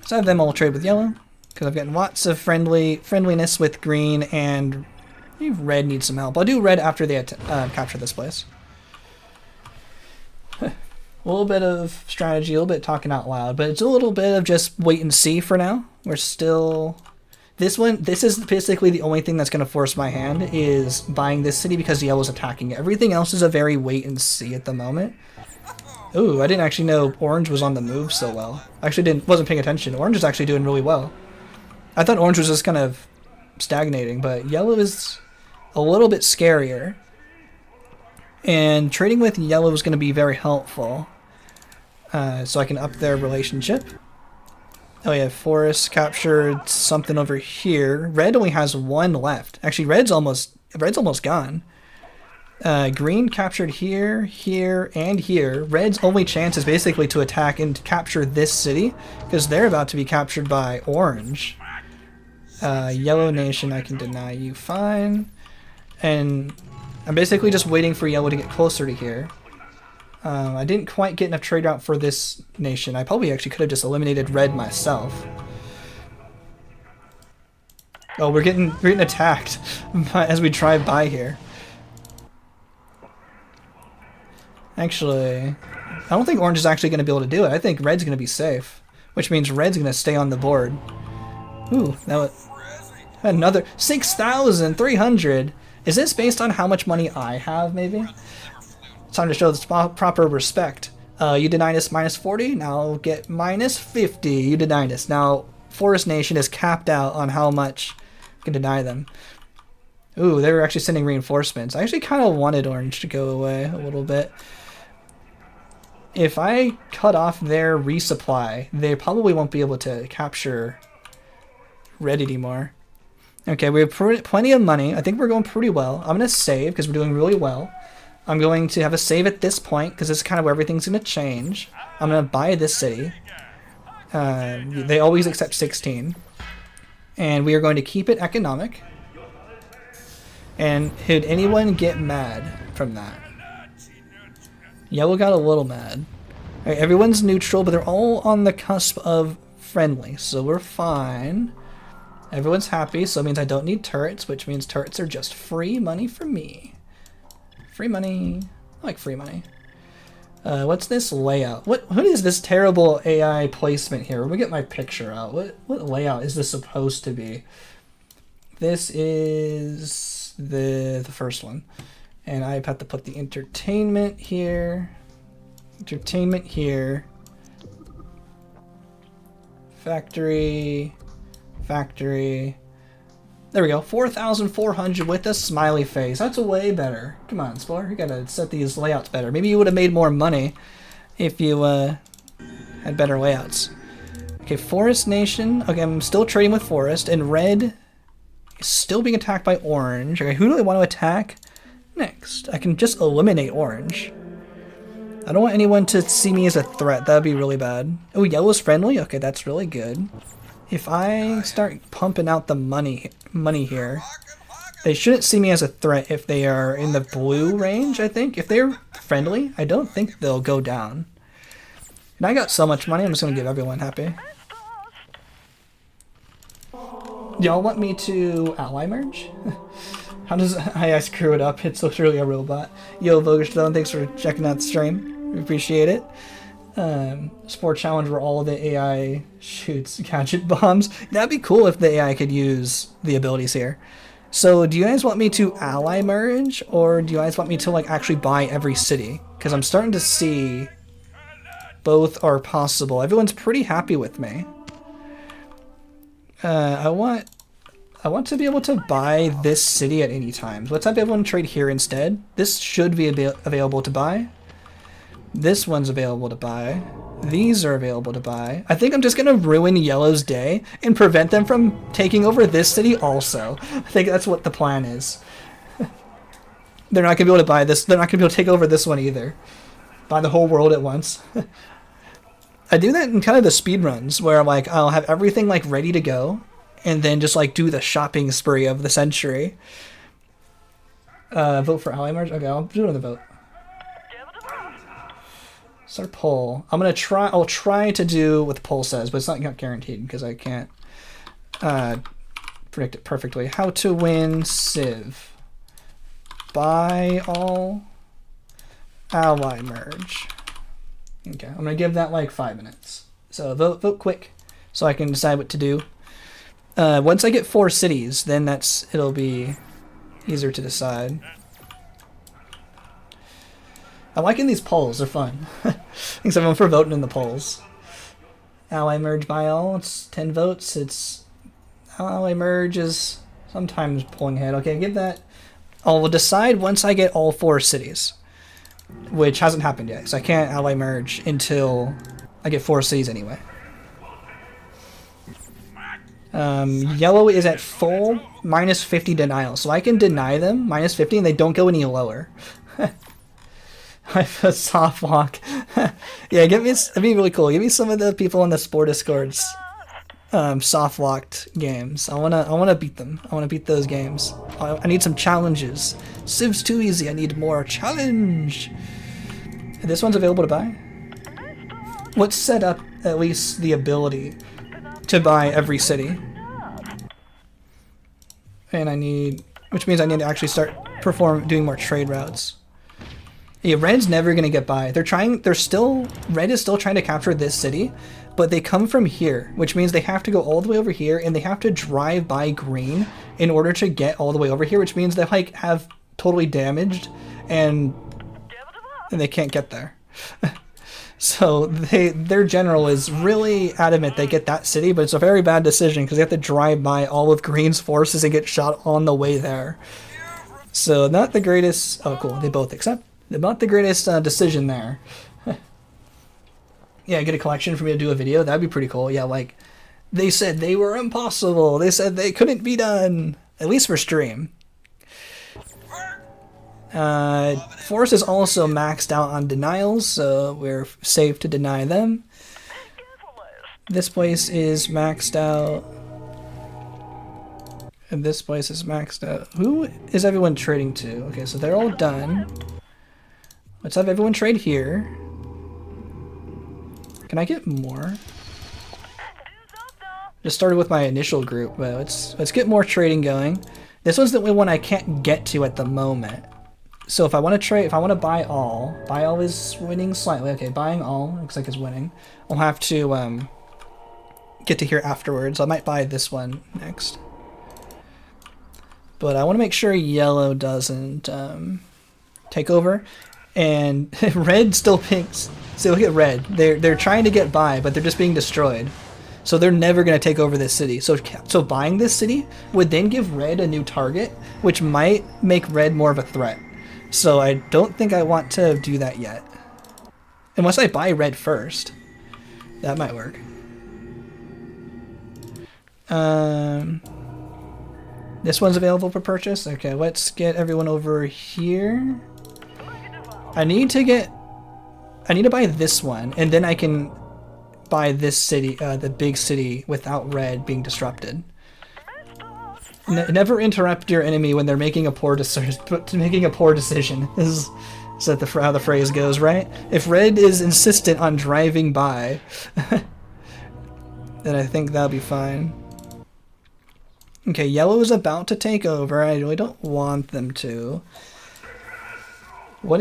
So I have them all trade with yellow because I've gotten lots of friendliness with green, and red needs some help. I'll do red after they capture this place. A little bit of strategy, a little bit talking out loud, but it's a little bit of just wait and see for now. We're still... This is basically the only thing that's going to force my hand, is buying this city because yellow's attacking it. Everything else is a very wait and see at the moment. Ooh, I didn't actually know orange was on the move so well. I actually wasn't paying attention. Orange is actually doing really well. I thought orange was just kind of stagnating, but yellow is a little bit scarier. And trading with yellow is going to be very helpful. So I can up their relationship. Oh yeah, forest captured something over here. Red only has one left. Actually, red's almost gone. Green captured here, here, and here. Red's only chance is basically to attack and capture this city, because they're about to be captured by orange. Yellow Nation, I can deny you, fine. And I'm basically just waiting for yellow to get closer to here. I didn't quite get enough trade route for this nation. I probably actually could have just eliminated red myself. Oh, we're getting attacked as we drive by here. Actually, I don't think orange is actually going to be able to do it. I think red's going to be safe, which means red's going to stay on the board. Ooh, that was another 6,300. Is this based on how much money I have, maybe? It's time to show this proper respect. You denied us minus 40, now get minus 50. You denied us. Now, Forest Nation is capped out on how much you can deny them. Ooh, they were actually sending reinforcements. I actually kind of wanted orange to go away a little bit. if I cut off their resupply, they probably won't be able to capture red anymore. Okay, we have plenty of money. I think we're going pretty well. I'm going to save because we're doing really well. I'm going to have a save at this point because this is kind of where everything's going to change. I'm going to buy this city. They always accept 16. And we are going to keep it economic. And did anyone get mad from that? Yellow got a little mad. Right, everyone's neutral, but they're all on the cusp of friendly, so we're fine. Everyone's happy, so it means I don't need turrets, which means turrets are just free money for me. Free money. I like free money. What's this layout? What is this terrible AI placement here? Let me get my picture out. What layout is this supposed to be? This is the first one. And I have to put the entertainment here. Entertainment here. Factory. Factory. There we go. 4,400 with a smiley face. That's way better. Come on, Spore. You gotta set these layouts better. Maybe you would have made more money if you had better layouts. Okay, Forest Nation. Okay, I'm still trading with Forest. And Red is still being attacked by Orange. Okay, who do I want to attack next? I can just eliminate Orange. I don't want anyone to see me as a threat. That would be really bad. Oh, Yellow's friendly? Okay, that's really good. If I start pumping out the money here, they shouldn't see me as a threat if they are in the blue range, I think. If they're friendly, I don't think they'll go down. And I got so much money, I'm just going to get everyone happy. Y'all want me to ally merge? How does I screw it up? It's literally a robot. Yo, Vogerstone, thanks for checking out the stream. We appreciate it. Spore challenge where all of the AI shoots gadget bombs. That'd be cool if the AI could use the abilities here. So do you guys want me to ally merge, or do you guys want me to like actually buy every city? Because I'm starting to see both are possible. Everyone's pretty happy with me. I want to be able to buy this city at any time. Let's have everyone trade here instead. This should be available to buy. This one's available to buy. These are available to buy. I think I'm just going to ruin Yellow's day and prevent them from taking over this city also. I think that's what the plan is. They're not going to be able to buy this. They're not going to be able to take over this one either. Buy the whole world at once. I do that in kind of the speed runs where like I'll have everything like ready to go and then just like do the shopping spree of the century. Vote for ally merge? Okay, I'll do another vote. Start poll. I'll try to do what the poll says, but it's not guaranteed because I can't predict it perfectly. How to win Civ. Buy all. Ally merge. Okay, I'm gonna give that like 5 minutes. So vote quick so I can decide what to do. Once I get 4 cities, then it'll be easier to decide. I'm liking these polls, they're fun. Thanks everyone for voting in the polls. Ally merge by all, it's 10 votes. It's ally merge is sometimes pulling ahead. Okay, give that. I'll decide once I get all 4 cities, which hasn't happened yet, so I can't ally merge until I get 4 cities anyway. Yellow is at full minus 50 denial, so I can deny them minus 50 and they don't go any lower. I have a soft lock. Yeah, it'd be really cool. Give me some of the people in the Spore Discord's soft locked games. I wanna beat them. I wanna beat those games. I need some challenges. Civ's too easy. I need more challenge. This one's available to buy. Let's set up at least the ability to buy every city. And which means I need to actually start doing more trade routes. Yeah, Red's never gonna get by. Red is still trying to capture this city, but they come from here, which means they have to go all the way over here and they have to drive by green in order to get all the way over here, which means they like have totally damaged and they can't get there. So their general is really adamant they get that city, but it's a very bad decision because they have to drive by all of Green's forces and get shot on the way there. So not the greatest. Oh, cool. They both accept. Not the greatest decision there. Yeah, get a collection for me to do a video. That'd be pretty cool. Yeah, like, they said they were impossible. They said they couldn't be done. At least for stream. Force is also maxed out on denials, so we're safe to deny them. This place is maxed out. And this place is maxed out. Who is everyone trading to? Okay, so they're all done. Let's have everyone trade here. Can I get more? Just started with my initial group, but let's get more trading going. This one's the only one I can't get to at the moment. So if I want to trade, if I want to buy all is winning slightly. Okay, buying all looks like it's winning. I'll have to get to here afterwards. I might buy this one next. But I want to make sure yellow doesn't take over. And red still pinks. See, look at red. They're trying to get by, but they're just being destroyed. So they're never going to take over this city. So buying this city would then give red a new target, which might make red more of a threat. So I don't think I want to do that yet. Unless I buy red first. That might work. This one's available for purchase. Okay, let's get everyone over here. I need to buy this one, and then I can buy this city, the big city, without red being disrupted. Never interrupt your enemy when they're making a poor decision. Is that how the phrase goes, right? If red is insistent on driving by, then I think that'll be fine. Okay, yellow is about to take over. I really don't want them to. How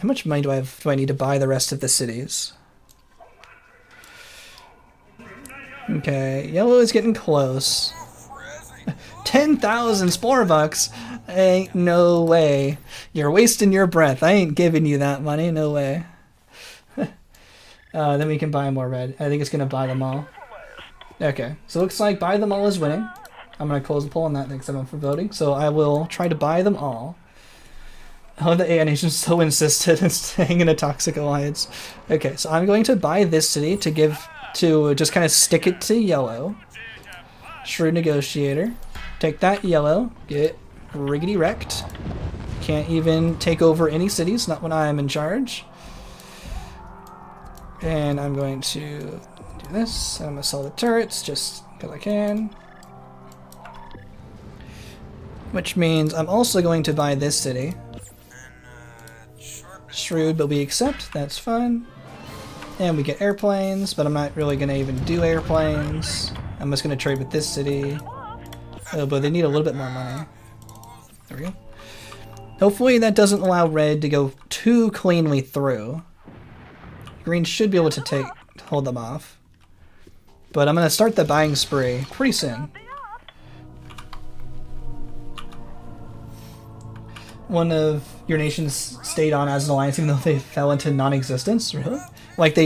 much money do I need to buy the rest of the cities? Okay, yellow is getting close. 10,000 Spore bucks? Ain't no way. You're wasting your breath. I ain't giving you that money. No way. Then we can buy more red. I think it's going to buy them all. Okay, so it looks like buy them all is winning. I'm going to close the poll on that next time for voting. So I will try to buy them all. Oh, the AI Nation's so insistent in staying in a toxic alliance. Okay, so I'm going to buy this city to just kind of stick it to yellow. Shrewd Negotiator. Take that, yellow. Get riggedy wrecked. Can't even take over any cities, not when I'm in charge. And I'm going to do this. I'm going to sell the turrets just because I can. Which means I'm also going to buy this city. Shrewd, but we accept. That's fine. And we get airplanes, but I'm not really going to even do airplanes. I'm just going to trade with this city. Oh, but they need a little bit more money. There we go. Hopefully that doesn't allow red to go too cleanly through. Green should be able to hold them off. But I'm going to start the buying spree pretty soon. One of your nations stayed on as an alliance even though they fell into non-existence? Really? Like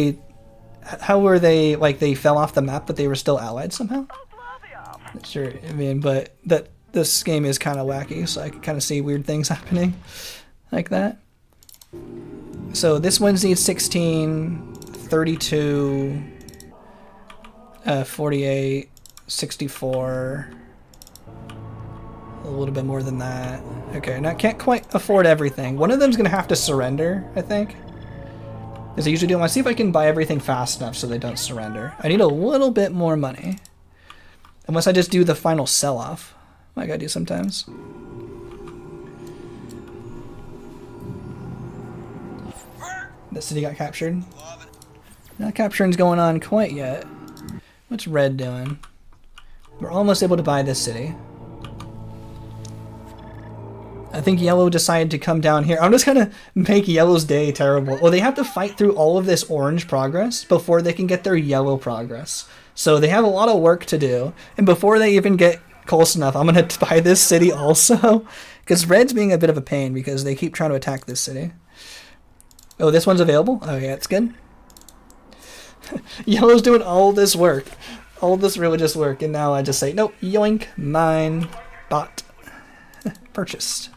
how were they, like they fell off the map but they were still allied somehow? Not sure, I mean, but this game is kind of wacky, so I can kind of see weird things happening like that. So this one needs 16, 32, 48, 64, a little bit more than that. Okay, now I can't quite afford everything. One of them's going to have to surrender, I think. As I usually do. I want to see if I can buy everything fast enough so they don't surrender. I need a little bit more money. Unless I just do the final sell-off, like I do sometimes. The city got captured. Not capturing's going on quite yet. What's red doing? We're almost able to buy this city. I think yellow decided to come down here. I'm just gonna make yellow's day terrible. Well, they have to fight through all of this orange progress before they can get their yellow progress. So they have a lot of work to do. And before they even get close enough, I'm gonna buy this city also. Because red's being a bit of a pain because they keep trying to attack this city. Oh, this one's available? Oh yeah, it's good. Yellow's doing all this work. All this religious work. And now I just say, nope, yoink, mine, bought, purchased.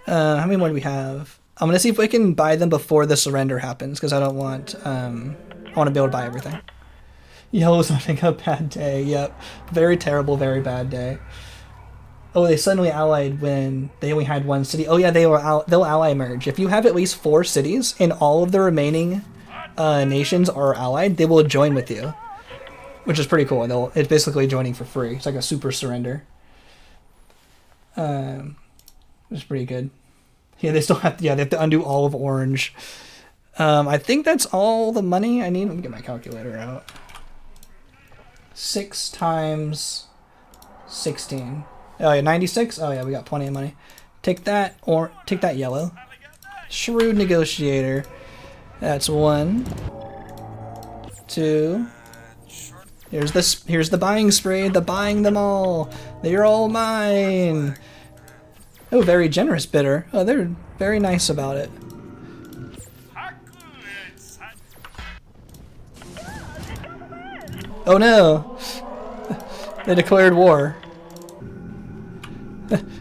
How many more do we have? I'm gonna see if we can buy them before the surrender happens, because I don't want, I want to be able to buy everything. Yellow's having a bad day, yep. Very terrible, very bad day. Oh, they suddenly allied when they only had one city. Oh yeah, they'll ally merge. If you have at least 4 cities and all of the remaining nations are allied, they will join with you, which is pretty cool. It's basically joining for free. It's like a super surrender. It's pretty good. Yeah, they still have to, yeah, they have to undo all of orange. I think that's all the money I need. Let me get my calculator out. 6 times 16. Oh yeah, 96. Oh yeah, we got plenty of money. Take that, or take that yellow. Shrewd negotiator. That's 1, 2. Here's the buying spree. The buying them all. They're all mine. Oh, very generous bidder. Oh, they're very nice about it. Oh no! They declared war.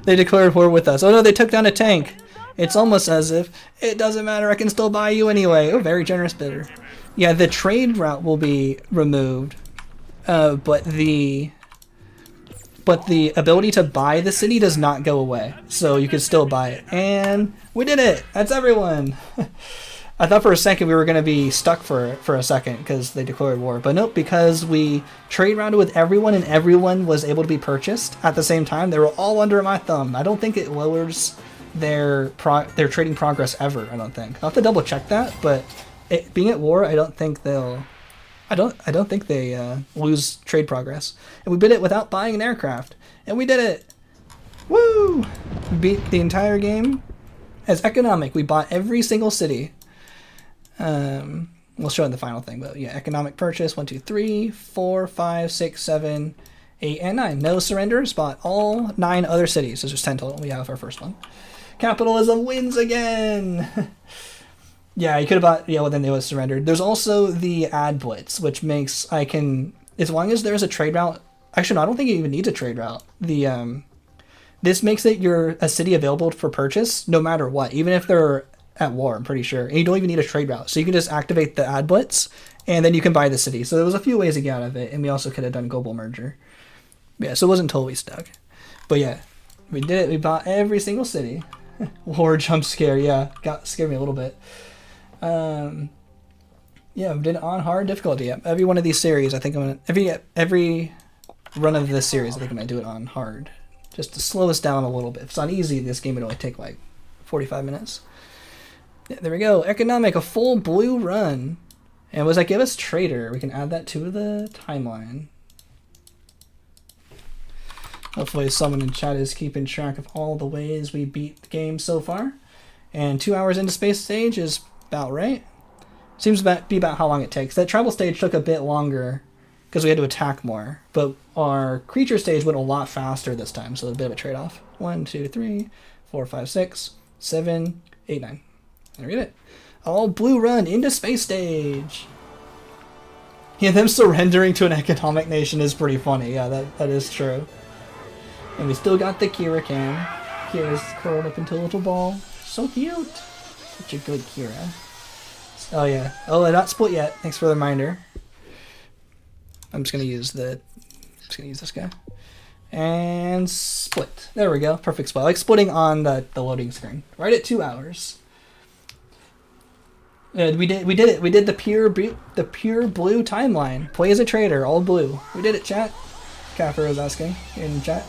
They declared war with us. Oh no, they took down a tank. It's almost as if, it doesn't matter, I can still buy you anyway. Oh, very generous bidder. Yeah, the trade route will be removed. But the ability to buy the city does not go away. So you can still buy it. And we did it! That's everyone! I thought for a second we were going to be stuck for a second because they declared war. But nope, because we trade rounded with everyone and everyone was able to be purchased at the same time. They were all under my thumb. I don't think it lowers their trading progress ever, I don't think. I'll have to double check that, but being at war, I don't think they'll... I don't think they lose trade progress. And we did it without buying an aircraft. And we did it! Woo! We beat the entire game. As economic, we bought every single city. We'll show in the final thing, but yeah, economic purchase, 1, 2, 3, 4, 5, 6, 7, 8, and 9. No surrenders, bought all 9 other cities. So there's 10 total. We have our first one. Capitalism wins again! Yeah, you could have bought, yeah, well then they was surrendered. There's also the ad blitz, which makes I can, as long as there's a trade route, actually no, I don't think it even needs a trade route. This makes it a city available for purchase no matter what, even if they're at war, I'm pretty sure. And you don't even need a trade route. So you can just activate the ad blitz and then you can buy the city. So there was a few ways to get out of it, and we also could have done global merger. Yeah, so it wasn't totally stuck. But yeah, we did it. We bought every single city. War jump scare, yeah, scared me a little bit. Yeah, we did it on hard difficulty. Yeah, every one of these series, I think I'm gonna every run of this series, I think I'm gonna do it on hard, just to slow us down a little bit. If it's on easy, this game would only take like 45 minutes. Yeah, there we go. Economic, a full blue run, and was that give us trader? We can add that to the timeline. Hopefully, someone in chat is keeping track of all the ways we beat the game so far. And 2 hours into space stage is about right. Seems to be about how long it takes. That travel stage took a bit longer because we had to attack more, but our creature stage went a lot faster this time, so a bit of a trade-off. 1, 2, 3, 4, 5, 6, 7, 8, 9. There we get it. All blue run into space stage. Yeah, them surrendering to an economic nation is pretty funny. Yeah, that is true. And we still got the Kira cam. Kira's curled up into a little ball. So cute. Such a good Kira. Oh yeah. Oh, they're not split yet. Thanks for the reminder. I'm just gonna use this guy. And split. There we go. Perfect split. I like splitting on the loading screen. Right at 2 hours. We did it. We did the pure blue timeline. Play as a trader, all blue. We did it, chat. Kaffer was asking in chat.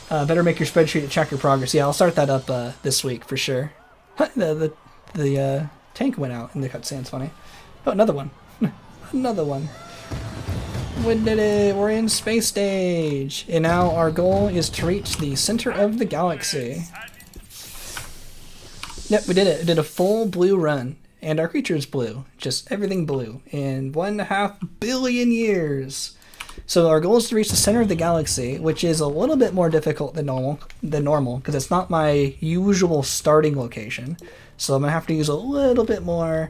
Better make your spreadsheet to check your progress. Yeah, I'll start that up this week for sure. The tank went out in the cutscene's funny. Oh, another one. Another one. We did it. We're in space stage. And now our goal is to reach the center of the galaxy. Yep, we did it. We did a full blue run. And our creature's blue. Just everything blue. In 1.5 billion years. So our goal is to reach the center of the galaxy, which is a little bit more difficult than normal, because it's not my usual starting location. So I'm going to have to use a little bit more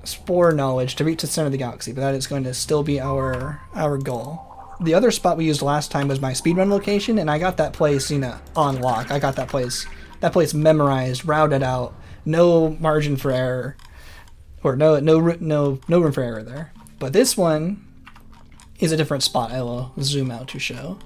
Spore knowledge to reach the center of the galaxy, but that is going to still be our goal. The other spot we used last time was my speedrun location, and I got that place, on lock. I got that place memorized, routed out, no margin for error, or no room for error there. But this one is a different spot. I will zoom out to show.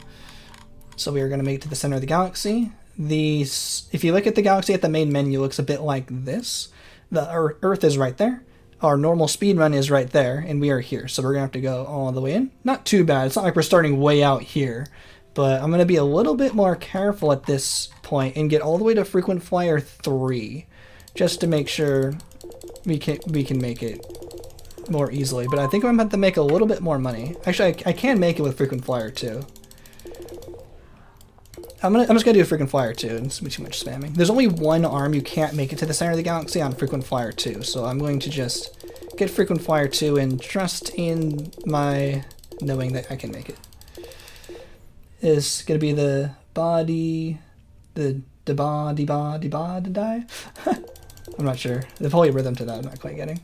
So we are going to make it to the center of the galaxy. If you look at the galaxy at the main menu, it looks a bit like this. The Earth is right there. Our normal speed run is right there, and we are here. So we're going to have to go all the way in. Not too bad. It's not like we're starting way out here. But I'm going to be a little bit more careful at this point and get all the way to Frequent Flyer 3. Just to make sure we can make it more easily. But I think I'm going to have to make a little bit more money. Actually, I can make it with Frequent Flyer 2. I'm just gonna do a Frequent Flyer 2. It's too much spamming. There's only one arm you can't make it to the center of the galaxy on Frequent Flyer 2, so I'm going to just get Frequent Flyer 2 and trust in my knowing that I can make it. It's gonna be the body, the die. I'm not sure. The polyrhythm to that I'm not quite getting.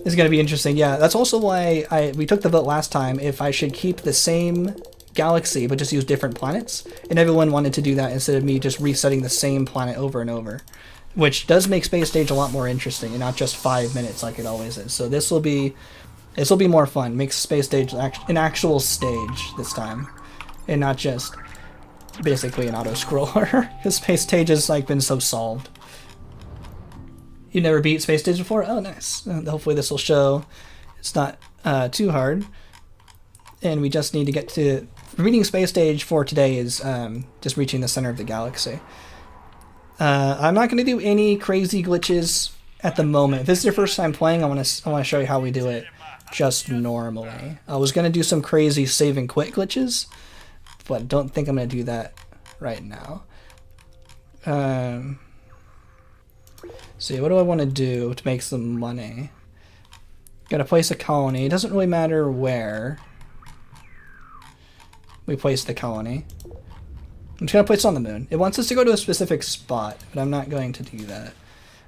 It's gonna be interesting. Yeah, that's also why we took the vote last time if I should keep the same galaxy but just use different planets, and everyone wanted to do that instead of me just resetting the same planet over and over, which does make Space Stage a lot more interesting and not just 5 minutes like it always is. So this will be more fun. Makes Space Stage an actual stage this time and not just basically an auto scroller, because Space Stage has like been so solved. You never beat Space Stage before? Oh, nice. Hopefully this will show it's not too hard, and we just need to get to reading Space Stage for today is just reaching the center of the galaxy. I'm not going to do any crazy glitches at the moment. If this is your first time playing, I want to show you how we do it just normally. I was going to do some crazy save and quit glitches, but I don't think I'm going to do that right now. See, what do I want to do to make some money? Got to place a colony. It doesn't really matter where we place the colony. I'm just going to place it on the moon. It wants us to go to a specific spot, but I'm not going to do that.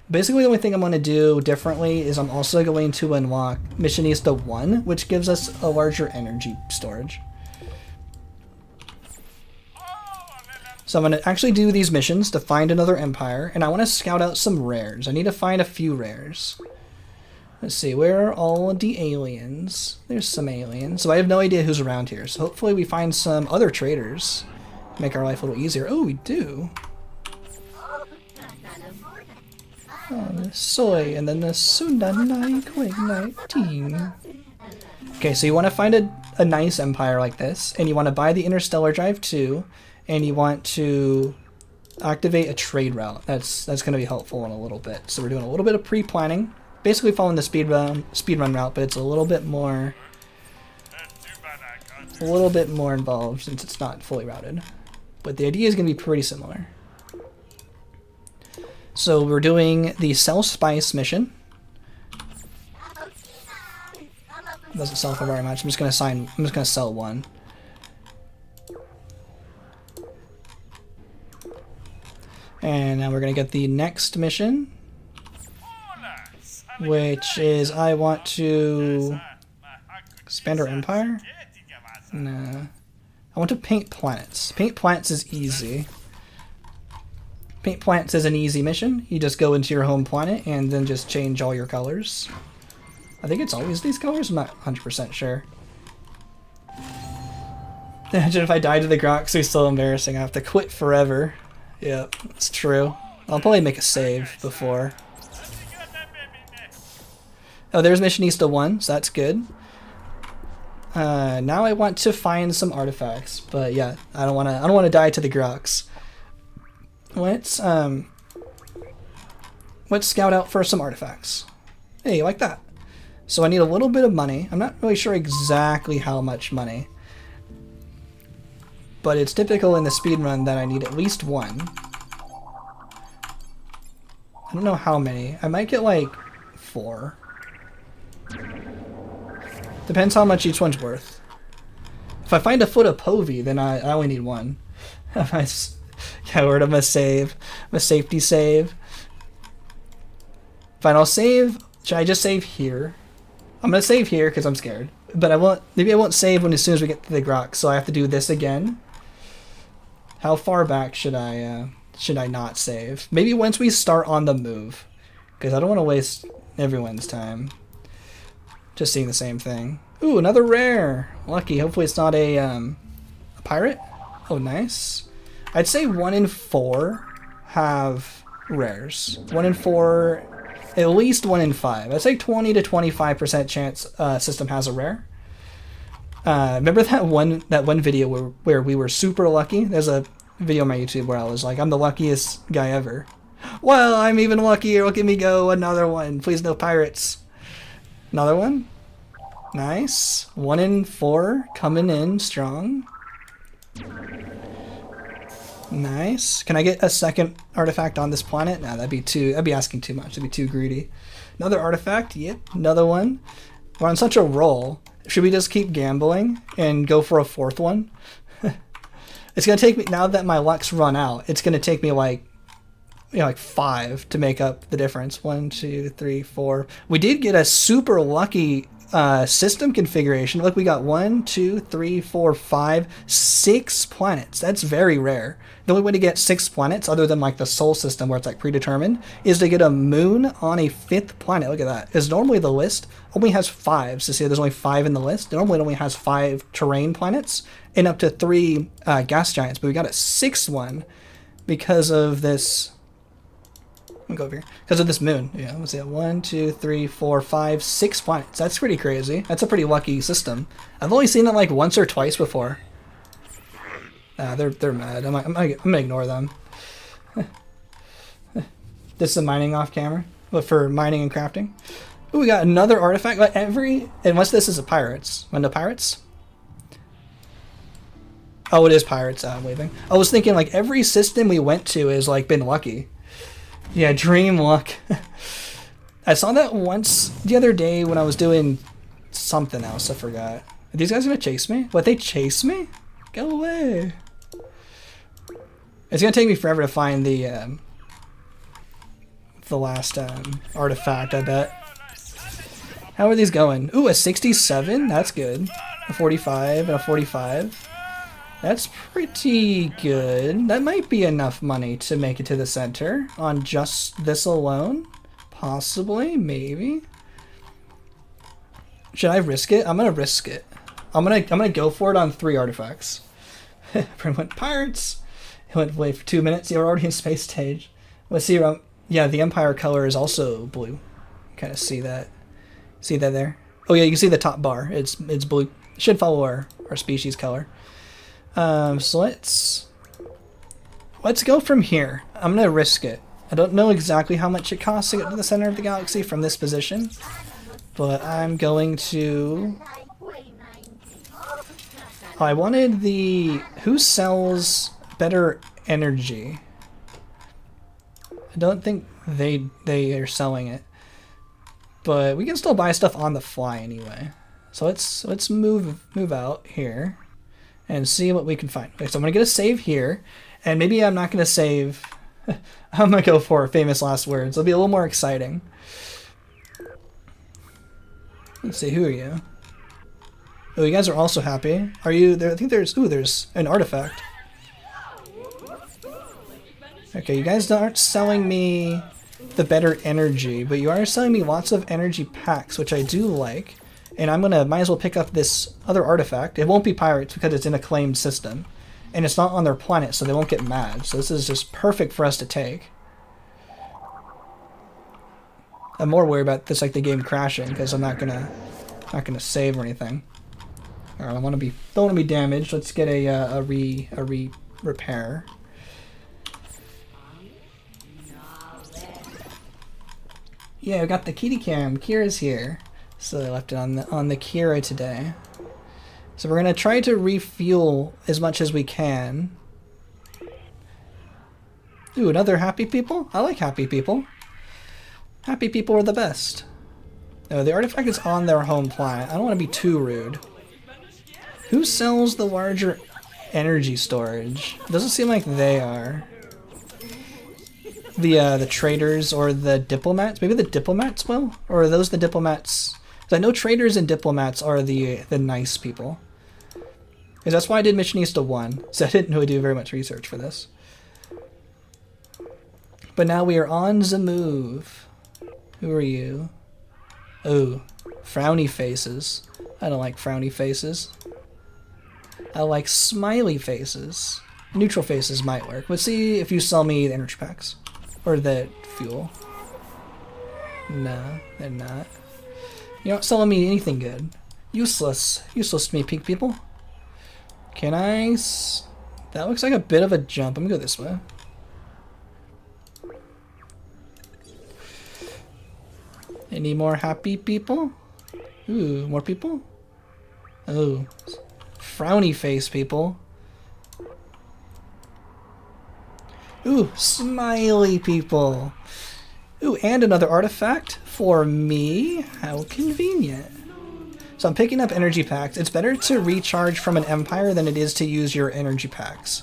Basically, the only thing I'm going to do differently is I'm also going to unlock Missionista 1, which gives us a larger energy storage. So I'm going to actually do these missions to find another empire, and I want to scout out some rares. I need to find a few rares. Let's see, where are all the aliens? There's some aliens. So I have no idea who's around here. So hopefully we find some other traders. Make our life a little easier. Oh, we do. Oh, the soy and then the Sundanai Quick 19. Okay, so you want to find a nice empire like this, and you want to buy the Interstellar Drive 2, and you want to activate a trade route. That's going to be helpful in a little bit. So we're doing a little bit of pre-planning. Basically following the speedrun route, but it's a little bit more involved since it's not fully routed. But the idea is going to be pretty similar. So we're doing the Sell Spice mission. Doesn't sell for very much. I'm just going to sell one. And now we're going to get the next mission, which is I want to expand our empire? Nah. I want to paint planets. Paint planets is easy. Paint planets is an easy mission. You just go into your home planet and then just change all your colors. I think it's always these colors. I'm not 100% sure. Imagine if I died to the Grox, it's so embarrassing. I have to quit forever. Yep, it's true. I'll probably make a save before. Oh, there's Missionista 1, so that's good. Now I want to find some artifacts, but yeah, I don't want to die to the Grox. Let's scout out for some artifacts. Hey, like that. So I need a little bit of money. I'm not really sure exactly how much money, but it's typical in the speedrun that I need at least one. I don't know how many. I might get like 4. Depends how much each one's worth. If I find a foot of Povey, then I only need 1. Yeah, word of a save. A safety save. Fine, I'll save. Should I just save here? I'm gonna save here because I'm scared. But I won't. Maybe I won't save as soon as we get to the Grok, so I have to do this again. How far back should I not save? Maybe once we start on the move. because I don't want to waste everyone's time just seeing the same thing. Ooh, another rare. Lucky. Hopefully it's not a pirate. Oh, nice. I'd say 1 in 4 have rares. 1 in 4, at least 1 in 5. I'd say 20 to 25% chance system has a rare. Remember that one video where we were super lucky? There's a video on my YouTube where I was like, I'm the luckiest guy ever. Well, I'm even luckier. Look at me go. Another one. Please no pirates. Another one. Nice. 1 in 4 coming in strong. Nice. Can I get a second artifact on this planet? No, that'd be asking too much. That'd be too greedy. Another artifact. Yep. Another one. We're on such a roll. Should we just keep gambling and go for a 4th one? It's gonna take me, now that my luck's run out, it's gonna take me like 5 to make up the difference. 1, 2, 3, 4. We did get a super lucky system configuration. Look, we got 1, 2, 3, 4, 5, 6 planets. That's very rare. The only way to get 6 planets, other than like the Sol system where it's like predetermined, is to get a moon on a 5th planet. Look at that. Because normally the list only has 5. So see, there's only 5 in the list. Normally it only has 5 terrain planets and up to 3 gas giants. But we got a 6th one because of this. Let me go over here. Because of this moon. Yeah, let's see. 1, 2, 3, 4, 5, 6 planets. That's pretty crazy. That's a pretty lucky system. I've only seen it like once or twice before. They're mad. I'm gonna ignore them. This is mining off camera, but for mining and crafting. Ooh, we got another artifact. Like unless this is a pirates. When the pirates? Oh, it is pirates. I'm leaving. I was thinking like every system we went to has like been lucky. Yeah, dream luck. I saw that once the other day when I was doing something else. I forgot. Are these guys gonna chase me? What, they chase me? Go away. It's gonna take me forever to find the last artifact, I bet. How are these going? Ooh, a 67? That's good. A 45 and a 45. That's pretty good. That might be enough money to make it to the center on just this alone. Possibly, maybe. Should I risk it? I'm gonna risk it. I'm gonna go for it on 3 artifacts. Everyone went pirates. It went away for 2 minutes. You're already in space stage. Let's see. Yeah, the Empire color is also blue. Kind of see that. See that there? Oh yeah, you can see the top bar. It's blue. It should follow our species color. So let's go from here. I'm gonna risk it. I don't know exactly how much it costs to get to the center of the galaxy from this position, but I'm going to. Oh, I wanted the who sells better energy. I don't think they are selling it, but we can still buy stuff on the fly anyway. So let's move out here and see what we can find. Okay, so I'm gonna get a save here, and maybe I'm not gonna save. I'm gonna go for famous last words. It'll be a little more exciting. Let's see, who are you? Oh, you guys are also happy. Are you there? I think there's an artifact. Okay, you guys aren't selling me the better energy, but you are selling me lots of energy packs, which I do like. And might as well pick up this other artifact. It won't be pirates because it's in a claimed system. And it's not on their planet, so they won't get mad. So this is just perfect for us to take. I'm more worried about this, like the game crashing, because I'm not gonna save or anything. Alright, don't want to be damaged. Let's get a repair. Yeah, we got the kitty cam. Kira's here. So I left it on the Kira today. So we're gonna try to refuel as much as we can. Ooh, another happy people? I like happy people. Happy people are the best. No, the artifact is on their home planet. I don't want to be too rude. Who sells the larger energy storage? It doesn't seem like they are. The traders or the diplomats? Maybe the diplomats will? Or are those the diplomats? Because I know traders and diplomats are the nice people. Because that's why I did Missionista 1. So I didn't really do very much research for this. But now we are on the move. Who are you? Oh, frowny faces. I don't like frowny faces. I like smiley faces. Neutral faces might work. Let's see if you sell me the energy packs. Or the fuel. Nah, they're not. You're not selling me anything good. Useless. Useless to me, pink people. Can I... That looks like a bit of a jump. I'm gonna go this way. Any more happy people? Ooh, more people? Oh. Frowny face people. Ooh, smiley people. Ooh, and another artifact for me. How convenient. So I'm picking up energy packs. It's better to recharge from an empire than it is to use your energy packs.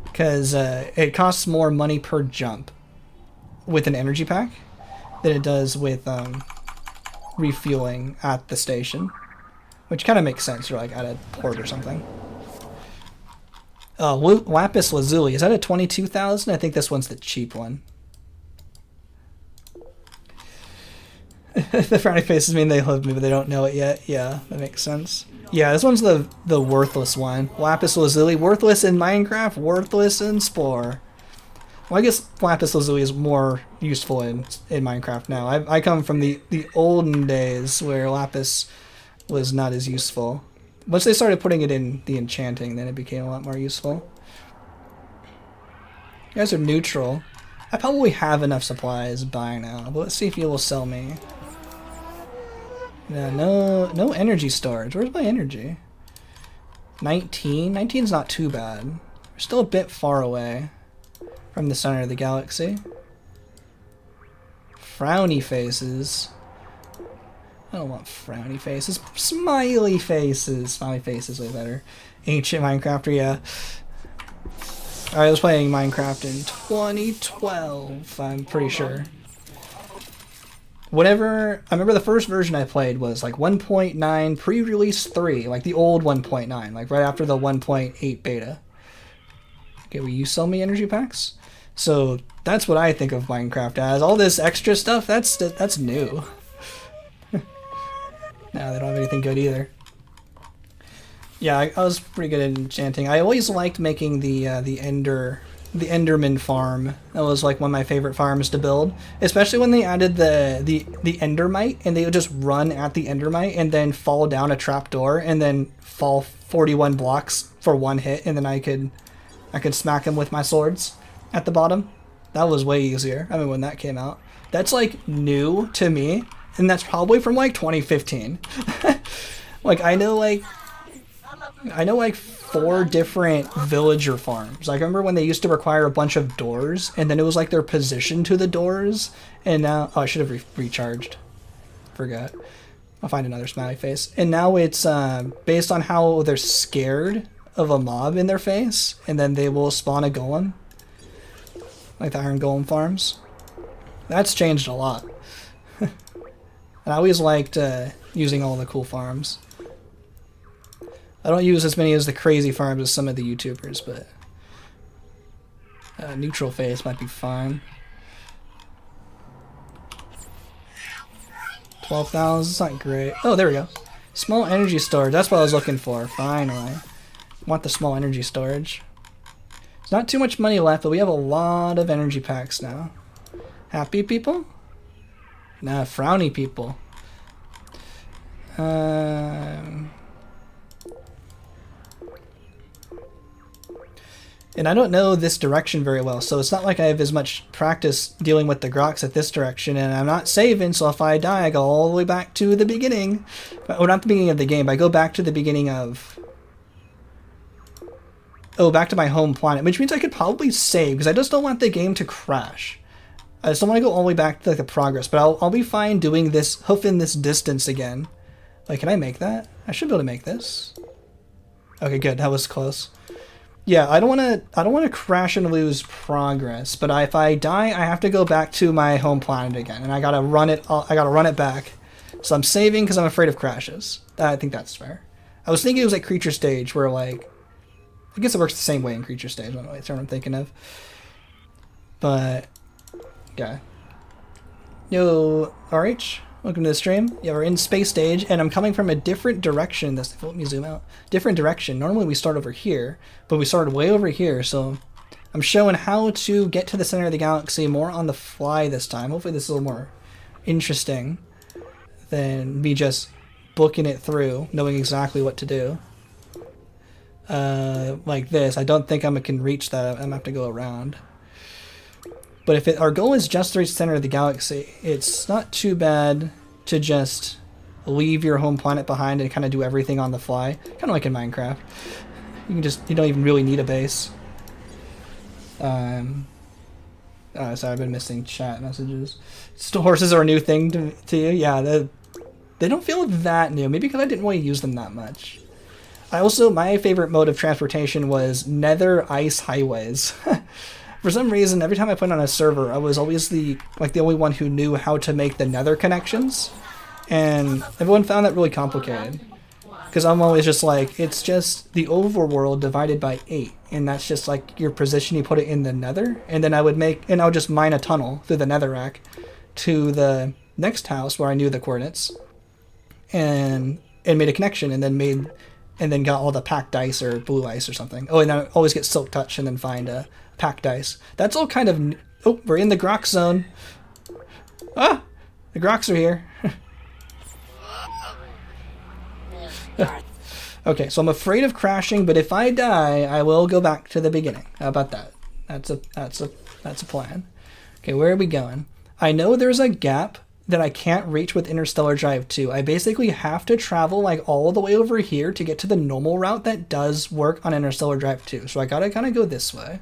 Because it costs more money per jump with an energy pack than it does with refueling at the station. Which kind of makes sense. You're like at a port or something. Oh, Lapis Lazuli. Is that a 22,000? I think this one's the cheap one. The frowny faces mean they love me, but they don't know it yet. Yeah, that makes sense. Yeah, this one's the worthless one. Lapis Lazuli. Worthless in Minecraft, worthless in Spore. Well, I guess Lapis Lazuli is more useful in Minecraft now. I come from the olden days where Lapis was not as useful. Once they started putting it in the enchanting, then it became a lot more useful. You guys are neutral. I probably have enough supplies by now, but let's see if you will sell me. No energy storage. Where's my energy? 19? 19's not too bad. We're still a bit far away from the center of the galaxy. Frowny faces. I don't want frowny faces. Smiley faces. Smiley faces way better. Ancient Minecrafter, yeah. I was playing Minecraft in 2012, I'm pretty sure. Whenever, I remember the first version I played was like 1.9 pre-release 3, like the old 1.9, like right after the 1.8 beta. Okay, will you sell me energy packs? So that's what I think of Minecraft as. All this extra stuff, that's new. No, they don't have anything good either. Yeah, I was pretty good at enchanting. I always liked making the Enderman farm. That was like one of my favorite farms to build, especially when they added the Endermite, and they would just run at the Endermite and then fall down a trapdoor and then fall 41 blocks for one hit, and then I could smack him with my swords at the bottom. That was way easier. I mean, when that came out, that's like new to me, and that's probably from like 2015. Like I know like 4 different villager farms. I remember when they used to require a bunch of doors, and then it was like their position to the doors, and now... Oh, I should have recharged. Forgot. I'll find another smiley face. And now it's based on how they're scared of a mob in their face, and then they will spawn a golem. Like the Iron Golem farms. That's changed a lot. And I always liked using all the cool farms. I don't use as many as the crazy farms as some of the YouTubers, but neutral face might be fine. 12,000, it's not great. Oh, there we go. Small energy storage, that's what I was looking for, finally. Want the small energy storage. There's not too much money left, but we have a lot of energy packs now. Happy people? Nah, frowny people. And I don't know this direction very well, so it's not like I have as much practice dealing with the groks at this direction, and I'm not saving, so if I die, I go all the way back to the beginning. Well, not the beginning of the game, but I go back to the beginning of... Oh, back to my home planet, which means I could probably save, because I just don't want the game to crash. I just don't want to go all the way back to like, the progress, but I'll be fine doing this, hoofing this distance again. Like, can I make that? I should be able to make this. Okay, good, that was close. Yeah, I don't want to crash and lose progress, but if I die, I have to go back to my home planet again, and I gotta run it back. So I'm saving because I'm afraid of crashes. I think that's fair. I was thinking it was like Creature Stage, where like, I guess it works the same way in Creature Stage. I don't know, that's what I'm thinking of. But yeah, Yo, RH, welcome to the stream. Yeah, we're in space stage, and I'm coming from a different direction. Let me zoom out. Different direction. Normally we start over here, but we started way over here, so I'm showing how to get to the center of the galaxy more on the fly this time. Hopefully this is a little more interesting than me just booking it through, knowing exactly what to do. Like this. I don't think I can reach that. I'm going to have to go around. But if our goal is just to reach the center of the galaxy, it's not too bad to just leave your home planet behind and kind of do everything on the fly. Kind of like in Minecraft. You don't even really need a base. Sorry, I've been missing chat messages. Horses are a new thing to you? Yeah, they don't feel that new. Maybe because I didn't really use them that much. My favorite mode of transportation was nether ice highways. For some reason, every time I put on a server, I was always the only one who knew how to make the nether connections, and everyone found that really complicated. Because I'm always just like, it's just the overworld divided by 8, and that's just like your position. You put it in the nether, and then I would just mine a tunnel through the netherrack to the next house where I knew the coordinates, and made a connection, and then got all the packed ice or blue ice or something. Oh, and I always get silk touch and then find a packed ice. That's all kind of... Oh, we're in the Grok zone. Ah! The Groks are here. Okay, so I'm afraid of crashing, but if I die, I will go back to the beginning. How about that? That's a plan. Okay, where are we going? I know there's a gap that I can't reach with Interstellar Drive 2. I basically have to travel like all the way over here to get to the normal route that does work on Interstellar Drive 2. So I gotta kind of go this way.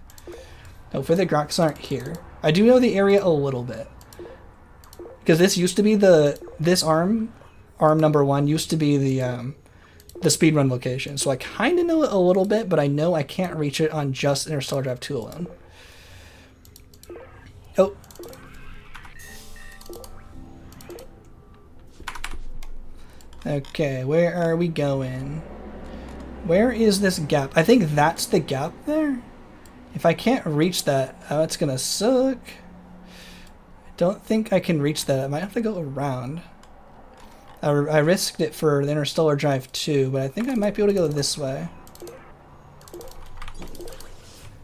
Hopefully the Groks aren't here. I do know the area a little bit. Because this used to be this arm number 1 used to be the speedrun location. So I kind of know it a little bit, but I know I can't reach it on just Interstellar Drive 2 alone. Oh. Okay, where are we going? Where is this gap? I think that's the gap there. If I can't reach that, that's gonna suck. I don't think I can reach that. I might have to go around. I risked it for the Interstellar Drive 2, but I think I might be able to go this way.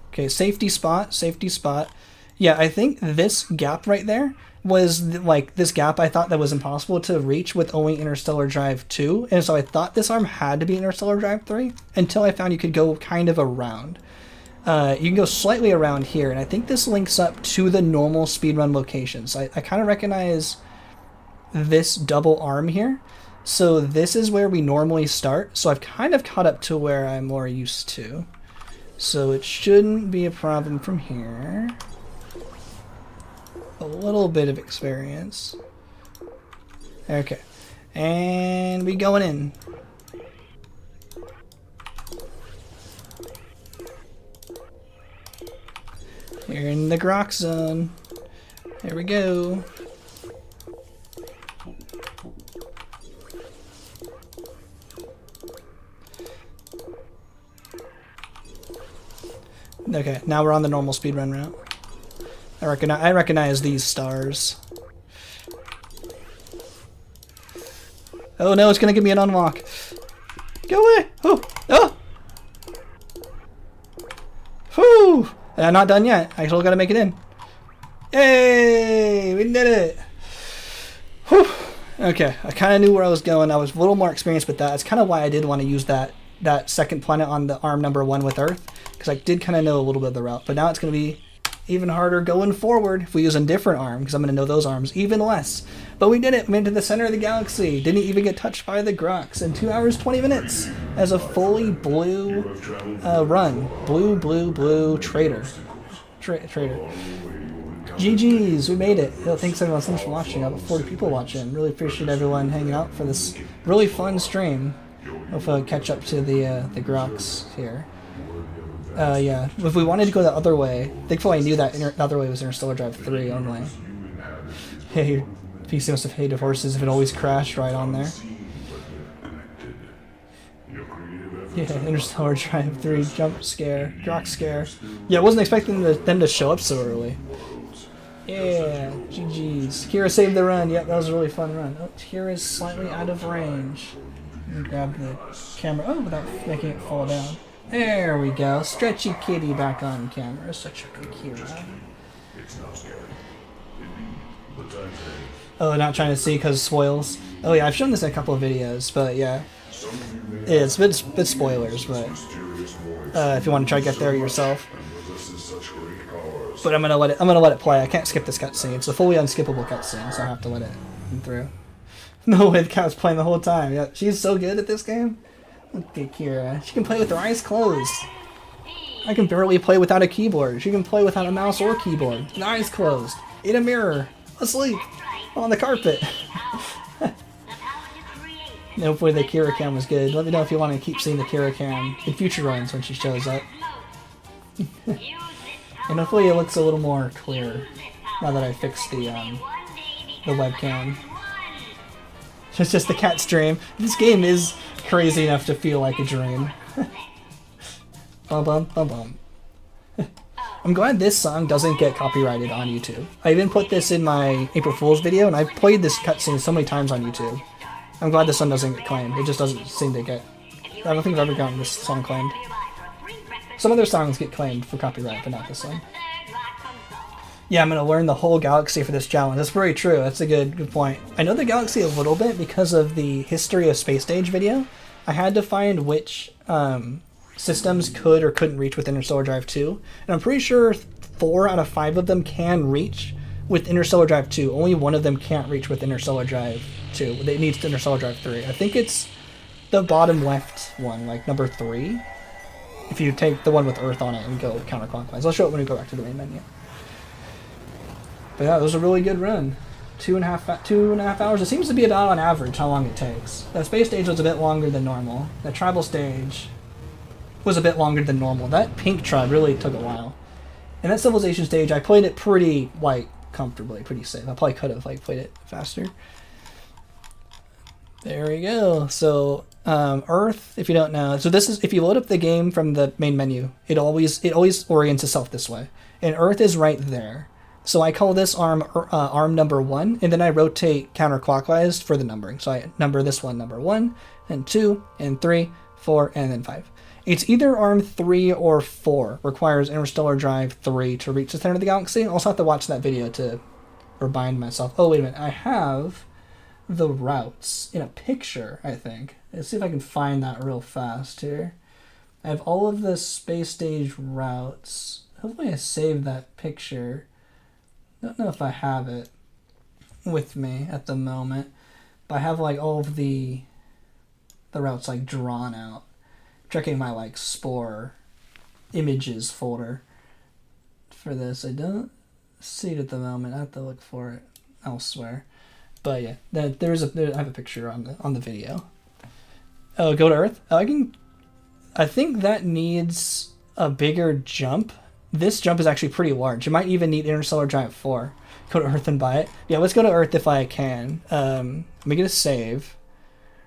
Okay, safety spot, safety spot. Yeah, I think this gap right there was like this gap I thought that was impossible to reach with only Interstellar Drive 2, and so I thought this arm had to be Interstellar Drive 3 until I found you could go kind of around. You can go slightly around here, and I think this links up to the normal speedrun locations. I kind of recognize this double arm here, so this is where we normally start, so I've kind of caught up to where I'm more used to. So it shouldn't be a problem from here. A little bit of experience. Okay. And we going in. We're in the Grok zone. There we go. Okay, now we're on the normal speedrun route. I recognize these stars. Oh no, it's gonna give me an unlock. Go away! Oh! Oh! Whew! I'm not done yet. I still gotta make it in. Yay! We did it! Whew! Okay, I kind of knew where I was going. I was a little more experienced with that. That's kind of why I did want to use that second planet on the arm number 1 with Earth, because I did kind of know a little bit of the route. But now it's going to be even harder going forward if we use a different arm, because I'm going to know those arms even less. But we did it. We went to the center of the galaxy. Didn't even get touched by the Groks in 2 hours 20 minutes as a fully blue run. Blue trader. Trader. GG's, we made it. Thanks everyone so much for watching. I have 40 people watching. Really appreciate everyone hanging out for this really fun stream. Hopefully I'll catch up to the Groks here. Yeah, if we wanted to go the other way, thankfully I knew that the other way was Interstellar Drive 3 only. Hey, PC must have hated horses if it always crashed right on there. Yeah, Interstellar Drive 3 jump scare, Grok scare. Yeah, I wasn't expecting them to show up so early. Yeah, GG's. Kira saved the run. Yep, that was a really fun run. Oh, Kira's slightly out of range. Let me grab the camera. Oh, without making it fall down. There we go. Stretchy kitty back on camera. Such a good Kira. Oh, not trying to see because spoils. Oh yeah, I've shown this in a couple of videos, but yeah. It's a bit spoilers, but if you want to try to get there yourself. But I'm gonna let it play. I can't skip this cutscene. It's a fully unskippable cutscene, so I have to let it come through. No way, the cat's playing the whole time. Yeah, she's so good at this game. Look at Kira. She can play with her eyes closed. I can barely play without a keyboard. She can play without a mouse or keyboard. With eyes closed. In a mirror. Asleep. On the carpet. Hopefully the Kira cam was good. Let me know if you want to keep seeing the Kira cam in future runs when she shows up. And hopefully it looks a little more clear now that I fixed the webcam. It's just the cat stream. This game is crazy enough to feel like a dream. Bum bum bum bum. I'm glad this song doesn't get copyrighted on YouTube. I even put this in my April Fool's video, and I've played this cutscene so many times on YouTube. I'm glad this one doesn't get claimed. It just doesn't seem to get... I don't think I've ever gotten this song claimed. Some other songs get claimed for copyright, but not this one. Yeah, I'm going to learn the whole galaxy for this challenge. That's very true. That's a good point. I know the galaxy a little bit because of the History of Space Stage video. I had to find which systems could or couldn't reach with Interstellar Drive 2. And I'm pretty sure 4 out of 5 of them can reach with Interstellar Drive 2. Only one of them can't reach with Interstellar Drive 2. It needs Interstellar Drive 3. I think it's the bottom left one, like number 3. If you take the one with Earth on it and go counterclockwise. I'll show it when we go back to the main menu. But yeah, it was a really good run. 2.5 hours. It seems to be about on average how long it takes. That space stage was a bit longer than normal. That tribal stage was a bit longer than normal. That pink tribe really took a while. And that civilization stage, I played it pretty, comfortably, pretty safe. I probably could have, played it faster. There we go. So, Earth, if you don't know. So this is, if you load up the game from the main menu, it always orients itself this way. And Earth is right there. So I call this arm number 1, and then I rotate counterclockwise for the numbering. So I number this one number 1, and 2, and 3, 4, and then 5. It's either arm 3 or 4. Requires Interstellar Drive 3 to reach the center of the galaxy. I also have to watch that video to remind myself. Oh, wait a minute. I have the routes in a picture, I think. Let's see if I can find that real fast here. I have all of the space stage routes. Hopefully I saved that picture. I don't know if I have it with me at the moment, but I have all of the routes drawn out. Checking my Spore images folder for this. I don't see it at the moment. I have to look for it elsewhere. But yeah, I have a picture on the video. Oh, go to Earth. I think that needs a bigger jump. This jump is actually pretty large. You might even need Interstellar Drive 4. Go to Earth and buy it. Yeah, let's go to Earth if I can. Let me get a save.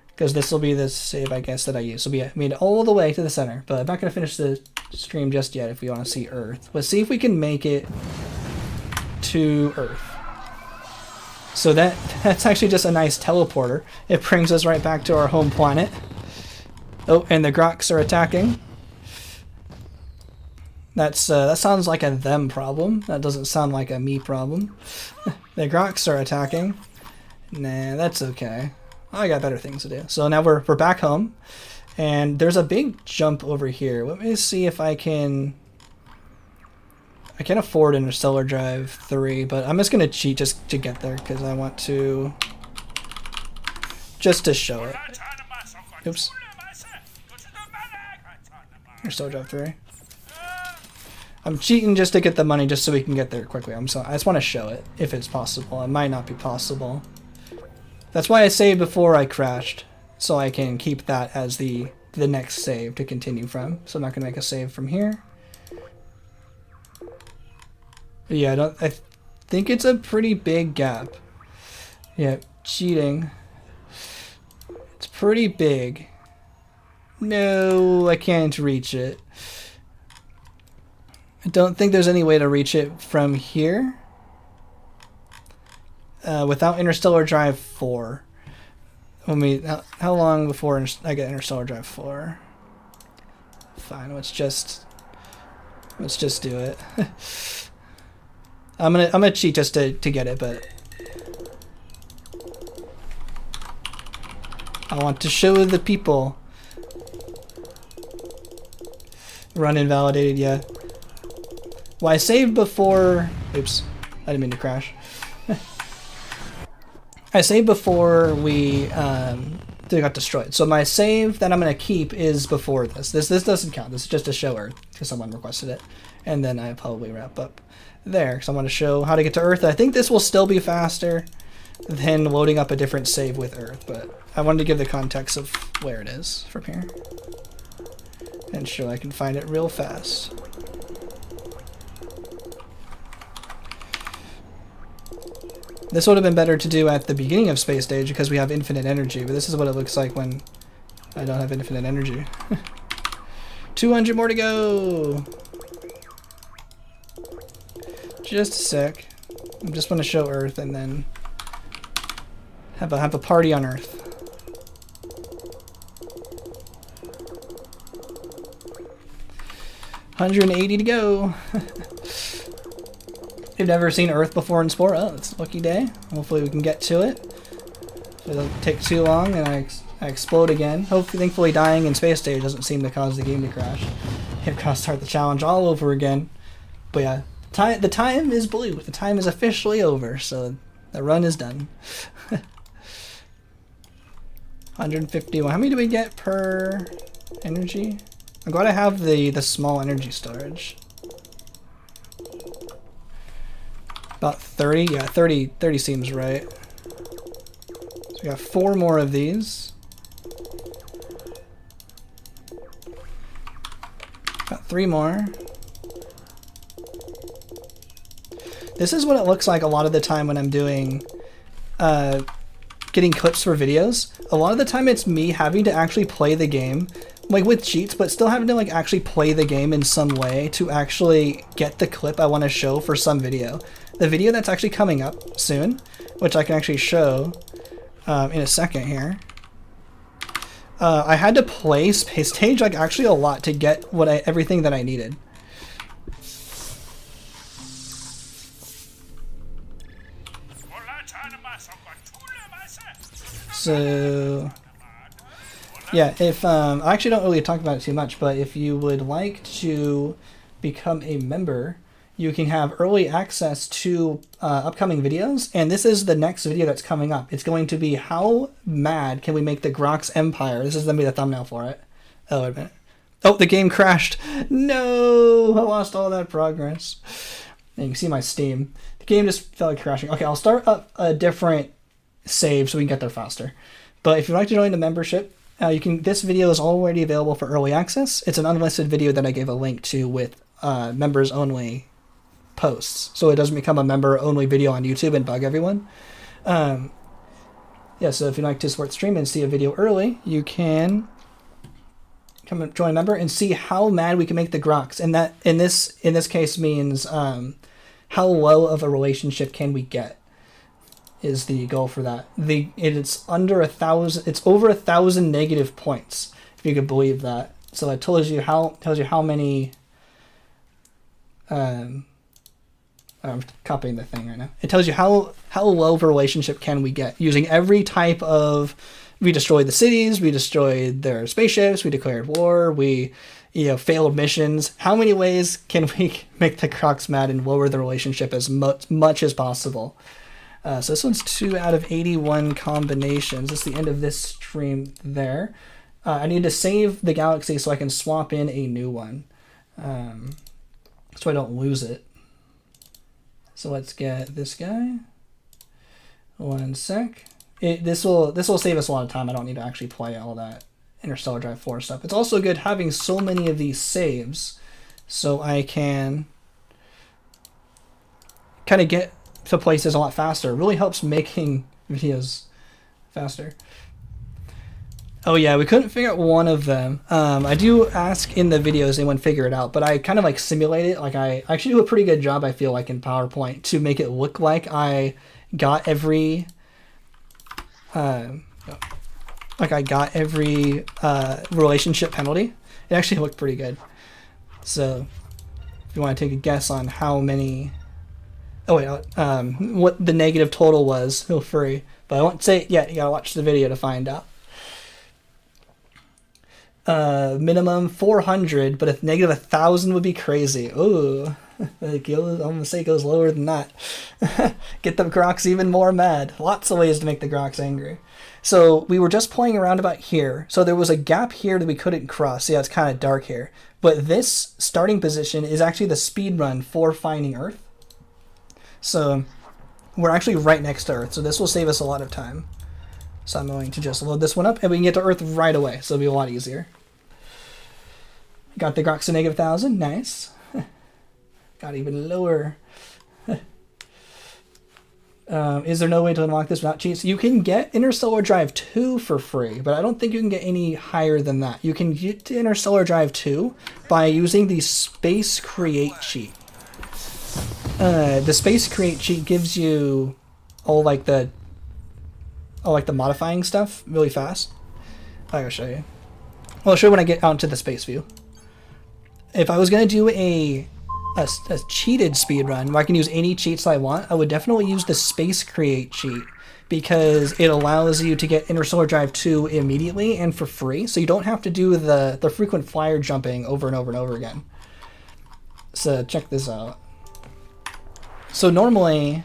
Because this will be the save, I guess, that I use. So we made it all the way to the center. But I'm not going to finish the stream just yet if we want to see Earth. Let's see if we can make it to Earth. So that's actually just a nice teleporter. It brings us right back to our home planet. Oh, and the Groks are attacking. That sounds like a them problem. That doesn't sound like a me problem. The Groks are attacking. Nah, that's okay. I got better things to do. So now we're back home, and there's a big jump over here. Let me see if I can. I can't afford Interstellar Drive 3, but I'm just gonna cheat just to get there because I want to. Just to show it. Oops. Interstellar Drive 3. I'm cheating just to get the money, just so we can get there quickly. I just want to show it, if it's possible. It might not be possible. That's why I saved before I crashed, so I can keep that as the next save to continue from. So I'm not going to make a save from here. But yeah, I think it's a pretty big gap. Yeah, cheating. It's pretty big. No, I can't reach it. I don't think there's any way to reach it from here. without Interstellar Drive 4. How long before I get Interstellar Drive 4? Fine, let's just do it. I'm gonna cheat just to get it, but I want to show the people. Run invalidated, yeah. Well, I saved before. Oops, I didn't mean to crash. I saved before they got destroyed. So my save that I'm gonna keep is before this. This doesn't count. This is just to show Earth because someone requested it, and then I probably wrap up there because I want to show how to get to Earth. I think this will still be faster than loading up a different save with Earth, but I wanted to give the context of where it is from here and show I can find it real fast. This would have been better to do at the beginning of Space Stage because we have infinite energy, but this is what it looks like when I don't have infinite energy. 200 more to go! Just a sec. I just want to show Earth and then have a party on Earth. $180 to go! You've never seen Earth before in Spore? Oh, it's a lucky day. Hopefully we can get to it. It doesn't take too long and I explode again. Thankfully dying in Space Stage doesn't seem to cause the game to crash. You've got to start the challenge all over again. But yeah, the time is blue. The time is officially over, so the run is done. 151. How many do we get per energy? I'm glad I have the small energy storage. About 30? Yeah, 30 seems right. So we got 4 more of these. Got 3 more. This is what it looks like a lot of the time when I'm doing getting clips for videos. A lot of the time it's me having to actually play the game, like with cheats, but still having to like actually play the game in some way to actually get the clip I want to show for some video. The video that's actually coming up soon, which I can actually show in a second here. I had to play Space Stage like actually a lot to get everything that I needed. So yeah, if I actually don't really talk about it too much, but if you would like to become a member, you can have early access to upcoming videos, and this is the next video that's coming up. It's going to be how mad can we make the Grox Empire. This is going to be the thumbnail for it. Oh, wait a minute. Oh, the game crashed. No, I lost all that progress. And you can see my Steam. The game just felt like crashing. Okay, I'll start up a different save so we can get there faster. But if you'd like to join the membership, this video is already available for early access. It's an unlisted video that I gave a link to with members only posts, so it doesn't become a member only video on YouTube and bug everyone. Yeah, so if you'd like to support the stream and see a video early, you can come and join a member and see how mad we can make the Grox. And that in this case means how low of a relationship can we get is the goal for that. It's under 1,000. It's over 1,000 negative points, if you could believe that. So it tells you how many. I'm copying the thing right now. It tells you how low of a relationship can we get using every type of. We destroyed the cities. We destroyed their spaceships. We declared war. We, failed missions. How many ways can we make the Crocs mad and lower the relationship as much as possible? So this one's 2 out of 81 combinations. That's the end of this stream there. I need to save the galaxy so I can swap in a new one, so I don't lose it. So let's get this guy. 1 sec. This will save us a lot of time. I don't need to actually play all that Interstellar Drive 4 stuff. It's also good having so many of these saves so I can kind of get to places a lot faster. It really helps making videos faster. Oh yeah, we couldn't figure out one of them. I do ask in the videos anyone figure it out, but I kind of like simulate it. Like I actually do a pretty good job, I feel like, in PowerPoint to make it look like I got every relationship penalty. It actually looked pretty good. So if you want to take a guess on how many, what the negative total was, feel free. But I won't say it yet. You gotta watch the video to find out. Minimum 400, but if negative 1,000 would be crazy. Ooh, I'm gonna say it goes lower than that. Get the Groks even more mad. Lots of ways to make the Groks angry. So we were just playing around about here. So there was a gap here that we couldn't cross. Yeah, it's kind of dark here. But this starting position is actually the speed run for finding Earth. So we're actually right next to Earth. So this will save us a lot of time. So I'm going to just load this one up and we can get to Earth right away. So it'll be a lot easier. Got the Groks to negative 1,000. Nice. Got even lower. Is there no way to unlock this without cheats? You can get Interstellar Drive 2 for free, but I don't think you can get any higher than that. You can get to Interstellar Drive 2 by using the Space Create cheat. The Space Create cheat gives you all like the modifying stuff really fast. I'll show you. Well, I'll show you when I get out into the space view. If I was going to do a cheated speedrun where I can use any cheats I want, I would definitely use the Space Create cheat because it allows you to get Interstellar Drive 2 immediately and for free, so you don't have to do the frequent flyer jumping over and over and over again. So check this out. So normally,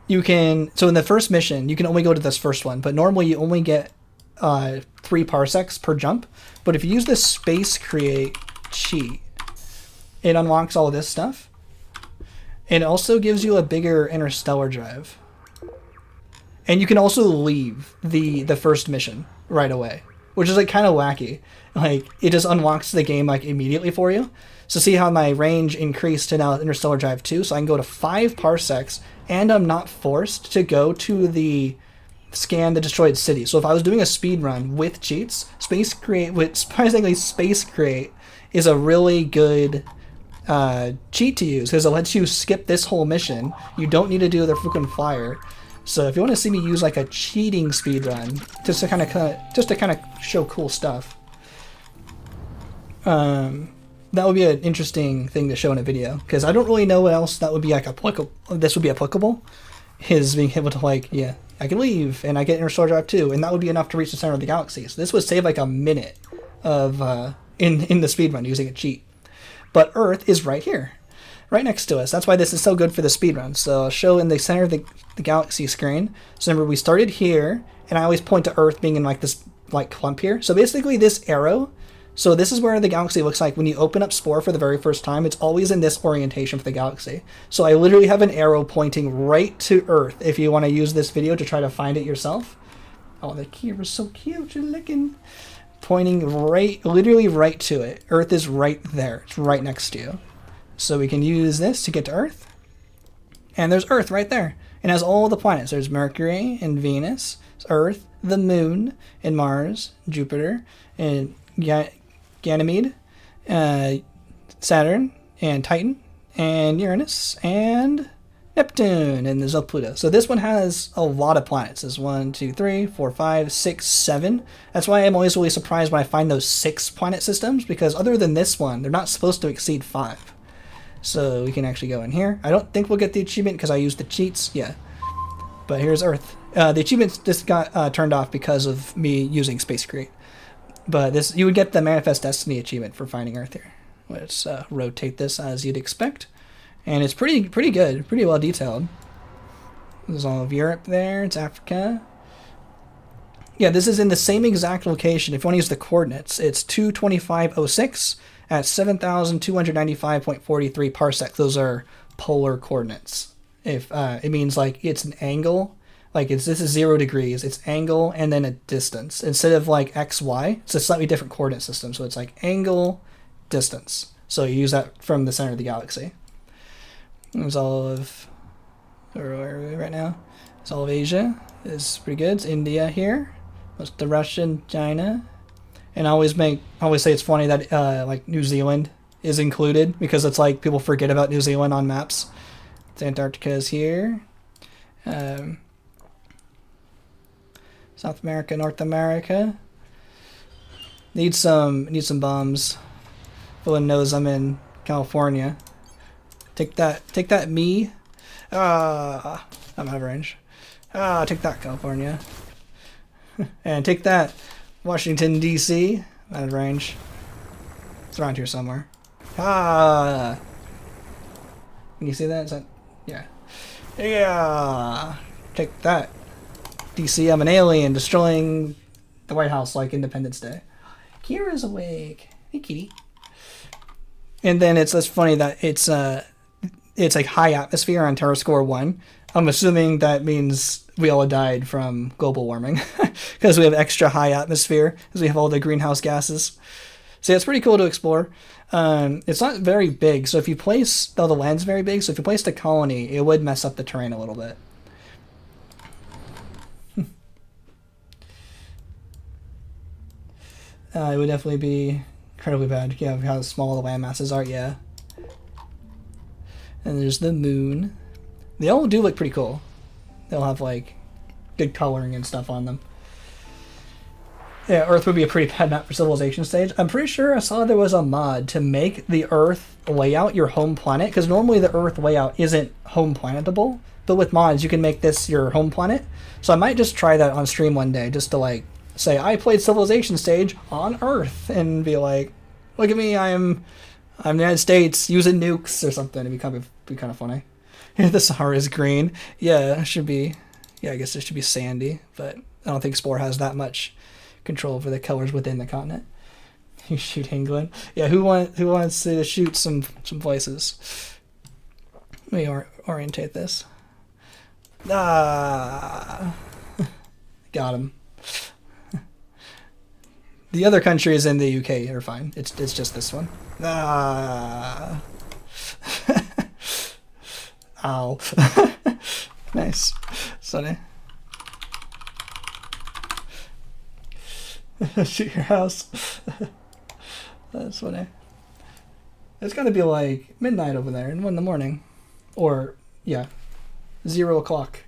you can, so in the first mission, you can only go to this first one, but normally you only get 3 parsecs per jump. But if you use the Space Create cheat, it unlocks all this stuff. It also gives you a bigger Interstellar Drive. And you can also leave the first mission right away, which is like kind of wacky. Like it just unlocks the game like immediately for you. So see how my range increased to now Interstellar Drive 2, so I can go to 5 parsecs, and I'm not forced to go to the scan the destroyed city. So if I was doing a speed run with cheats, surprisingly Space Create is a really good cheat to use because it lets you skip this whole mission. You don't need to do the freaking flyer. So if you want to see me use like a cheating speed run, just to kind of show cool stuff, that would be an interesting thing to show in a video because I don't really know what else that would be like applicable. This would be applicable. Is being able to like, yeah, I can leave and I get Interstellar Drive 2, and that would be enough to reach the center of the galaxy. So this would save like a minute of in the speedrun using a cheat. But Earth is right here, right next to us. That's why this is so good for the speedrun. So I'll show in the center of the galaxy screen. So remember, we started here, and I always point to Earth being in like this like clump here. So basically this arrow, so this is where the galaxy looks like when you open up Spore for the very first time. It's always in this orientation for the galaxy. So I literally have an arrow pointing right to Earth if you want to use this video to try to find it yourself. Oh, the camera's so cute. You're looking. Pointing right, literally right to it. Earth is right there. It's right next to you. So we can use this to get to Earth. And there's Earth right there. It has all the planets. There's Mercury and Venus, Earth, the Moon, and Mars, Jupiter, and Ganymede, Saturn, and Titan, and Uranus, and Neptune, and there's Pluto. So this one has a lot of planets. There's 1, 2, 3, 4, 5, 6, 7. That's why I'm always really surprised when I find those 6 planet systems, because other than this one, they're not supposed to exceed 5. So we can actually go in here. I don't think we'll get the achievement because I used the cheats. Yeah. But here's Earth. The achievement just got turned off because of me using Space Create. But this, you would get the Manifest Destiny achievement for finding Earth here. Let's rotate this as you'd expect. And it's pretty good, pretty well detailed. There's all of Europe there, it's Africa. Yeah, this is in the same exact location. If you want to use the coordinates, it's 22506 at 7,295.43 parsecs. Those are polar coordinates. If it means like it's an angle, like this is 0 degrees, it's angle and then a distance. Instead of like x, y, it's a slightly different coordinate system. So it's like angle, distance. So you use that from the center of the galaxy. There's all of, where are we right now? It's all of Asia. It's pretty good. It's India here. Most of the Russian, China. And I always say it's funny that like New Zealand is included because it's like people forget about New Zealand on maps. So Antarctica is here. South America, North America. Need some bombs. Everyone knows I'm in California. Take that me. I'm out of range. Take that, California. And take that, Washington, D.C. Out of range. It's around here somewhere. Can you see that? Is that... Yeah. Yeah. Take that, D.C. I'm an alien destroying the White House like Independence Day. Kira's awake. Hey, kitty. And then it's funny that it's like high atmosphere on Terra Score 1. I'm assuming that means we all died from global warming because we have extra high atmosphere because we have all the greenhouse gases. So yeah, it's pretty cool to explore. It's not very big, so if you place... the land's very big, so if you placed a colony, it would mess up the terrain a little bit. It would definitely be incredibly bad. Yeah, how small the land masses are, yeah. And there's the moon. They all do look pretty cool. They'll have, like, good coloring and stuff on them. Yeah, Earth would be a pretty bad map for civilization stage. I'm pretty sure I saw there was a mod to make the Earth layout your home planet, because normally the Earth layout isn't home planetable, but with mods you can make this your home planet. So I might just try that on stream one day, just to, like, say, I played civilization stage on Earth, and be like, look at me, I'm the United States using nukes or something. It'd be kind of funny. The Sahara is green. Yeah, it should be. Yeah, I guess it should be sandy, but I don't think Spore has that much control over the colors within the continent. You shoot England. Yeah, who wants to shoot some places? Let me orientate this. Got him. The other countries in the UK are fine. It's just this one. Ow. Nice. Sunny. Shoot your house. That's funny. It's gotta be like midnight over there and 1 in the morning. Or, yeah, 0 o'clock.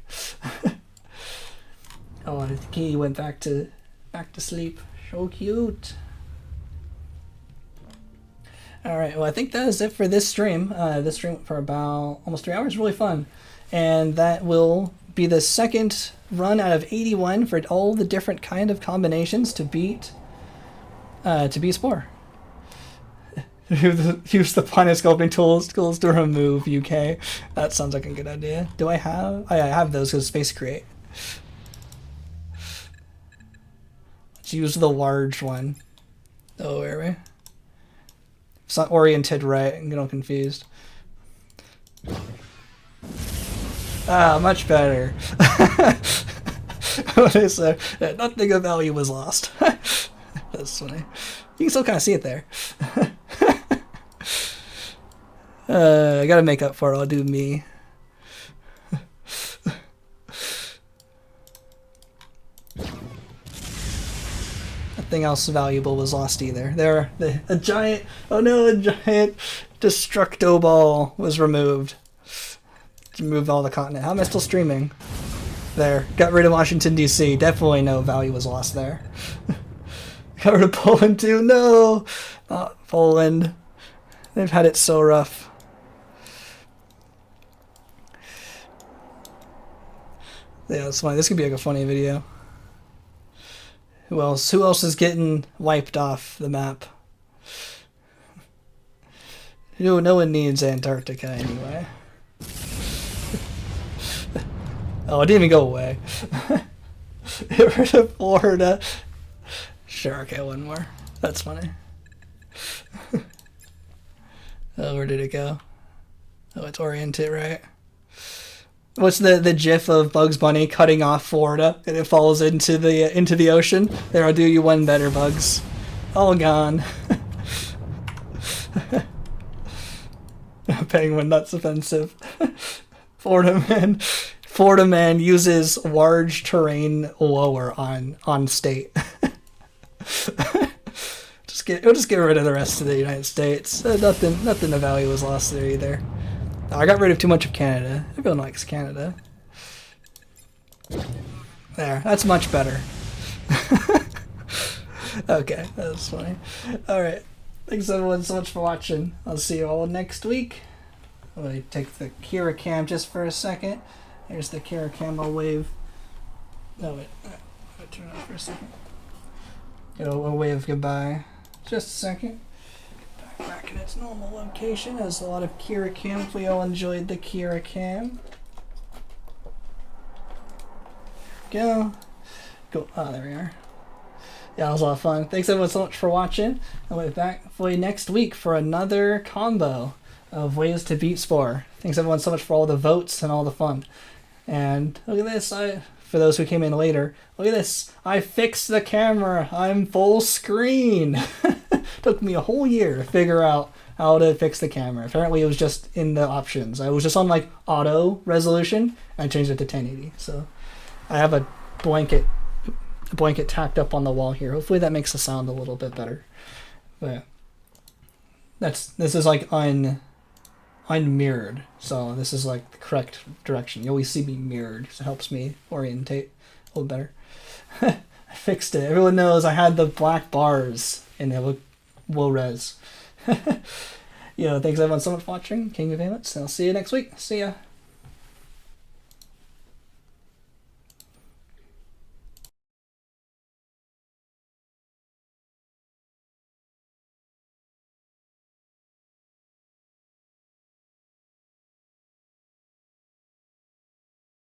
Oh, the kitty went back to sleep. So cute. Alright, well I think that is it for this stream. This stream for about almost 3 hours. Really fun. And that will be the second run out of 81 for all the different kind of combinations to beat Spore. Use the planet sculpting tools to remove UK. That sounds like a good idea. Do I have? I have those because Space Create. Let's use the large one. Oh, where are we? It's not oriented right. I'm getting confused. Much better. So, nothing of value was lost. That's funny. You can still kind of see it there. I gotta make up for it. I'll do me. Nothing else valuable was lost either. A giant destructo ball was removed. Removed all the continent. How am I still streaming? There. Got rid of Washington, D.C. Definitely no value was lost there. Got rid of Poland too. No! Not Poland. They've had it so rough. Yeah, it's funny. This could be like a funny video. Who else is getting wiped off the map? No one needs Antarctica anyway. Oh, it didn't even go away. Get rid of Florida. Sure, okay, one more. That's funny. Oh, where did it go? Oh, it's oriented right. What's the gif of Bugs Bunny cutting off Florida and it falls into the ocean? There, I'll do you one better, Bugs. All gone. Penguin, that's offensive. Florida man uses large terrain lower on state. Just we'll just get rid of the rest of the United States. Nothing of value was lost there either. Oh, I got rid of too much of Canada. Everyone likes Canada. There, that's much better. Okay, that was funny. Alright, thanks everyone so much for watching. I'll see you all next week. Let me take the Kira cam just for a second. There's the Kira cam. I'll wave. No, wait. I'll turn it off for a second. It'll wave goodbye. Just a second. Back in its normal location. There's a lot of Kira cam. Hopefully you all enjoyed the Kira cam. Go. Go. Oh, there we are. Yeah, it was a lot of fun. Thanks everyone so much for watching. I'll be back for you next week for another combo of ways to beat Spore. Thanks everyone so much for all the votes and all the fun. And look at this. For those who came in later, look at this. I fixed the camera. I'm full screen. Took me a whole year to figure out how to fix the camera. Apparently it was just in the options. I was just on like auto resolution and I changed it to 1080. So I have a blanket tacked up on the wall here. Hopefully that makes the sound a little bit better. But this is like unmirrored, so this is like the correct direction. You always see me mirrored, so it helps me orientate a little better. I fixed it. Everyone knows I had the black bars and they look low res. Thanks everyone so much for watching. King of Valence, and I'll see you next week. See ya.